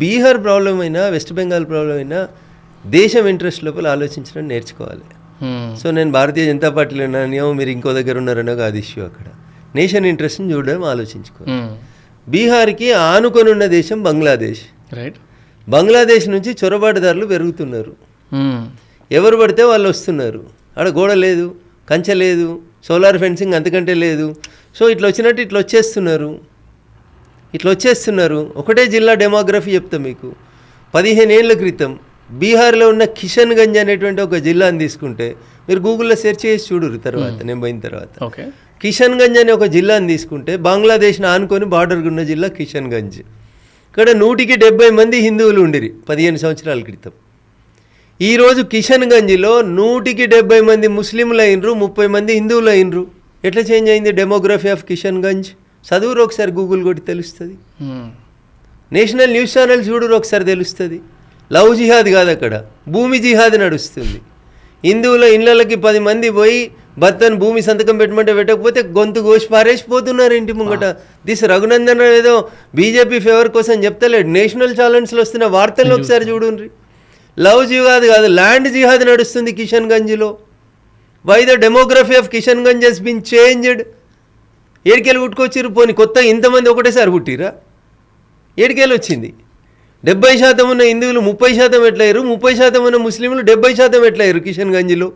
బీహార్ ప్రాబ్లం అయినా వెస్ట్ బెంగాల్ ప్రాబ్లం అయినా దేశం ఇంట్రెస్ట్ లోపల ఆలోచించడం నేర్చుకోవాలి. సో నేను భారతీయ జనతా పార్టీలో ఉన్నానేమో మీరు ఇంకో దగ్గర ఉన్నారనో కాదు ఇష్యూ, అక్కడ నేషన్ ఇంట్రెస్ట్ని చూడడం ఆలోచించుకోవాలి. బీహార్కి ఆనుకొని ఉన్న దేశం బంగ్లాదేశ్. రైట్. బంగ్లాదేశ్ నుంచి చొరబాటుదారులు పెరుగుతున్నారు, ఎవరు పడితే వాళ్ళు వస్తున్నారు. ఆడ గోడ లేదు, కంచె లేదు, సోలార్ ఫెన్సింగ్ అంతకంటే లేదు. సో ఇట్లా వచ్చినట్టు ఇట్లా వచ్చేస్తున్నారు. ఒకటే జిల్లా డెమోగ్రఫీ చెప్తా మీకు. 15 ఏళ్ల క్రితం బీహార్లో ఉన్న కిషన్గంజ్ అనేటువంటి ఒక జిల్లాని తీసుకుంటే మీరు గూగుల్లో సెర్చ్ చేసి చూడరు తర్వాత, నేను పోయిన తర్వాత. కిషన్గంజ్ అనే ఒక జిల్లాని తీసుకుంటే బంగ్లాదేశ్ని ఆనుకొని బార్డర్గా ఉన్న జిల్లా కిషన్గంజ్. ఇక్కడ 100కి 70 మంది హిందువులు ఉండిరి 15 సంవత్సరాల క్రితం. ఈరోజు కిషన్గంజ్లో 100కి 70 మంది ముస్లింలు అయినరు, 30 మంది హిందువులు అయినరు. ఎట్లా చేంజ్ అయింది డెమోగ్రఫీ ఆఫ్ కిషన్గంజ్? చదువురు ఒకసారి, గూగుల్ కొట్టి తెలుస్తుంది. నేషనల్ న్యూస్ ఛానల్ చూడరు ఒకసారి తెలుస్తుంది. లవ్ జిహాద్ కాదు, అక్కడ భూమి జిహాద్ నడుస్తుంది. హిందువుల ఇళ్ళకి 10 మంది పోయి భర్తను భూమి సంతకం పెట్టమంటే పెట్టకపోతే గొంతు కోసి పారేసిపోతున్నారు ఇంటి ముంగట. దిస్ రఘునందన్ ఏదో బీజేపీ ఫేవర్ కోసం చెప్తలేడు, నేషనల్ ఛానల్స్లో వస్తున్న వార్తలను ఒకసారి చూడండి. లవ్ జిహాద్ కాదు, ల్యాండ్ జిహాద్ నడుస్తుంది కిషన్గంజ్లో. Why the demography of Kishanganj has been changed. ఏడికెళ్ళి పుట్టుకొచ్చిర్రు? పోనీ కొత్త ఇంతమంది ఒకటేసారి పుట్టిరా? ఏడికెళ్ళి వచ్చింది? 70% ఉన్న హిందువులు 30% ఎట్లయ్యారు, 30% ఉన్న ముస్లింలు 70% ఎట్లయ్యారు కిషన్గంజ్లో?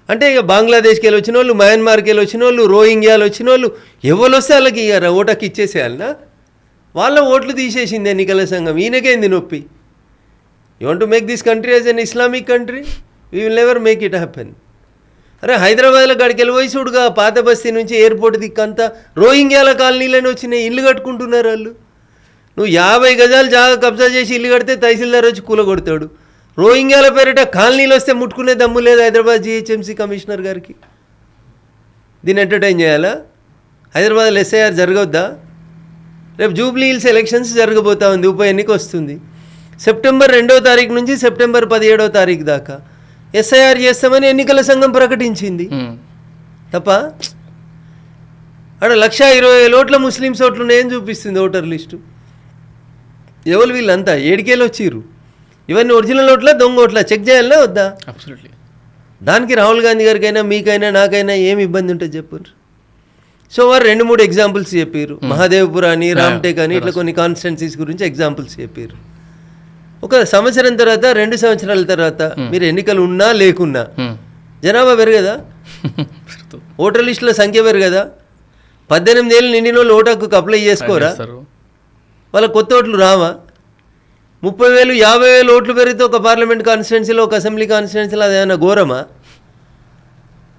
అంటే ఇక బంగ్లాదేశ్కి వెళ్ళి వచ్చిన వాళ్ళు, మయన్మార్కి వెళ్ళి వచ్చిన వాళ్ళు, రోహింగ్యాలు వచ్చిన వాళ్ళు ఎవరు వస్తే వాళ్ళకి ఇయ్యారా? ఓటకి ఇచ్చేసేయాలనా? వాళ్ళ ఓట్లు తీసేసింది ఎన్నికల సంఘం. ఈయనకేంది నొప్పి? You want to make this country as an Islamic country? We will never make it happen. అరే హైదరాబాద్లో గడికి వెళ్ళి పోయి చూడుగా, పాత బస్తీ నుంచి ఎయిర్పోర్ట్ దిక్కంతా రోహింగ్యాల కాలనీలోనే వచ్చినాయి, ఇల్లు కట్టుకుంటున్నారు వాళ్ళు. నువ్వు 50 గజాలు జాగా కబ్జా చేసి ఇల్లు కడితే తహసీల్దార్ వచ్చి కూలగొడతాడు. రోహింగ్యాల పేరిట కాలనీలు వస్తే ముట్టుకునే దమ్ము లేదు హైదరాబాద్ జీహెచ్ఎంసీ కమిషనర్ గారికి. దీన్ని ఎంటర్టైన్ చేయాలా? హైదరాబాద్లో ఎస్ఐఆర్ జరగవద్దా? రేపు జూబ్లీ హిల్స్ ఎలక్షన్స్ జరగబోతా ఉంది, ఉప ఎన్నిక వస్తుంది. సెప్టెంబర్ 2వ తారీఖు నుంచి సెప్టెంబర్ 17వ తారీఖు దాకా ఎస్ఐఆర్ చేస్తామని ఎన్నికల సంఘం ప్రకటించింది. తప్ప అక్కడ 1,20,000 ఓట్ల ముస్లిమ్స్ ఓట్లు ఉన్నాయని చూపిస్తుంది ఓటర్ లిస్టు. ఎవరు వీళ్ళంతా? ఏడికేళ్ళు వచ్చిర్రు? ఇవన్నీ ఒరిజినల్ ఓట్లా దొంగ ఓట్లా? చెక్ చేయాలన్నా వద్దా? అబ్సల్యూట్లీ. దానికి రాహుల్ గాంధీ గారికైనా మీకైనా నాకైనా ఏమి ఇబ్బంది ఉంటుంది చెప్పారు. సో వారు 2-3 ఎగ్జాంపుల్స్ చెప్పారు. మహాదేవ్పుర అని, రామ్టేక్ అని, ఇట్లా కొన్ని కాన్స్టిట్యున్సీస్ గురించి ఎగ్జాంపుల్స్ చెప్పారు. ఒక సంవత్సరం తర్వాత, 2 సంవత్సరాల తర్వాత మీరు ఎన్నికలు ఉన్నా లేకున్నా జనాభా పెరగదా? ఓటర్ లిస్టుల సంఖ్య పెరగదా? 18 ఏళ్ళు నిండిన వాళ్ళు ఓటు హక్కుకు అప్లై చేసుకోరా? వాళ్ళ కొత్త ఓట్లు రావా? 30,000, 50,000 ఓట్లు పెరిగితే ఒక పార్లమెంట్ కాన్స్టిట్యున్సీలో, ఒక అసెంబ్లీ కాన్స్టిట్యున్సీలో అదేమన్నా ఘోరమా?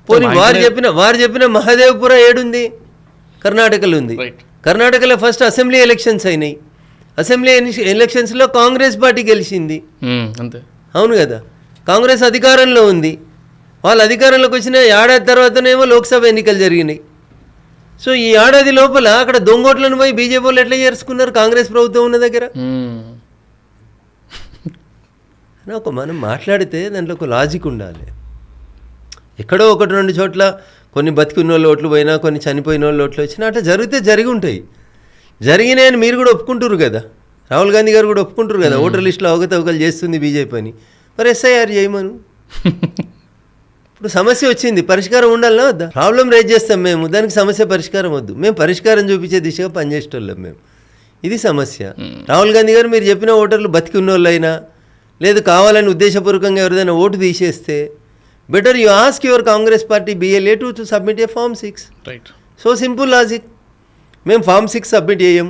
పోనీ వారు చెప్పిన మహాదేవ్పుర ఏడుంది? కర్ణాటకలో ఉంది. కర్ణాటకలో ఫస్ట్ అసెంబ్లీ ఎలక్షన్స్ అయినాయి. అసెంబ్లీ ఎలక్షన్స్లో కాంగ్రెస్ పార్టీ గెలిచింది. అంతే, అవును కదా? కాంగ్రెస్ అధికారంలో ఉంది. వాళ్ళు అధికారంలోకి వచ్చిన ఏడాది తర్వాతనేమో లోక్సభ ఎన్నికలు జరిగినాయి. సో ఈ ఏడాది లోపల అక్కడ దొంగోట్లను పోయి బీజేపీ వాళ్ళు ఎట్లా చేర్చుకున్నారు కాంగ్రెస్ ప్రభుత్వం ఉన్న దగ్గర? ఒక మనం మాట్లాడితే దాంట్లో ఒక లాజిక్ ఉండాలి. ఎక్కడో 1-2 చోట్ల కొన్ని బతికున్న వాళ్ళు ఓట్లు పోయినా, కొన్ని చనిపోయిన వాళ్ళు ఓట్లు వచ్చినా అట్లా జరిగితే జరిగి ఉంటాయి. జరిగినాయని మీరు కూడా ఒప్పుకుంటారు కదా, రాహుల్ గాంధీ గారు కూడా ఒప్పుకుంటారు కదా, ఓటర్ లిస్టులో అవకతవకలు చేస్తుంది బీజేపీ అని. మరి ఎస్ఐఆర్ చేయమను. ఇప్పుడు సమస్య వచ్చింది, పరిష్కారం ఉండాలన్నా వద్దా? ప్రాబ్లం రేజ్ చేస్తాం మేము, దానికి సమస్య పరిష్కారం వద్దు. మేము పరిష్కారం చూపించే దిశగా పనిచేసేటోళ్ళం మేము. ఇది సమస్య. రాహుల్ గాంధీ గారు మీరు చెప్పిన ఓటర్లు బతికి ఉన్న వాళ్ళైనా, లేదు కావాలని ఉద్దేశపూర్వకంగా ఎవరిదైనా ఓటు తీసేస్తే, better you ask your Congress party BLA to submit A Form 6. Right. So simple logic. మేము Form 6 సబ్మిట్ చేయం,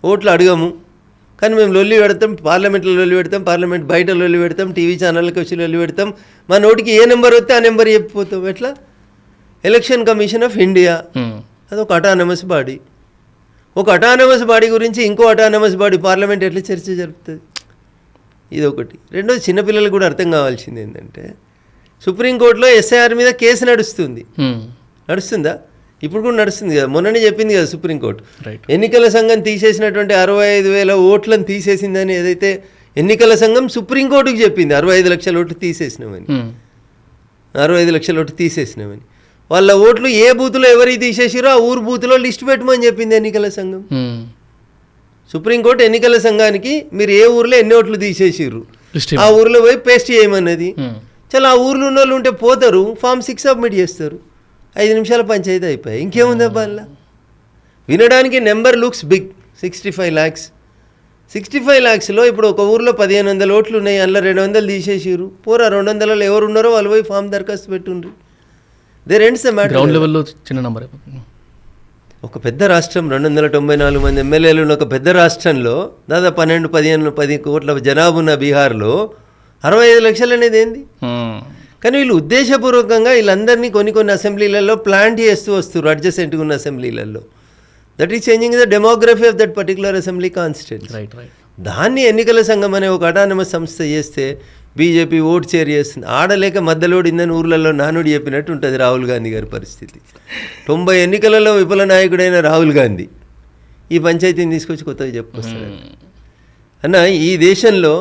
ఓట్లు అడగము, కానీ మేము లొల్లి పెడతాం, పార్లమెంట్లో లొల్లి పెడతాం, పార్లమెంట్ బయట లొల్లి పెడతాం, టీవీ ఛానళ్ళకి వచ్చి లొల్లి పెడతాం, మా నోటికి ఏ నెంబర్ వస్తే ఆ నెంబర్ చెప్పిపోతాం. ఎట్లా? ఎలక్షన్ కమిషన్ ఆఫ్ ఇండియా అదొక అటానమస్ బాడీ. ఒక అటానమస్ బాడీ గురించి ఇంకో అటానమస్ బాడీ పార్లమెంట్ ఎట్లా చర్చ జరుపుతుంది? ఇదొకటి. రెండోది, చిన్నపిల్లలకు కూడా అర్థం కావాల్సింది ఏంటంటే, సుప్రీంకోర్టులో ఎస్ఐఆర్ మీద కేసు నడుస్తుందా? ఇప్పుడు కూడా నడుస్తుంది కదా. మొన్ననే చెప్పింది కదా సుప్రీంకోర్టు, ఎన్నికల సంఘం తీసేసినటువంటి 65,000 ఓట్లను తీసేసిందని ఏదైతే ఎన్నికల సంఘం సుప్రీంకోర్టుకి చెప్పింది, 65 లక్షల ఓట్లు తీసేసినామని, 65 లక్షల ఓట్లు తీసేసినామని. వాళ్ళ ఓట్లు ఏ బూత్లో ఎవరికి తీసేసిరో ఆ ఊరు బూత్లో లిస్ట్ పెట్టమని చెప్పింది ఎన్నికల సంఘం. సుప్రీంకోర్టు ఎన్నికల సంఘానికి మీరు ఏ ఊర్లో ఎన్ని ఓట్లు తీసేసిర్రు ఆ ఊర్లో పోయి పేస్ట్ చేయమన్నది. చాలా ఆ ఊర్లో ఉన్న వాళ్ళు ఉంటే పోతారు, ఫామ్ 6 సబ్మిట్ చేస్తారు, 5 నిమిషాల పంచాయతీ అయిపోయాయి. ఇంకేముందా వాళ్ళ? వినడానికి నెంబర్ లుక్స్ బిగ్, 65 lakhs. 65 lakhsలో ఇప్పుడు ఒక ఊర్లో 1500 ఓట్లు ఉన్నాయి, అందులో 200 తీసేసిర్రు. పోరా 200లో ఎవరు ఉన్నారో వాళ్ళు పోయి ఫామ్ దరఖాస్తు పెట్టుండ్రు. There ends the matter. Ground లెవెల్లో చిన్న నెంబర్. ఒక పెద్ద రాష్ట్రం, 294 మంది ఎమ్మెల్యేలు ఉన్న ఒక పెద్ద రాష్ట్రంలో దాదాపు 10 కోట్ల జనాభా ఉన్న బీహార్లో 65 లక్షలు అనేది ఏంది? కానీ వీళ్ళు ఉద్దేశపూర్వకంగా వీళ్ళందరినీ కొన్ని అసెంబ్లీలలో ప్లాంట్ చేస్తూ వస్తారు, అడ్జసెంట్గా ఉన్న అసెంబ్లీలలో. That is changing the demography of that particular assembly constituency. దాన్ని ఎన్నికల సంఘం అనే ఒక అటానమస్ సంస్థ చేస్తే బీజేపీ ఓట్ షేర్ చేస్తుంది. ఆడలేక మద్దలోడిందని ఊర్లలో నానుడి చెప్పినట్టు ఉంటుంది రాహుల్ గాంధీ గారి పరిస్థితి. 90 ఎన్నికలలో విఫల నాయకుడైన రాహుల్ గాంధీ ఈ పంచాయతీని తీసుకొచ్చి కొత్తగా చెప్పుకొస్తాడు. అన్న, ఈ దేశంలో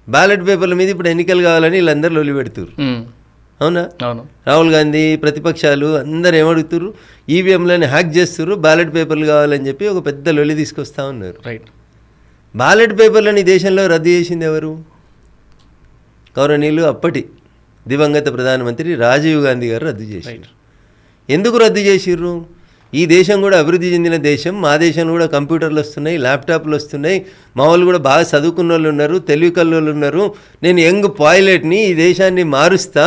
బ్యాలెట్ పేపర్ల మీద ఇప్పుడు ఎన్నికలు కావాలని వీళ్ళందరూ లొల్లి పెడుతున్నారు. అవునా? రాహుల్ గాంధీ, ప్రతిపక్షాలు అందరు ఏమడుగుతున్నారు? ఈవీఎంలను హ్యాక్ చేస్తున్నారు, బ్యాలెట్ పేపర్లు కావాలని చెప్పి ఒక పెద్ద లొల్లి తీసుకొస్తా ఉన్నారు. బ్యాలెట్ పేపర్లని దేశంలో రద్దు చేసింది ఎవరు? గౌరవనీయులు అప్పటి దివంగత ప్రధానమంత్రి రాజీవ్ గాంధీ గారు రద్దు చేశారు. ఎందుకు రద్దు చేసిర్రు? ఈ దేశం కూడా అభివృద్ధి చెందిన దేశం, మా దేశంలో కూడా కంప్యూటర్లు వస్తున్నాయి, ల్యాప్టాప్లు వస్తున్నాయి, మా వాళ్ళు కూడా బాగా చదువుకున్న వాళ్ళు ఉన్నారు, తెలివి కల్లోళ్ళు ఉన్నారు, నేను యంగ్ పైలట్ని, ఈ దేశాన్ని మారుస్తా,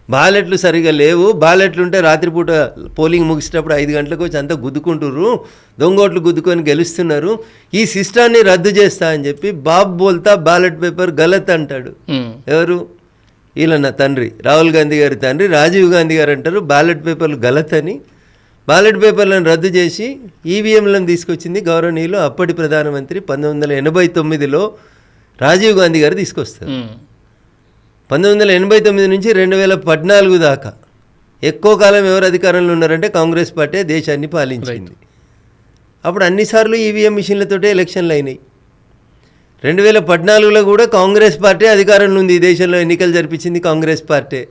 బ్యాలెట్లు సరిగా లేవు, బ్యాలెట్లు ఉంటే రాత్రిపూట పోలింగ్ ముగిసేటప్పుడు 5 గంటలకు వచ్చి అంతా గుద్దుకుంటుర్రు, దొంగోట్లు గుద్దుకొని గెలుస్తున్నారు, ఈ సిస్టాన్ని రద్దు చేస్తా అని చెప్పి బాబ్ బోల్తా బ్యాలెట్ పేపర్ గలత్ అంటాడు. ఎవరు? వీళ్ళ తండ్రి, రాహుల్ గాంధీ గారి తండ్రి రాజీవ్ గాంధీ గారు అంటారు బ్యాలెట్ పేపర్లు గలత్ అని. బ్యాలెట్ పేపర్లను రద్దు చేసి ఈవీఎంలను తీసుకొచ్చింది గౌరవనీయులు అప్పటి ప్రధానమంత్రి 1989లో రాజీవ్ గాంధీ గారు తీసుకొస్తారు. 1989 నుంచి 2014 దాకా ఎక్కువ కాలం ఎవరు అధికారంలో ఉన్నారంటే కాంగ్రెస్ పార్టీ దేశాన్ని పాలించింది. అప్పుడు అన్నిసార్లు ఈవీఎం మిషన్లతోటే ఎలక్షన్లు అయినాయి. 2014లో కూడా కాంగ్రెస్ పార్టీ అధికారంలో ఉంది. ఈ దేశంలో ఎన్నికలు జరిపించింది కాంగ్రెస్ పార్టీ.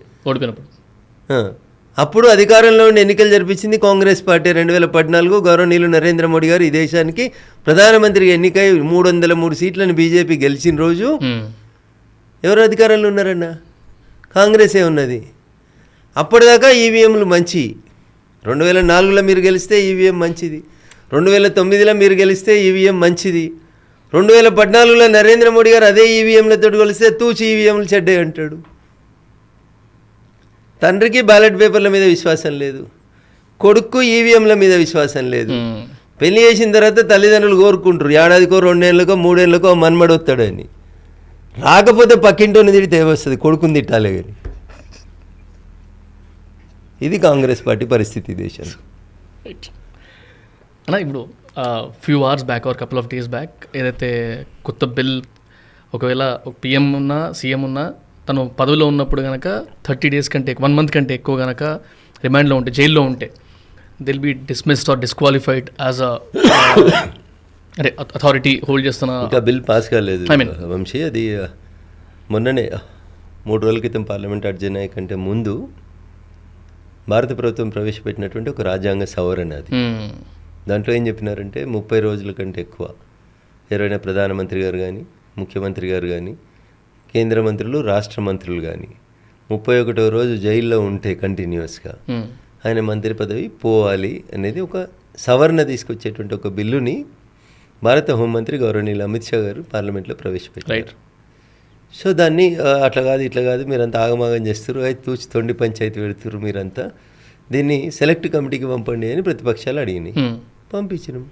అప్పుడు అధికారంలో ఉండి ఎన్నికలు జరిపించింది కాంగ్రెస్ పార్టీ. 2014 గౌరవనీయులు నరేంద్ర మోడీ గారు ఈ దేశానికి ప్రధానమంత్రిగా ఎన్నికై 303 సీట్లను బీజేపీ గెలిచిన రోజు ఎవరు అధికారంలో ఉన్నారన్న? కాంగ్రెసే ఉన్నది. అప్పటిదాకా ఈవీఎంలు మంచి. 2004లో మీరు గెలిస్తే ఈవీఎం మంచిది, 2009లో మీరు గెలిస్తే ఈవీఎం మంచిది, 2014లో నరేంద్ర మోడీ గారు అదే ఈవీఎంలతో గెలిస్తే తూచి ఈవీఎంలు చెడ్డే అంటాడు. తండ్రికి బ్యాలెట్ పేపర్ల మీద విశ్వాసం లేదు, కొడుకు ఈవీఎంల మీద విశ్వాసం లేదు. పెళ్లి చేసిన తర్వాత తల్లిదండ్రులు కోరుకుంటారు ఏడాదికో 2 ఏళ్ళకో 3 ఏళ్ళకో మన్మడు వస్తాడని. రాకపోతే పక్కింటోని తిడితే ఏమొస్తుంది? కొడుకుని తిట్టాలి. కానీ ఇది కాంగ్రెస్ పార్టీ పరిస్థితి దేశంలో. అన్న, ఇప్పుడు few hours back or couple of days back ఏదైతే కొత్త బిల్, ఒకవేళ పిఎం ఉన్నా సీఎం ఉన్నా తను పదవిలో ఉన్నప్పుడు కనుక 30 days కంటే 1 month కంటే ఎక్కువ కనుక రిమాండ్లో ఉంటే, జైల్లో ఉంటే, they'll be dismissed or disqualified as a అంటే అథారిటీ హోల్డ్ చేస్తున్న. ఇంకా బిల్ పాస్ కాలేదు వంశీ. అది మొన్ననే 3 రోజుల క్రితం పార్లమెంట్ అడ్జర్న్ అయ్యే కంటే ముందు భారత ప్రభుత్వం ప్రవేశపెట్టినటువంటి ఒక రాజ్యాంగ సవరణ అది. దాంట్లో ఏం చెప్పినారంటే 30 రోజుల కంటే ఎక్కువ ఎవరైనా ప్రధానమంత్రి గారు కానీ, ముఖ్యమంత్రి గారు కానీ, కేంద్ర మంత్రులు, రాష్ట్ర మంత్రులు కానీ 31వ రోజు జైల్లో ఉంటే కంటిన్యూస్గా ఆయన మంత్రి పదవి పోవాలి అనేది ఒక సవరణ తీసుకొచ్చేటువంటి ఒక బిల్లుని భారత హోంమంత్రి గౌరవనీయులు అమిత్ షా గారు పార్లమెంట్లో ప్రవేశపెట్టారు. సో దాన్ని అట్లా కాదు ఇట్లా కాదు మీరంతా ఆగమాగం చేస్తారు, అయితే తూచి తొండి పంచాయతీ పెడుతున్నారు, మీరంతా దీన్ని సెలెక్ట్ కమిటీకి పంపండి అని ప్రతిపక్షాలు అడిగినాయి. పంపించినాం.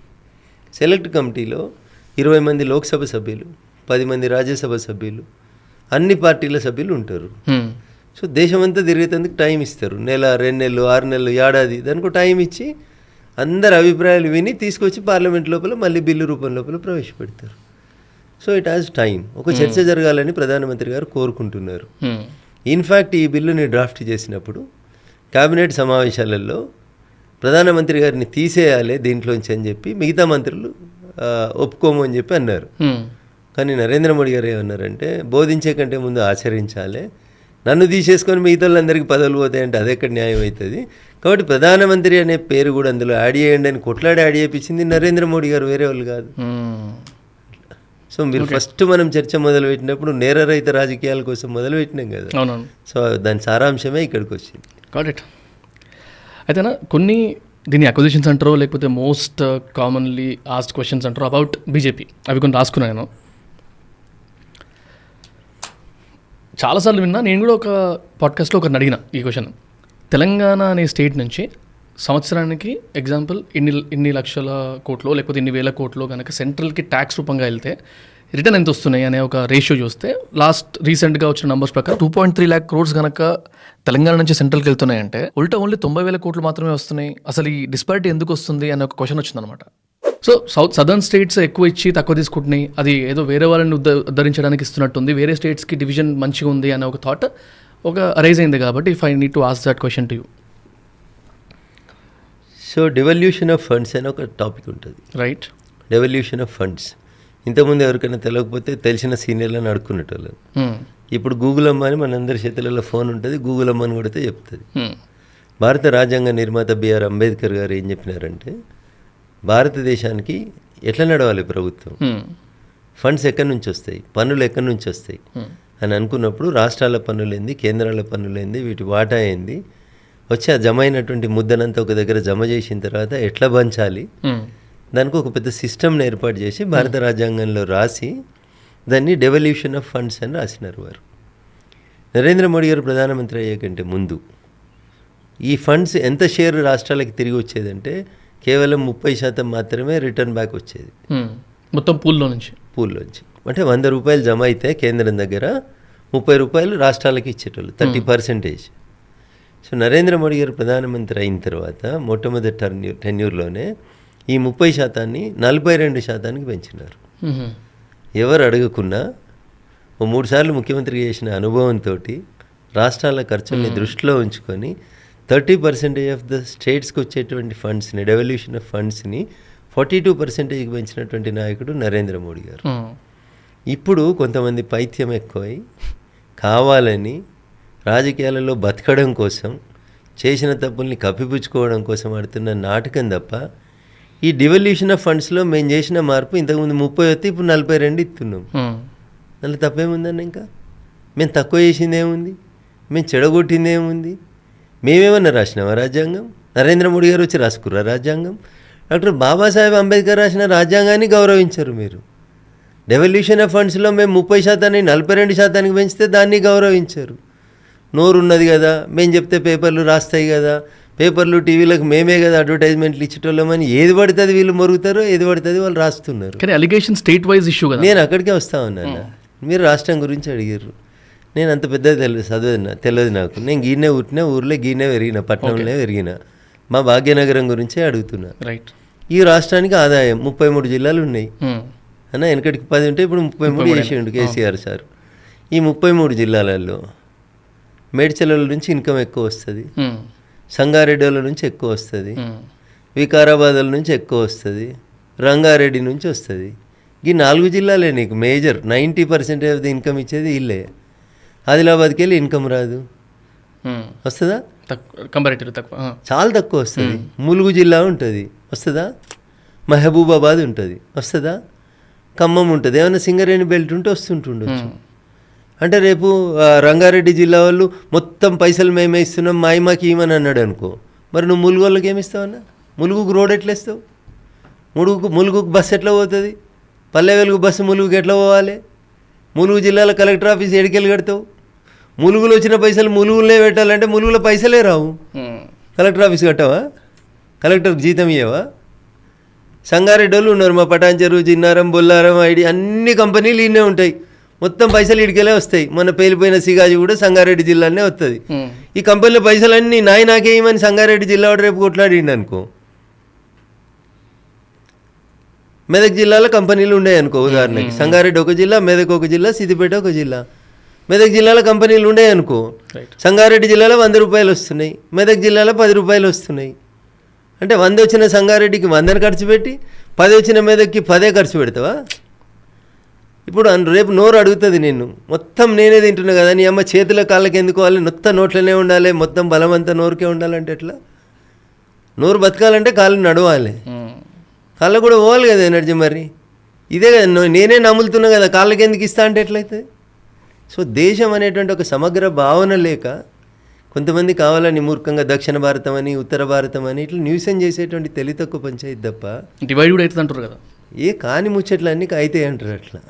సెలెక్ట్ కమిటీలో 20 మంది లోక్సభ సభ్యులు, 10 మంది రాజ్యసభ సభ్యులు, అన్ని పార్టీల సభ్యులు ఉంటారు. సో దేశమంతా తిరిగేందుకు టైం ఇస్తారు. నెల, 2 నెలలు, 6 నెలలు, ఏడాది, దానికి టైం ఇచ్చి అందరి అభిప్రాయాలు విని తీసుకొచ్చి పార్లమెంట్ లోపల మళ్ళీ బిల్లు రూపం లోపల ప్రవేశపెడతారు. So it has time. ఒక చర్చ జరగాలని ప్రధానమంత్రి గారు కోరుకుంటున్నారు. ఇన్ఫ్యాక్ట్ ఈ బిల్లుని డ్రాఫ్ట్ చేసినప్పుడు కేబినెట్ సమావేశాలలో ప్రధానమంత్రి గారిని తీసేయాలి దీంట్లోంచి అని చెప్పి మిగతా మంత్రులు ఒప్పుకోము అని చెప్పి అన్నారు. కానీ నరేంద్ర మోడీ గారు ఏమన్నారంటే బోధించే కంటే ముందు ఆచరించాలి, నన్ను తీసేసుకొని మిగతా వాళ్ళందరికీ పదవులు పోతాయంటే అదెక్కడ న్యాయం అవుతుంది, కాబట్టి ప్రధానమంత్రి అనే పేరు కూడా అందులో యాడ్ చేయండి అని కొట్లాడి యాడ్ చేయించింది నరేంద్ర మోడీ గారు, వేరే వాళ్ళు కాదు. సో మీరు ఫస్ట్ మనం చర్చ మొదలుపెట్టినప్పుడు నేరరహిత రాజకీయాల కోసం మొదలుపెట్టినాం కదా. సో దాని సారాంశమే ఇక్కడికి వచ్చింది. Got it. అయితేనా కొన్ని దీన్ని అక్విజిషన్స్ అంటారో లేకపోతే మోస్ట్ కామన్లీ ఆస్క్డ్ క్వశ్చన్స్ అంటారో అబౌట్ బీజేపీ, అవి కొన్ని రాసుకున్నాను నేను. చాలాసార్లు విన్నా, నేను కూడా ఒక పాడ్కాస్ట్లో ఒకరిని అడిగిన ఈ క్వశ్చన్. తెలంగాణ అనే స్టేట్ నుంచి సంవత్సరానికి ఎగ్జాంపుల్ ఇన్ని లక్షల కోట్లు లేకపోతే ఇన్ని వేల కోట్లు కనుక సెంట్రల్కి ట్యాక్స్ రూపంగా వెళ్తే రిటర్న్ ఎంత వస్తున్నాయి అనే ఒక రేషియో చూస్తే రీసెంట్గా వచ్చిన నంబర్స్ ప్రకారం 2.3 lakh crores కనుక తెలంగాణ నుంచి సెంట్రల్కి వెళ్తున్నాయంటే ఉల్టా ఓన్లీ 90,000 కోట్లు మాత్రమే వస్తున్నాయి. అసలు ఈ డిస్పారిటీ ఎందుకు వస్తుంది అనే ఒక క్వశ్చన్ వచ్చిందనమాట. సో సదర్న్ స్టేట్స్ ఎక్కువ ఇచ్చి తక్కువ తీసుకుంటున్నాయి, అది ఏదో వేరే వాళ్ళని ఉద్ధరించడానికి ఇస్తున్నట్టుంది, వేరే స్టేట్స్కి డివిజన్ మంచిగా ఉంది అనే ఒక థాట్ ఒక అరైజ్ అయింది. కాబట్టి if I need to ask that question to you. So devolution of funds అని ఒక టాపిక్ ఉంటుంది. రైట్. డెవల్యూషన్ ఆఫ్ ఫండ్స్ ఇంతకుముందు ఎవరికైనా తెలియకపోతే తెలిసిన సీనియర్లను అడుక్కునేటోళ్ళు. ఇప్పుడు గూగుల్ అమ్మ అని మనందరి చేతులలో ఫోన్ ఉంటుంది, గూగుల్ అమ్మ అని కొడితే చెప్తుంది. భారత రాజ్యాంగ నిర్మాత బిఆర్ అంబేద్కర్ గారు ఏం చెప్పినారంటే భారతదేశానికి ఎట్లా నడవాలి ప్రభుత్వం, ఫండ్స్ ఎక్కడి నుంచి వస్తాయి, పన్నులు ఎక్కడి నుంచి వస్తాయి అని అనుకున్నప్పుడు రాష్ట్రాల పన్నులు ఏంది, కేంద్రాల పన్నులు ఏంది, వీటి వాటా ఏంది, వచ్చి ఆ జమ అయినటువంటి ముద్దనంతా ఒక దగ్గర జమ చేసిన తర్వాత ఎట్లా పంచాలి, దానికి ఒక పెద్ద సిస్టమ్ని ఏర్పాటు చేసి భారత రాజ్యాంగంలో రాసి దాన్ని డెవల్యూషన్ ఆఫ్ ఫండ్స్ అని రాసినారు వారు. నరేంద్ర మోడీ గారు ప్రధానమంత్రి అయ్యే కంటే ముందు ఈ ఫండ్స్ ఎంత షేర్ రాష్ట్రాలకి తిరిగి వచ్చేదంటే కేవలం 30% మాత్రమే రిటర్న్ బ్యాక్ వచ్చేది మొత్తం పూల్లోంచి. అంటే 100 రూపాయలు జమ అయితే కేంద్రం దగ్గర 30 రూపాయలు రాష్ట్రాలకి ఇచ్చేటోళ్ళు, 30%. సో నరేంద్ర మోడీ గారు ప్రధానమంత్రి అయిన తర్వాత మొట్టమొదటి టెన్యూర్లోనే ఈ 30% 42% పెంచినారు. ఎవరు అడగకున్నా ఓ 3 సార్లు ముఖ్యమంత్రి చేసిన అనుభవంతో రాష్ట్రాల ఖర్చుల్ని దృష్టిలో ఉంచుకొని 30% ఆఫ్ ద స్టేట్స్కి వచ్చేటువంటి ఫండ్స్ని, డెవల్యూషన్ ఆఫ్ ఫండ్స్ని 42% పెంచినటువంటి నాయకుడు నరేంద్ర మోడీ గారు. ఇప్పుడు కొంతమంది పైత్యం ఎక్కువై కావాలని రాజకీయాలలో బతకడం కోసం చేసిన తప్పుల్ని కప్పిపుచ్చుకోవడం కోసం ఆడుతున్న నాటకం తప్ప ఈ డివల్యూషన్ ఆఫ్ ఫండ్స్లో మేము చేసిన మార్పు ఇంతకుముందు 30 వస్తే ఇప్పుడు 42 ఇస్తున్నాం. దాంట్లో తప్పేముందన్న? ఇంకా మేము తక్కువ చేసింది ఏముంది, మేము చెడగొట్టింది ఏముంది, మేమేమన్నా రాసినామా రాజ్యాంగం? నరేంద్ర మోడీ గారు వచ్చి రాసుకుర్రా రాజ్యాంగం? డాక్టర్ బాబాసాహెబ్ అంబేద్కర్ రాసిన రాజ్యాంగాన్ని గౌరవించరు మీరు. డెవల్యూషన్ ఆఫ్ ఫండ్స్లో మేము 30% 42% పెంచితే దాన్ని గౌరవించరు. నోరున్నది కదా, మేము చెప్తే పేపర్లు రాస్తాయి కదా, పేపర్లు టీవీలకు మేమే కదా అడ్వర్టైజ్మెంట్లు ఇచ్చేటోళ్ళమని ఏది పడుతుంది వీళ్ళు మొరుగుతారు, ఏది పడుతుంది వాళ్ళు రాస్తున్నారు. కానీ అలిగేషన్ స్టేట్ వైజ్ ఇష్యూ కదా. నేను అక్కడికే వస్తా ఉన్నాను. మీరు రాష్ట్రం గురించి అడిగారు, నేను అంత పెద్ద తెలియదు నాకు. నేను గీనే పుట్టిన ఊర్లో గీనే పెరిగిన, పట్టణంలో పెరిగిన, మా భాగ్యనగరం గురించే అడుగుతున్నా. రైట్. ఈ రాష్ట్రానికి ఆదాయం 33 జిల్లాలు ఉన్నాయి అన్న, వెనకటికి 10 ఉంటే ఇప్పుడు 33 చేసిండు కేసీఆర్ సార్. ఈ 33 జిల్లాలలో మేడ్చల నుంచి ఇన్కమ్ ఎక్కువ వస్తుంది, సంగారెడ్డిల నుంచి ఎక్కువ వస్తుంది, వికారాబాద్ నుంచి ఎక్కువ వస్తుంది, రంగారెడ్డి నుంచి వస్తుంది. ఈ 4 జిల్లాలే నీకు మేజర్. 90% ఆఫ్ ది ఇన్కమ్ ఇచ్చేది వీళ్ళే. ఆదిలాబాద్కి వెళ్ళి ఇన్కమ్ రాదు, వస్తుందా? కంపారిటివ్ తక్కువ, చాలా తక్కువ వస్తుంది. ములుగు జిల్లా ఉంటుంది, వస్తుందా? మహబూబాబాద్ ఉంటుంది, వస్తుందా? ఖమ్మం ఉంటుంది, ఏమైనా సింగరేణి బెల్ట్ ఉంటే వస్తుంటుండొచ్చు. అంటే రేపు రంగారెడ్డి జిల్లా వాళ్ళు మొత్తం పైసలు మేమే ఇస్తున్నాం, మాకి ఇమని అన్నాడు అనుకో, మరి నువ్వు ములుగు వాళ్ళకి ఏమి ఇస్తావన్నా? ములుగుకు రోడ్ ఎట్లా ఇస్తావు? ములుగుకు బస్సు ఎట్లా పోతుంది? పల్లె వెలుగు బస్సు ములుగుకి ఎట్లా పోవాలి? ములుగు జిల్లాలో కలెక్టర్ ఆఫీస్ ఎడికెళ్ళి కడతావు? ములుగులో వచ్చిన పైసలు ములుగులే పెట్టాలంటే ములుగులో పైసలే రావు. Collector office కట్టవా? కలెక్టర్కి జీతం ఇవ్వవా? సంగారెడ్డి వాళ్ళు ఉన్నారు, మా పటాన్చెరు, జిన్నారం, బొల్లారం, ఐడి అన్ని కంపెనీలు ఈయనే ఉంటాయి. మొత్తం పైసలు ఇడికెళ్ళే వస్తాయి. మన పేలిపోయిన సిగాజీ కూడా సంగారెడ్డి జిల్లానే వస్తుంది. ఈ కంపెనీల పైసలన్నీ నాకేయమని సంగారెడ్డి జిల్లా వాడు రేపు కొట్లాడిండి అనుకో. మెదక్ జిల్లాలో కంపెనీలు ఉన్నాయి అనుకో, ఉదాహరణకి సంగారెడ్డి ఒక జిల్లా, మెదక్ ఒక జిల్లా, సిద్దిపేట ఒక జిల్లా. మెదక్ జిల్లాలో కంపెనీలు ఉన్నాయి అనుకో, సంగారెడ్డి జిల్లాలో 100 రూపాయలు వస్తున్నాయి, మెదక్ జిల్లాలో 10 రూపాయలు వస్తున్నాయి. అంటే 100 వచ్చిన సంగారెడ్డికి 100 ఖర్చు పెట్టి 10 వచ్చిన మెదక్కి 10 ఖర్చు పెడతావా? ఇప్పుడు రేపు నోరు అడుగుతుంది నిన్ను, మొత్తం నేనే తింటున్నా కదా, నీ అమ్మ చేతుల కాళ్ళకి ఎందుకోవాలి, మొత్తం నోట్లోనే ఉండాలి, మొత్తం బలమంతా నోరుకే ఉండాలంటే ఎట్లా? నోరు బతకాలంటే కాళ్ళు నడవాలి, కాళ్ళు కూడా పోవాలి కదా ఎనర్జీ. మరి ఇదే కదా నేనే నములుతున్నా కదా, కాళ్ళకి ఎందుకు ఇస్తా అంటే ఎట్లయితుంది? సో దేశం అనేటువంటి ఒక సమగ్ర భావన లేక కొంతమంది కావాలని మూర్ఖంగా దక్షిణ భారతం అని, ఉత్తర భారతం అని ఇట్లా న్యూసెన్స్ చేసేటువంటి తెలివి తక్కువ పంచాయతీ తప్ప డివైడ్ కూడా అవుతుంది అంటారు కదా. ఏ కాని ముచ్చట్లు అన్నీ అయితే అంటారు అట్లా.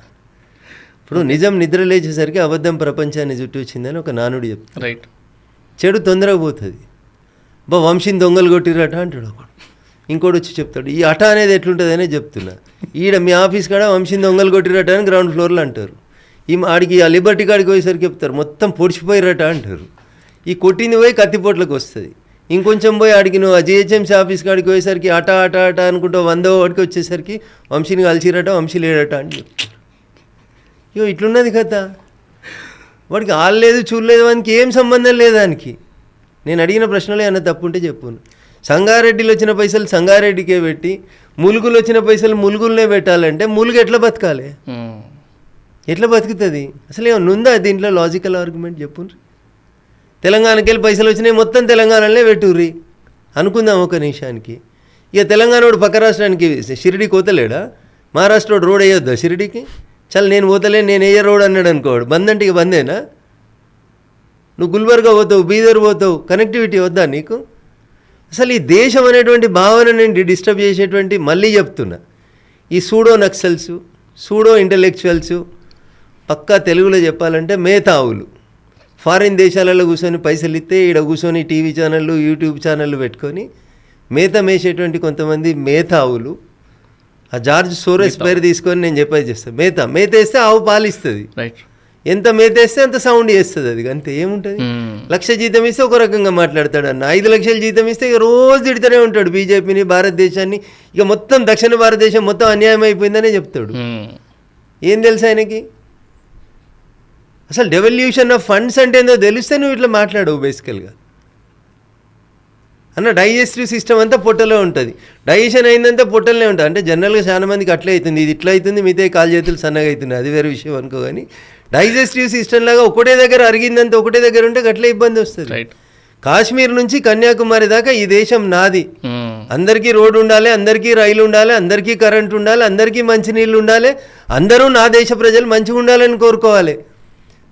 ఇప్పుడు నిజం నిద్ర లేచేసరికి అబద్ధం ప్రపంచాన్ని చుట్టూ వచ్చిందని ఒక నానుడు చెప్తాడు. రైట్. చెడు తొందరగా పోతుంది. వంశీని దొంగలు కొట్టిరట అంటాడు ఒకడు. ఇంకోటి వచ్చి చెప్తాడు ఈ అట అనేది ఎట్లుంటుందనే చెప్తున్నా. ఈడ మీ ఆఫీస్ కాడ వంశీని దొంగలు కొట్టిరట అని గ్రౌండ్ ఫ్లోర్లో అంటారు. ఆడికి ఆ లిబర్టీ కాడికి పోయేసరికి చెప్తారు మొత్తం పొడిచిపోయిరట అంటారు. ఈ కొట్టింది పోయి కత్తిపోట్లకు వస్తుంది. ఇంకొంచెం పోయి ఆడికి నువ్వు ఆ జిహెచ్ఎంసీ ఆఫీస్ కాడికి పోయేసరికి అట అట అట అనుకుంటూ 100వ వాడికి వచ్చేసరికి వంశీని కలిసిరట, వంశీ లేడట అని చెప్తారు. ఇగో ఇట్లున్నది కదా. వాడికి ఆడలేదు చూడలేదు, వానికి ఏం సంబంధం లేదు దానికి. నేను అడిగిన ప్రశ్నలో ఏమన్నా తప్పు ఉంటే చెప్పును. సంగారెడ్డిలో వచ్చిన పైసలు సంగారెడ్డికే పెట్టి ములుగులు వచ్చిన పైసలు ములుగులనే పెట్టాలంటే ములుగు ఎట్లా బతకాలి? ఎట్లా బతుకుతుంది? అసలు ఏమన్నా ఉందా దీంట్లో లాజికల్ ఆర్గ్యుమెంట్ చెప్పుండ్రి. తెలంగాణకి వెళ్ళి పైసలు వచ్చినాయి మొత్తం తెలంగాణలోనే పెట్టుర్రి అనుకుందాం ఒక నిమిషానికి. ఇక తెలంగాణ వాడు పక్క రాష్ట్రానికి షిరిడీకి పోతలేడా? మహారాష్ట్ర వాడు రోడ్ వేయొద్దా షిరిడీకి? చల్ నేను పోతలే, నేను వేయ రోడ్ అన్నాడు అనుకోడు, బంద్ అంటే ఇక బందేనా? నువ్వు గుల్బర్గా పోతావు, బీదర్ పోతావు, కనెక్టివిటీ వద్దా నీకు? అసలు ఈ దేశం అనేటువంటి భావనని డిస్టర్బ్ చేసేటువంటి, మళ్ళీ చెప్తున్నా, ఈ సూడో నక్సల్స్, సూడో ఇంటలెక్చువల్స్, పక్కా తెలుగులో చెప్పాలంటే మేధావులు, ఫారిన్ దేశాలలో కూర్చొని పైసలు ఇస్తే ఈడ కూర్చొని టీవీ ఛానళ్ళు, యూట్యూబ్ ఛానళ్ళు పెట్టుకొని మేతమేసేటువంటి కొంతమంది మేధావులు. ఆ జార్జ్ సోరెస్ పేరు తీసుకొని నేను చెప్పేది చేస్తాను. మేత వేస్తే ఆవు పాలిస్తుంది, ఎంత మేత వేస్తే అంత సౌండ్ చేస్తుంది. అది అంతే, ఏముంటుంది? 1,00,000 జీతం ఇస్తే ఒక రకంగా మాట్లాడతాడు అన్న, 5 లక్షలు జీతం ఇస్తే ఇక రోజు తిడుతూనే ఉంటాడు బీజేపీని, భారతదేశాన్ని. ఇక మొత్తం దక్షిణ భారతదేశం మొత్తం అన్యాయం అయిపోయిందనే చెప్తాడు. ఏం తెలుసు ఆయనకి? అసలు డెవల్యూషన్ ఆఫ్ ఫండ్స్ అంటే ఏందో తెలిస్తే నువ్వు ఇట్లా మాట్లాడవు బేసికల్గా. అన్న డైజెస్టివ్ సిస్టమ్ అంతా పొట్టలో ఉంటుంది, డైజెషన్ అయిందంతా పొట్టలనే ఉంటుంది. అంటే జనరల్గా చాలా మందికి అట్లే అవుతుంది, ఇది ఇట్లా అవుతుంది, మిగతా కాలు చేతులు సన్నగా అవుతున్నాయి, అది వేరే విషయం అనుకో. కానీ డైజెస్టివ్ సిస్టమ్ లాగా ఒకటే దగ్గర అరిగిందంతా ఒకటే దగ్గర ఉంటే అట్లే ఇబ్బంది వస్తుంది. కాశ్మీర్ నుంచి కన్యాకుమారి దాకా ఈ దేశం నాది, అందరికీ రోడ్డు ఉండాలి, అందరికీ రైలు ఉండాలి, అందరికీ కరెంట్ ఉండాలి, అందరికీ మంచినీళ్ళు ఉండాలి, అందరూ నా దేశ ప్రజలు మంచిగా ఉండాలని కోరుకోవాలి.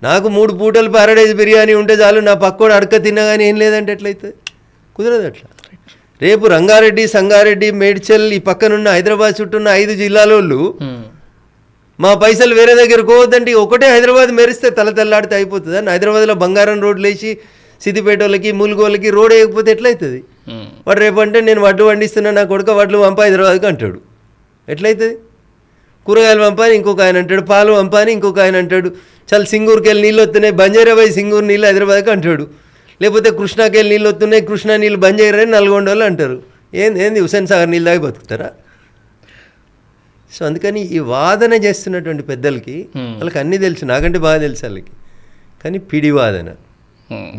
నాకు 3 పూటలు పారడైజ్ బిర్యానీ ఉంటే చాలు, నా పక్కోడు అడక తిన్నా కానీ ఏం లేదంటే ఎట్లయితుంది? కుదరదు అట్లా. రేపు రంగారెడ్డి, సంగారెడ్డి, మేడ్చల్, ఈ పక్కనున్న హైదరాబాద్ చుట్టూ ఉన్న 5 జిల్లాలోళ్ళు మా పైసలు వేరే దగ్గర పోవద్దంటే ఒకటే హైదరాబాద్ మెరిస్తే తెల్లాడితే అయిపోతుంది. అని హైదరాబాద్లో బంగారం రోడ్లు వేసి సిద్దిపేట వాళ్ళకి, ములుగు వాళ్ళకి రోడ్ వేయకపోతే ఎట్లయితుంది? వాడు రేపు అంటే నేను వడ్లు పండిస్తున్నా, నా కొడుక వడ్లు పంప హైదరాబాద్కి అంటాడు, ఎట్లయితుంది? కూరగాయలు పంపని ఇంకొక ఆయన అంటాడు, పాలు పంపని ఇంకొక ఆయన అంటాడు, చాలా సింగూరుకి వెళ్ళి నీళ్ళు వస్తున్నాయి, బంజారాబాయి సింగూరు నీళ్ళు హైదరాబాద్కి అంటాడు. లేకపోతే కృష్ణాకి వెళ్ళి నీళ్ళు వస్తున్నాయి, కృష్ణా నీళ్ళు బంజారాని నల్గొండ వాళ్ళు అంటారు. ఏంది హుసేన్ సాగర్ నీళ్ళు దాకా బతుకుతారా? సో అందుకని ఈ వాదన చేస్తున్నటువంటి పెద్దలకి వాళ్ళకి అన్నీ తెలుసు, నాకంటే బాగా తెలుసు వాళ్ళకి. కానీ పిడి వాదన,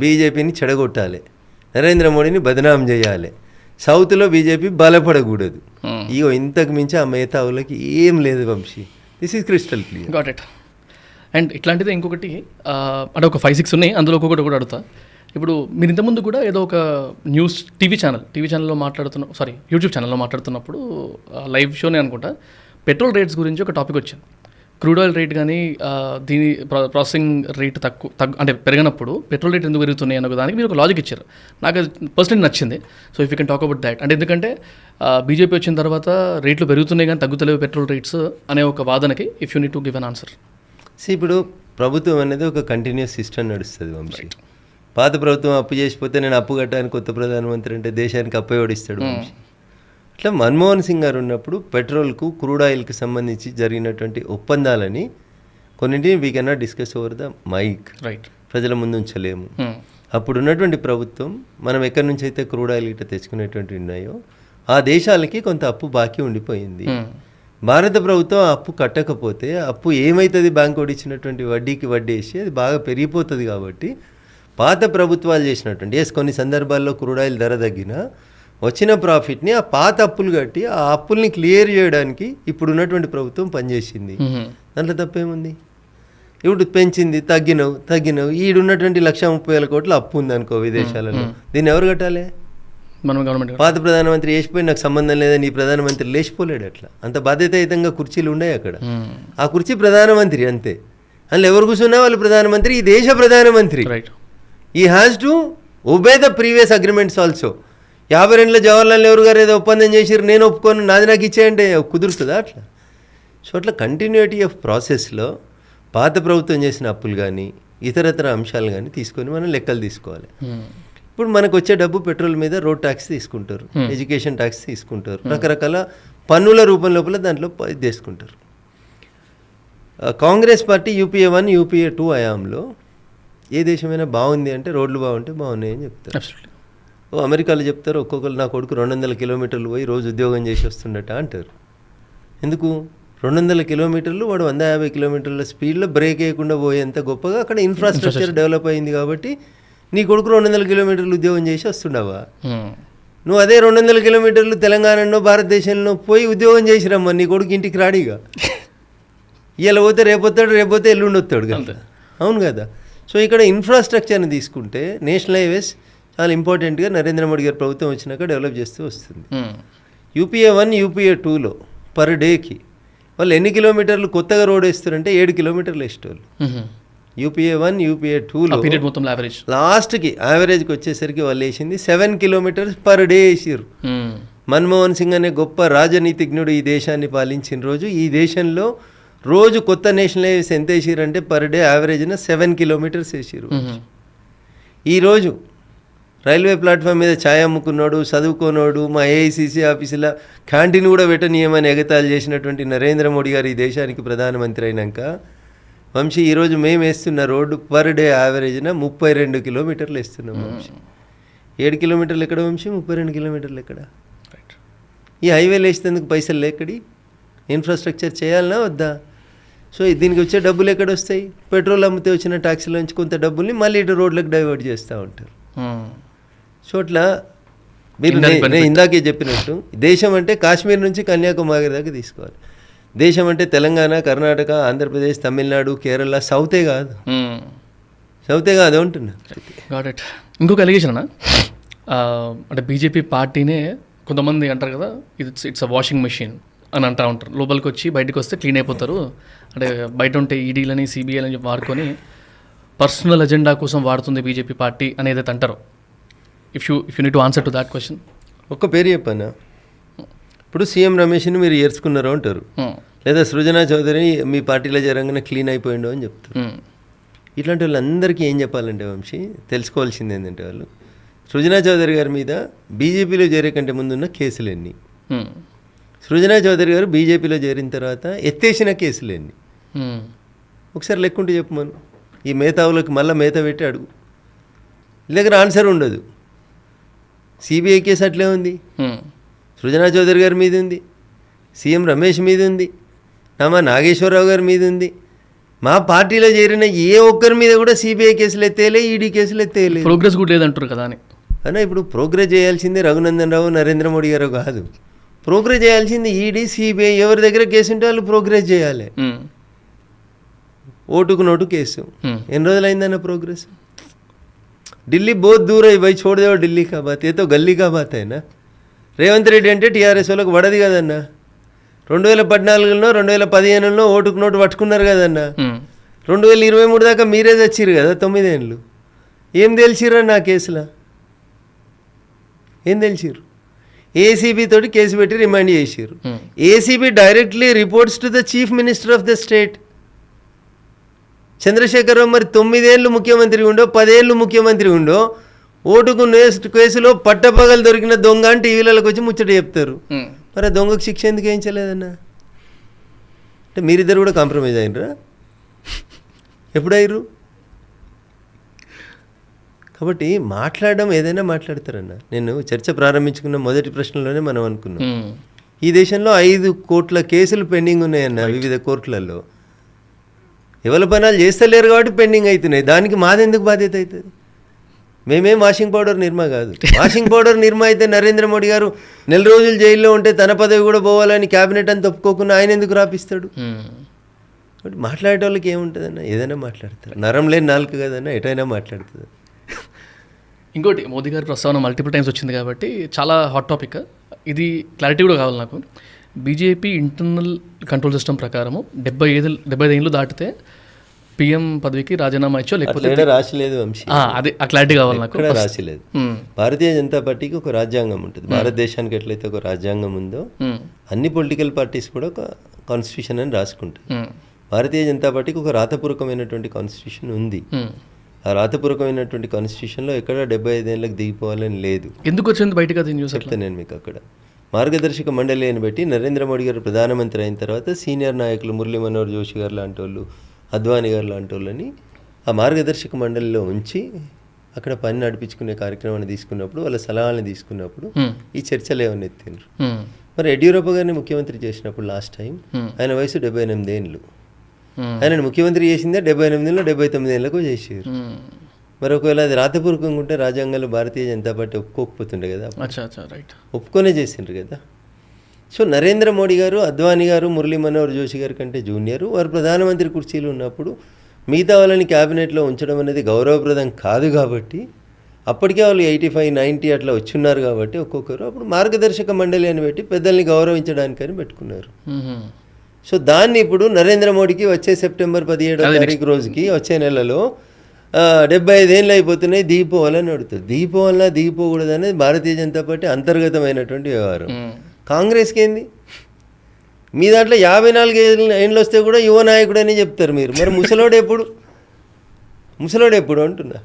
బీజేపీని చెడగొట్టాలి, నరేంద్ర మోడీని బదనాం చేయాలి, సౌత్లో బీజేపీ బలపడకూడదు. ఇగో ఇంతకు మించి ఆ మేధావులకి ఏం లేదు Vamsi. This is crystal clear. Got it. And ఇట్లాంటిదే ఇంకొకటి అంటే ఒక 5-6 ఉన్నాయి, అందులో ఒక్కొక్కటి కూడా అడుగుతా. ఇప్పుడు మీరు ఇంతకుముందు కూడా ఏదో ఒక న్యూస్ టీవీ ఛానల్లో యూట్యూబ్ ఛానల్లో మాట్లాడుతున్నప్పుడు లైవ్ షోనే అనుకుంటా, పెట్రోల్ రేట్స్ గురించి ఒక టాపిక్ వచ్చింది. క్రూడ్ ఆయిల్ రేట్ కానీ దీని ప్రాసెసింగ్ రేట్ అంటే పెరిగినప్పుడు పెట్రోల్ రేట్ ఎందుకు పెరుగుతున్నాయి అన్న దానికి మీరు ఒక లాజిక్ ఇచ్చారు. నాకు పర్సనలీ నచ్చింది. So if you can talk about that. అంటే ఎందుకంటే బీజేపీ వచ్చిన తర్వాత రేట్లు పెరుగుతున్నాయి కానీ తగ్గుతలేవు పెట్రోల్ రేట్స్ అనే ఒక వాదనకి if you need to give an answer. ఇప్పుడు ప్రభుత్వం అనేది ఒక కంటిన్యూస్ సిస్టమ్ నడుస్తుంది వంశీ. పాత ప్రభుత్వం అప్పు చేసిపోతే నేను అప్పు కట్టాను, కొత్త ప్రధానమంత్రి అంటే దేశానికి అప్పే ఓడిస్తాడు వంశీ. ఇట్లా మన్మోహన్ సింగ్ గారు ఉన్నప్పుడు పెట్రోల్కు క్రూడ్ ఆయిల్కి సంబంధించి జరిగినటువంటి ఒప్పందాలని కొన్నింటిని we cannot discuss over the mic, right, ప్రజల ముందు ఉంచలేము. అప్పుడు ఉన్నటువంటి ప్రభుత్వం మనం ఎక్కడి నుంచి అయితే క్రూడ్ ఆయిల్ ఇట్లా తెచ్చుకునేటువంటి ఉన్నాయో ఆ దేశాలకి కొంత అప్పు బాకీ ఉండిపోయింది. భారత ప్రభుత్వం ఆ అప్పు కట్టకపోతే అప్పు ఏమవుతుంది, బ్యాంకు ఇచ్చినటువంటి వడ్డీకి వడ్డీ వేసి అది బాగా పెరిగిపోతుంది. కాబట్టి పాత ప్రభుత్వాలు చేసినటువంటి కొన్ని సందర్భాల్లో క్రూడ్ ఆయిల్ ధర తగ్గినా వచ్చిన ప్రాఫిట్ని ఆ పాత అప్పులు కట్టి ఆ అప్పుల్ని క్లియర్ చేయడానికి ఇప్పుడు ఉన్నటువంటి ప్రభుత్వం పనిచేసింది. దాంట్లో తప్పేముంది? ఇప్పుడు పెంచింది, తగ్గినవు ఈడున్నటువంటి 1,30,000 కోట్ల అప్పు ఉంది అనుకో విదేశాలలో, దీన్ని ఎవరు కట్టాలి? మనం గవర్నమెంట్. పాత ప్రధానమంత్రి వేసిపోయి నాకు సంబంధం లేదని ఈ ప్రధానమంత్రి లేచిపోలేడు. అట్లా అంత బాధ్యతాయుతంగా కుర్చీలు ఉన్నాయి అక్కడ. ఆ కుర్చీ ప్రధానమంత్రి అంతే. అందులో ఎవరు కూర్చున్నా వాళ్ళు ప్రధానమంత్రి, ఈ దేశ ప్రధానమంత్రి. ఈ has to obey the previous agreements also. 52లో జవహర్లాల్ నెహ్రూ గారు ఏదో ఒప్పందం చేసిరు, నేను ఒప్పుకోను, నాది నాకు ఇచ్చేయంటే కుదురుతుందా? అట్లా. సో అట్లా కంటిన్యూటీ ఆఫ్ ప్రాసెస్లో పాత ప్రభుత్వం చేసిన అప్పులు కానీ ఇతరతర అంశాలు కానీ తీసుకొని మనం లెక్కలు తీసుకోవాలి. ఇప్పుడు మనకు వచ్చే డబ్బు పెట్రోల్ మీద రోడ్ ట్యాక్స్ తీసుకుంటారు, ఎడ్యుకేషన్ ట్యాక్స్ తీసుకుంటారు, రకరకాల పన్నుల రూపం లోపల దాంట్లో తీసుకుంటారు. కాంగ్రెస్ పార్టీ యూపీఏ 1 యూపీఏ 2 హయాంలో ఏ దేశమైనా బాగుంది అంటే రోడ్లు బాగుంటే బాగున్నాయి అని చెప్తారు. అమెరికాలో చెప్తారు ఒక్కొక్కరు నా కొడుకు 200 కిలోమీటర్లు పోయి రోజు ఉద్యోగం చేసి వస్తుండట అంటారు. ఎందుకు? 200 కిలోమీటర్లు వాడు 150 కిలోమీటర్ల స్పీడ్లో బ్రేక్ వేయకుండా పోయేంత గొప్పగా అక్కడ ఇన్ఫ్రాస్ట్రక్చర్ డెవలప్ అయింది. కాబట్టి నీ కొడుకు 200 కిలోమీటర్లు ఉద్యోగం చేసి వస్తుండవా? నువ్వు అదే 200 కిలోమీటర్లు తెలంగాణలో భారతదేశంలో పోయి ఉద్యోగం చేసిరమ్మా, నీ కొడుకు ఇంటికి రాడిగా. ఇలా పోతే రేపొస్తాడు, రేపోతే ఎల్లుండి వస్తాడు కదా. అవును కదా. సో ఇక్కడ ఇన్ఫ్రాస్ట్రక్చర్ని తీసుకుంటే నేషనల్ హైవేస్ చాలా ఇంపార్టెంట్గా నరేంద్ర మోడీ గారి ప్రభుత్వం వచ్చినాక డెవలప్ చేస్తూ వస్తుంది. యూపీఏ 1 యూపీఏ 2లో పర్ డేకి వాళ్ళు ఎన్ని కిలోమీటర్లు కొత్తగా రోడ్ వేస్తారంటే 7 కిలోమీటర్లు వేసేవాళ్ళు. యూపీఏ 1 యూపీఏ 2లో లాస్ట్కి యావరేజ్కి వచ్చేసరికి వాళ్ళు వేసింది 7 కిలోమీటర్స్ పర్ డే వేసారు. మన్మోహన్ సింగ్ అనే గొప్ప రాజనీతిజ్ఞుడు ఈ దేశాన్ని పాలించిన రోజు ఈ దేశంలో రోజు కొత్త నేషనల్ హైవేస్ ఎంత వేసారంటే పర్ డే యావరేజ్న 7 కిలోమీటర్స్ వేసారు. ఈరోజు రైల్వే ప్లాట్ఫామ్ మీద ఛాయ్ అమ్ముకున్నాడు, చదువుకోనోడు, మా ఏఐసిసి ఆఫీసులో క్యాంటీన్ కూడా పెట్టనీయమని ఎగతాళి చేసినటువంటి నరేంద్ర మోడీ గారు ఈ దేశానికి ప్రధానమంత్రి అయినాక వంశీ ఈరోజు మేము వేస్తున్న రోడ్డు పర్ డే యావరేజ్న 32 కిలోమీటర్లు వేస్తున్నాం వంశీ. 7 కిలోమీటర్లు ఎక్కడ వంశీ, 32 కిలోమీటర్లు ఎక్కడ? ఈ హైవేలు వేసేందుకు పైసలు లేకడి, ఇన్ఫ్రాస్ట్రక్చర్ చేయాలన్నా వద్దా? సో దీనికి వచ్చే డబ్బులు ఎక్కడ వస్తాయి? పెట్రోల్ అమ్మితే వచ్చిన ట్యాక్సీల నుంచి కొంత డబ్బుల్ని మళ్ళీ ఇటు రోడ్లకు డైవర్ట్ చేస్తూ ఉంటారు. సో అట్లా మీరు నేను ఇందాకే చెప్పినట్టు దేశం అంటే కాశ్మీర్ నుంచి కన్యాకుమారి దాకా తీసుకోవాలి. దేశం అంటే తెలంగాణ, కర్ణాటక, ఆంధ్రప్రదేశ్, తమిళనాడు, కేరళ, సౌతే కాదు అంటున్నా. ఇంకొక అలిగేషన్ అన్న, అంటే బీజేపీ పార్టీనే కొంతమంది అంటారు కదా, ఇట్స్ అ వాషింగ్ మెషిన్ అని అంటూ ఉంటారు. లోపలికి వచ్చి బయటకు వస్తే క్లీన్ అయిపోతారు. అంటే బయట ఉంటే ఈడీలని సిబిఐలని వాడుకొని పర్సనల్ ఎజెండా కోసం వాడుతుంది బీజేపీ పార్టీ అని ఏదైతే అంటారో, if you need to answer to that question. ఒక్క పేరు చెప్పన్నా, ఇప్పుడు సీఎం రమేష్ని మీరు ఏర్చుకున్నారో అంటారు, లేదా సృజనా చౌదరి మీ పార్టీలో జరగానే క్లీన్ అయిపోయిండో అని చెప్తారు. ఇట్లాంటి వాళ్ళందరికీ ఏం చెప్పాలంటే వంశీ, తెలుసుకోవాల్సింది ఏంటంటే వాళ్ళు సృజనా చౌదరి గారి మీద బీజేపీలో చేరే కంటే ముందున్న కేసులు ఎన్ని, సృజనా చౌదరి గారు బీజేపీలో చేరిన తర్వాత ఎత్తేసిన కేసులు ఎన్ని, ఒకసారి లెక్కుంటే చెప్పమను. ఈ మేధావులకు మళ్ళీ మేత పెట్టి అడుగు, దగ్గర ఆన్సర్ ఉండదు. సిబిఐ కేసు అట్లే ఉంది, సృజనా చౌదరి గారి మీద ఉంది, సీఎం రమేష్ మీద ఉంది, మా నాగేశ్వరరావు గారి మీద ఉంది. మా పార్టీలో చేరిన ఏ ఒక్కరి మీద కూడా సిబిఐ కేసులు ఎత్తేలే, ఈడీ కేసులు ఎత్తేయలేదు. ప్రోగ్రెస్ కూడా లేదంటారు కదా అని. అన్నా ఇప్పుడు ప్రోగ్రెస్ చేయాల్సింది రఘునందన్ రావు, నరేంద్ర మోడీ గారు కాదు. ప్రోగ్రెస్ చేయాల్సింది ఈడీ, సిబిఐ. ఎవరి దగ్గర కేసు ఉంటే వాళ్ళు ప్రోగ్రెస్ చేయాలి. ఓటుకు నోటు కేసు ఎన్ని రోజులైందన్న ప్రోగ్రెస్? ఢిల్లీ बहुत दूर है भाई, छोड़ दो ఢిల్లీ का बात, ये तो गली का बात है ना. రేవంత్ రెడ్డి అంటే టీఆర్ఎస్ వాళ్ళకి పడదు కదన్నా. 2014లో 2015లో ఓటుకు నోటు పట్టుకున్నారు కదన్నా. 2023 దాకా మీరే తెచ్చిర్రు కదా 9 ఏళ్ళు. ఏం తెలిసిర్రా నా కేసులో? ఏం తెలిసిర్రు? ఏసీబీ తోటి కేసు పెట్టి రిమాండ్ చేసిర్రు. ACB directly reports to the chief minister of the state. Chandrashekar Rao మరి 9 ఏళ్ళు ముఖ్యమంత్రి ఉండో 10 ఏళ్ళు ముఖ్యమంత్రి ఉండో ఓటుకు కేసులో పట్టపగలు దొరికిన దొంగ అని టీవీలకు వచ్చి ముచ్చట చెప్తారు. మరి ఆ దొంగకు శిక్ష ఎందుకు వేయించలేదన్నా? అంటే మీరిద్దరు కూడా కాంప్రమైజ్ అయినరా? ఎప్పుడయ్యారు? కాబట్టి మాట్లాడడం ఏదైనా మాట్లాడతారన్న. నేను చర్చ ప్రారంభించుకున్న మొదటి ప్రశ్నలోనే మనం అనుకున్నాం, ఈ దేశంలో 5 కోట్ల కేసులు పెండింగ్ ఉన్నాయన్న వివిధ కోర్టులలో. ఎవరి పనాలు చేస్తలేరు కాబట్టి పెండింగ్ అవుతున్నాయి. దానికి మాదెందుకు బాధ్యత అవుతుంది? మేమేం వాషింగ్ పౌడర్ నిర్మా కాదు. వాషింగ్ పౌడర్ నిర్మా అయితే నరేంద్ర మోడీ గారు 4 రోజులు జైల్లో ఉంటే తన పదవి కూడా పోవాలని క్యాబినెట్ అని ఒప్పుకోకుండా ఆయన ఎందుకు రాపిస్తాడు? మాట్లాడే వాళ్ళకి ఏముంటుందన్న? ఏదైనా మాట్లాడతారు. నరం లేని నాలుక కదన్నా, ఎటైనా మాట్లాడుతుంది. ఇంకోటి, మోదీ గారి ప్రస్తావన మల్టిపుల్ టైమ్స్ వచ్చింది కాబట్టి చాలా హాట్ టాపిక్. ఇది క్లారిటీ కూడా కావాలి నాకు. బీజేపీ ఇంటర్నల్ కంట్రోల్ సిస్టమ్ ప్రకారము 75 ఏళ్ళు దాటితే పిఎం పదవికి రాజీనామా ఇచ్చో లేకపోతే రాసిలేదు వంశీ. అదే ఆ క్లారిటీ కావాలి నాకు. రాసిలేదు. భారతీయ జనతా పార్టీకి ఒక రాజ్యాంగం ఉంటుంది. భారతదేశానికి ఎట్లయితే ఒక రాజ్యాంగం ఉందో అన్ని పొలిటికల్ పార్టీస్ కూడా ఒక కాన్స్టిట్యూషన్ అని రాసుకుంటాయి. భారతీయ జనతా పార్టీకి ఒక రాతపూర్వకమైనటువంటి కాన్స్టిట్యూషన్ ఉంది. ఆ రాతపూర్వకమైనటువంటి కాన్స్టిట్యూషన్లో ఎక్కడ 75 ఏళ్ళకి దిగిపోవాలని లేదు. ఎందుకు వచ్చింది బయటకు? అది న్యూస్ చెప్తాను నేను మీకు. అక్కడ మార్గదర్శక మండలి అని బట్టి నరేంద్ర మోడీ గారు ప్రధానమంత్రి అయిన తర్వాత సీనియర్ నాయకులు మురళీ మనోహర్ జోషి గారు లాంటి వాళ్ళు, అద్వానీ గారు లాంటి వాళ్ళని ఆ మార్గదర్శక మండలిలో ఉంచి అక్కడ పని నడిపించుకునే కార్యక్రమాన్ని తీసుకున్నప్పుడు, వాళ్ళ సలహాలను తీసుకున్నప్పుడు ఈ చర్చలు ఏమని ఎత్తిండ్రు. మరి యడ్యూరప్ప గారిని ముఖ్యమంత్రి చేసినప్పుడు లాస్ట్ టైం ఆయన వయసు 78 ఏళ్ళు. ఆయన ముఖ్యమంత్రి చేసిందే 78 ఏళ్ళు, 79 ఏళ్ళకు చేసారు. మరి ఒకవేళ అది రాతపూర్వకంగా ఉంటే రాజ్యాంగంలో భారతీయ జనతా పార్టీ ఒప్పుకోకపోతుండే కదా. ఒప్పుకొనే చేసిండ్రు కదా. సో నరేంద్ర మోడీ గారు, అద్వానీ గారు, మురళీ మనోహర్ జోషి గారి కంటే జూనియర్, వారు ప్రధానమంత్రి కుర్చీలు ఉన్నప్పుడు మిగతా వాళ్ళని క్యాబినెట్లో ఉంచడం అనేది గౌరవప్రదం కాదు. కాబట్టి అప్పటికే వాళ్ళు 85, 90 అట్లా వచ్చున్నారు కాబట్టి ఒక్కొక్కరు అప్పుడు మార్గదర్శక మండలి అని పెట్టి పెద్దల్ని గౌరవించడానికని పెట్టుకున్నారు. సో దాన్ని ఇప్పుడు నరేంద్ర మోడీకి వచ్చే సెప్టెంబర్ 17వ తారీఖు రోజుకి వచ్చే నెలలో 75 ఏళ్ళు అయిపోతున్నాయి, దిగిపోవాలని అడుగుతుంది. దిగిపోవాలన్నా దిగిపోకూడదు అనేది భారతీయ జనతా పార్టీ అంతర్గతమైనటువంటి వ్యవహారం. కాంగ్రెస్కి ఏంది? మీ దాంట్లో 54 ఏళ్ళు వస్తే కూడా యువ నాయకుడు అని చెప్తారు మీరు. మరి ముసలోడు ఎప్పుడు అంటున్నా?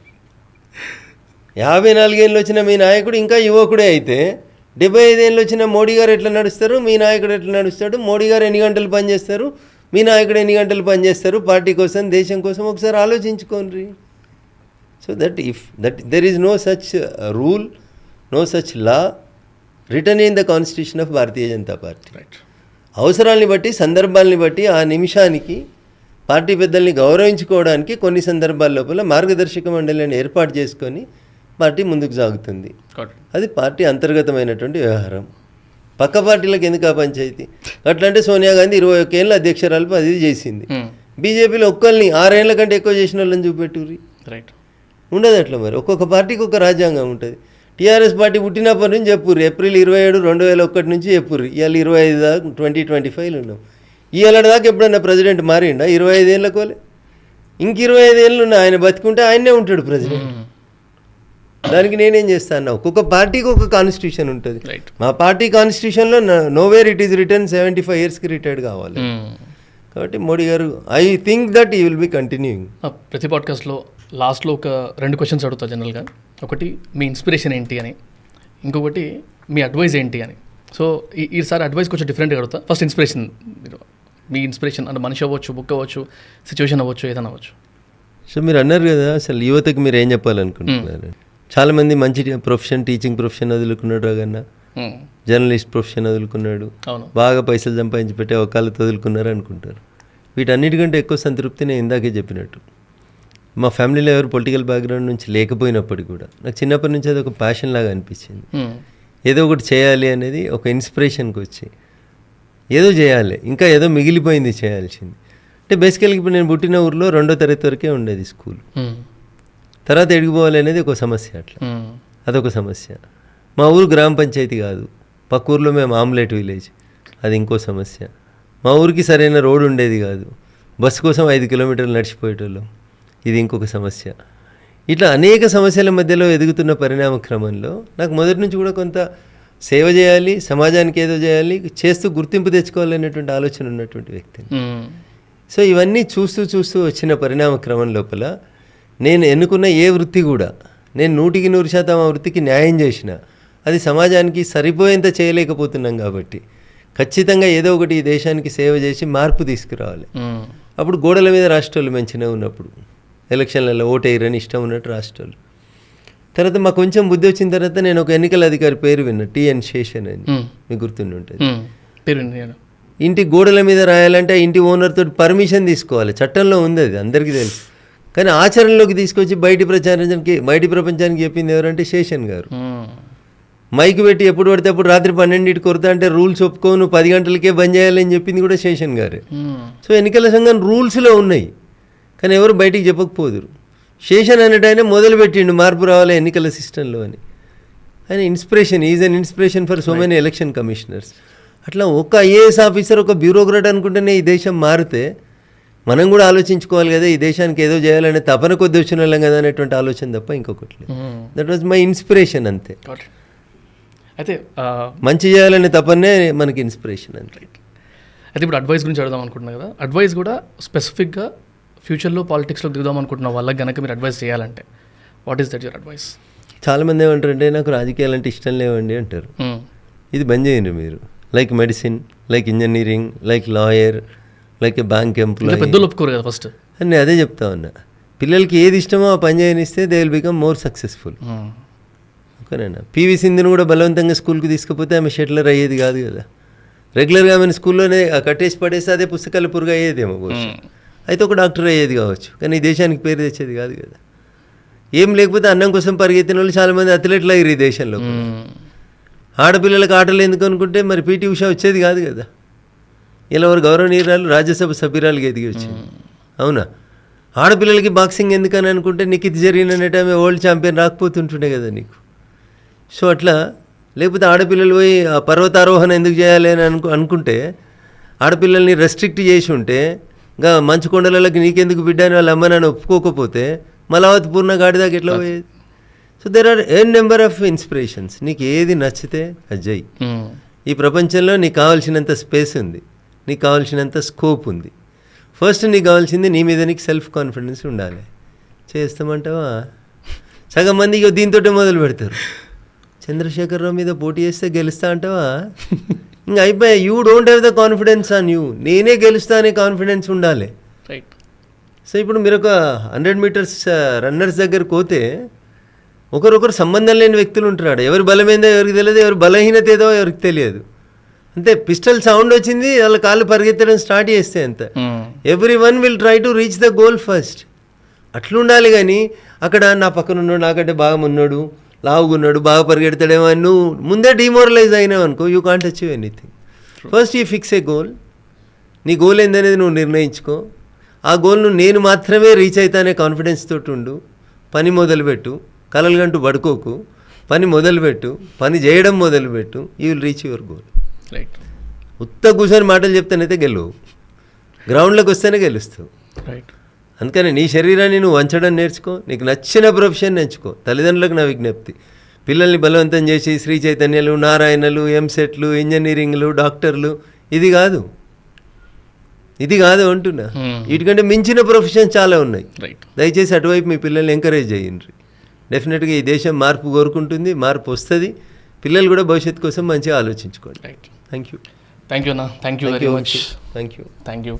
54 ఏళ్ళు వచ్చిన మీ నాయకుడు ఇంకా యువకుడే అయితే 75 ఏళ్ళు వచ్చిన మోడీ గారు ఎట్లా నడుస్తారు? మీ నాయకుడు ఎట్లా నడుస్తాడు? మోడీ గారు ఎన్ని గంటలు పనిచేస్తారు? మీ నాయకుడు ఎన్ని గంటలు పనిచేస్తారు పార్టీ కోసం, దేశం కోసం? ఒకసారి ఆలోచించుకోండి. So that there is no such rule, no such law written in the constitution of Bharatiya Janata party. అవసరాన్ని బట్టి, సందర్భాలని బట్టి ఆ నిమిషానికి పార్టీ పెద్దల్ని గౌరవించుకోవడానికి కొన్ని సందర్భాల లోపల మార్గదర్శక మండలిని ఏర్పాటు చేసుకొని పార్టీ ముందుకు సాగుతుంది. అది పార్టీ అంతర్గతమైనటువంటి వ్యవహారం. పక్క పార్టీలకు ఎందుకు ఆ పంచాయతీ? అట్లంటే సోనియా గాంధీ 21 ఏళ్ళ అధ్యక్షురాలు అది చేసింది. బీజేపీలో ఒక్కరిని 6 ఏళ్ల కంటే ఎక్కువ చేసిన వాళ్ళని చూపెట్టుర్రి. ఉండదు అట్లా. మరి ఒక్కొక్క పార్టీకి ఒక రాజ్యాంగం ఉంటుంది. టీఆర్ఎస్ పార్టీ పుట్టినప్పటి నుంచి చెప్పుర్రి, ఏప్రిల్ 27, 2001 నుంచి చెప్పుర్రి. ఇవాళ 25 దాకా 2025 ఉన్నాం. ఇవాళ దాకా ఎప్పుడన్నా ప్రెసిడెంట్ మారిండా? 25 ఏళ్ళకోలే. ఇంక 25 ఏళ్ళు ఉన్నా ఆయన బతికుంటే ఆయనే ఉంటాడు ప్రెసిడెంట్. దానికి నేనేం చేస్తాను? ఒక్కొక్క పార్టీకి ఒక కాన్స్టిట్యూషన్ ఉంటుంది. మా పార్టీ కాన్స్టిట్యూషన్లో నోవేర్ ఇట్ ఈస్ రిటర్న్ 75 ఇయర్స్కి రిటైర్డ్ కావాలి. కాబట్టి మోడీ గారు, ఐ థింక్ దట్ ఈ విల్ బి కంటిన్యూయింగ్. ప్రతి పాడ్కాస్ట్లో లాస్ట్లో ఒక 2 క్వశ్చన్స్ అడుగుతా జనరల్గా. ఒకటి, మీ ఇన్స్పిరేషన్ ఏంటి అని. ఇంకొకటి, మీ అడ్వైజ్ ఏంటి అని. సో ఈసారి అడ్వైస్ కొంచెం డిఫరెంట్గా అడుగుతా. First inspiration. మీ ఇన్స్పిరేషన్ అంటే మనిషి అవ్వచ్చు, బుక్ అవ్వచ్చు, సిచ్యువేషన్ అవ్వచ్చు, ఏదైనా అవ్వచ్చు. సో మీరు అన్నారు కదా, అసలు యువతకి మీరు ఏం చెప్పాలనుకుంటున్నారు? చాలామంది మంచి profession, teaching profession వదులుకున్నాడు, రాగన్న journalist profession వదులుకున్నాడు, బాగా పైసలు సంపాదించి పెట్టే వకాలతో వదులుకున్నారు అనుకుంటారు. వీటన్నిటికంటే ఎక్కువ సంతృప్తి నేను ఇందాకే చెప్పినట్టు, మా ఫ్యామిలీలో ఎవరు పొలిటికల్ బ్యాక్గ్రౌండ్ నుంచి లేకపోయినప్పటికీ కూడా నాకు చిన్నప్పటి నుంచి అది ఒక ప్యాషన్ లాగా అనిపించింది. ఏదో ఒకటి చేయాలి అనేది ఒక ఇన్స్పిరేషన్కి వచ్చి ఏదో చేయాలి, ఇంకా ఏదో మిగిలిపోయింది చేయాల్సింది. అంటే బేసికల్గా ఇప్పుడు నేను పుట్టిన ఊర్లో 2వ తరగతి వరకే ఉండేది స్కూల్. తర్వాత ఎడిగిపోవాలి అనేది ఒక సమస్య. అట్లా అదొక సమస్య. మా ఊరు గ్రామ పంచాయతీ కాదు, పక్క ఊర్లో మేము ఆమ్లెట్ విలేజ్, అది ఇంకో సమస్య. మా ఊరికి సరైన రోడ్డు ఉండేది కాదు, బస్సు కోసం 5 కిలోమీటర్లు నడిచిపోయేటోళ్ళం, ఇది ఇంకొక సమస్య. ఇట్లా అనేక సమస్యల మధ్యలో ఎదుగుతున్న పరిణామ క్రమంలో నాకు మొదటి నుంచి కూడా కొంత సేవ చేయాలి, సమాజానికి ఏదో చేయాలి, చేస్తూ గుర్తింపు తెచ్చుకోవాలనేటువంటి ఆలోచన ఉన్నటువంటి వ్యక్తిని. సో ఇవన్నీ చూస్తూ వచ్చిన పరిణామ క్రమం లోపల నేను ఎన్నుకున్న ఏ వృత్తి కూడా నేను 100% ఆ వృత్తికి న్యాయం చేసిన, అది సమాజానికి సరిపోయేంత చేయలేకపోతున్నాం కాబట్టి ఖచ్చితంగా ఏదో ఒకటి ఈ దేశానికి సేవ చేసి మార్పు తీసుకురావాలి. అప్పుడు గోడల మీద రాష్ట్రాలు మంచిగా ఉన్నప్పుడు ఎలక్షన్లలో ఓటేయరని ఇష్టం ఉన్నట్టు రాష్ట్రాలు. తర్వాత మాకు కొంచెం బుద్ధి వచ్చిన తర్వాత నేను ఒక ఎన్నికల అధికారి పేరు విన్నా, టిఎన్ శేషన్ అని, మీకు గుర్తుండి ఉంటుంది. ఇంటి గోడల మీద రాయాలంటే ఇంటి ఓనర్ తోటి పర్మిషన్ తీసుకోవాలి, చట్టంలో ఉంది, అది అందరికీ తెలుసు. కానీ ఆచరణలోకి తీసుకొచ్చి బయటి ప్రపంచానికి చెప్పింది ఎవరంటే శేషన్ గారు. మైక్ పెట్టి ఎప్పుడు పడితే అప్పుడు రాత్రి 12ంటికి కొడతా అంటే రూల్స్ ఒప్పుకోను 10 గంటలకే బంద్ చేయాలని చెప్పింది కూడా శేషన్ గారే. సో ఎన్నికల సంఘం రూల్స్లో ఉన్నాయి, కానీ ఎవరు బయటికి చెప్పకపోదురు. శేషన్ అనేట ఆయన మొదలుపెట్టిండు మార్పు రావాలి ఎన్నికల సిస్టంలో అని. ఆయన inspiration, is an inspiration for so many election commissioners. అట్లా ఒక ఐఏఎస్ ఆఫీసర్, ఒక బ్యూరోక్రాట్ అనుకుంటేనే ఈ దేశం మారితే మనం కూడా ఆలోచించుకోవాలి కదా, ఈ దేశానికి ఏదో చేయాలనే తపన కొద్ది వచ్చిన వాళ్ళం కదా అనేటువంటి ఆలోచన తప్ప ఇంకొకటి లేదు. దట్ వాజ్ మై ఇన్స్పిరేషన్ అంతే. అయితే మంచి చేయాలనే తపనే మనకి ఇన్స్పిరేషన్ అంతే. అయితే ఇప్పుడు అడ్వైస్ గురించి అడుగుదాం అనుకుంటున్నా కదా, అడ్వైస్ కూడా స్పెసిఫిక్గా ఫ్యూచర్లో పాలిటిక్స్లో దిగుదాం అనుకుంటున్న వాళ్ళకి కనుక మీరు అడ్వైస్ చేయాలంటే what is that your advice? చాలామంది ఏమంటారంటే నాకు రాజకీయాలు అంటే ఇష్టం లేవండి అంటారు. ఇది బంద్ చేయండి మీరు. Like medicine, like engineering, like lawyer, like ఏ బ్యాంక్ ఎంప్లాయీ. పెద్దలు ఒప్పుకోరు కదా ఫస్ట్. నేను అదే చెప్తా ఉన్నా, పిల్లలకి ఏది ఇష్టమో ఆ పని చేయనిస్తే they will become more successful. ఓకేనా? పివి సింధుని కూడా బలవంతంగా స్కూల్కి తీసుకుపోతే ఆమె షెట్లర్ అయ్యేది కాదు కదా. రెగ్యులర్గా ఆమెను స్కూల్లోనే కట్టేసి పడేస్తే అదే పుస్తకాల పురుగు అయ్యేదేమో బహుశా. అయితే ఒక డాక్టర్ అయ్యేది కావచ్చు, కానీ ఈ దేశానికి పేరు తెచ్చేది కాదు కదా. ఏం లేకపోతే అన్నం కోసం పరిగెత్తిన వాళ్ళు చాలామంది అథ్లెట్లు అయ్యారు ఈ దేశంలో. ఆడపిల్లలకు ఆటలు ఎందుకు అనుకుంటే మరి పీటీ ఉషా వచ్చేది కాదు కదా. ఇలా వారు గౌరవనీయురాలు రాజ్యసభ సభ్యురాలుగా ఎదిగి వచ్చింది, అవునా? ఆడపిల్లలకి బాక్సింగ్ ఎందుకని అనుకుంటే నీకు ఇది జరిగినట్టు ఆమె వరల్డ్ ఛాంపియన్ రాకపోతుంటుండే కదా నీకు. సో అట్లా లేకపోతే ఆడపిల్లలు పోయి ఆ పర్వతారోహణ ఎందుకు చేయాలి అని అనుకుంటే ఆడపిల్లల్ని రెస్ట్రిక్ట్ చేసి ఉంటే ఇంకా మంచు కొండలకి నీకెందుకు బిడ్డ అని వాళ్ళ అమ్మ నాన్న ఒప్పుకోకపోతే మలావతి పూర్ణ గాడిదాకా ఎట్లా పోయేది? So there are n number of inspirations. నీకు ఏది నచ్చితే అది చెయ్యి. ఈ ప్రపంచంలో నీకు కావాల్సినంత స్పేస్ ఉంది, నీకు కావాల్సినంత స్కోప్ ఉంది. ఫస్ట్ నీకు కావాల్సింది నీ మీద నీకు సెల్ఫ్ కాన్ఫిడెన్స్ ఉండాలి. చేస్తామంటావా? సగం మంది ఇక దీంతో మొదలు పెడతారు. చంద్రశేఖరరావు మీద పోటీ చేస్తే గెలుస్తా అంటావా? ఇంకా అయిపోయా. You don't have the confidence on you. నేనే గెలుస్తా అనే కాన్ఫిడెన్స్ ఉండాలి. రైట్. సో ఇప్పుడు మీరు ఒక 100 మీటర్స్ రన్నర్స్ దగ్గరకు పోతే ఒకరొకరు సంబంధం లేని వ్యక్తులు ఉంటున్నాడు. ఎవరి బలమైందో ఎవరికి తెలియదు, ఎవరి బలహీనత ఏదో ఎవరికి తెలియదు. అంతే, పిస్టల్ సౌండ్ వచ్చింది, వాళ్ళ కాళ్ళు పరిగెత్తడం స్టార్ట్ చేస్తే అంత. Everyone will try to reach the goal first. అట్లుండాలి. కానీ అక్కడ నా పక్కన ఉన్నాడు, నాకంటే బాగా ఉన్నాడు, లావుగున్నాడు, బాగా పరిగెడతాడేమో అని నువ్వు ముందే డిమోరలైజ్ అయినావు అనుకో, you can't achieve anything. First you fix A goal. నీ గోల్ ఏందనేది నువ్వు నిర్ణయించుకో. ఆ గోల్ను నేను మాత్రమే రీచ్ అవుతానే కాన్ఫిడెన్స్ తోటి ఉండు. పని మొదలుపెట్టు, కలలు గంటూ పడుకోకు, పని మొదలుపెట్టు, పని చేయడం మొదలుపెట్టు, you will reach your goal. Right. ఉత్త కూర్చొని మాటలు చెప్తానైతే గెలవు, గ్రౌండ్లోకి వస్తేనే గెలుస్తావు. రైట్. అందుకని నీ శరీరాన్ని నువ్వు వంచడం నేర్చుకో, నీకు నచ్చిన ప్రొఫెషన్ ఎంచుకో. తల్లిదండ్రులకు నా విజ్ఞప్తి, పిల్లల్ని బలవంతం చేసి శ్రీ చైతన్యలు, నారాయణలు, ఎంసెట్లు, ఇంజనీరింగ్లు, డాక్టర్లు ఇది కాదు అంటున్నా. వీటికంటే మించిన ప్రొఫెషన్స్ చాలా ఉన్నాయి. దయచేసి అటువైపు మీ పిల్లల్ని ఎంకరేజ్ చేయండి. డెఫినెట్గా ఈ దేశం మార్పు కోరుకుంటుంది, మార్పు వస్తుంది. పిల్లలు కూడా భవిష్యత్తు కోసం మంచిగా ఆలోచించుకోండి. Thank you. థ్యాంక్ యూ అన్న. Thank you very much. Thank you. Thank you.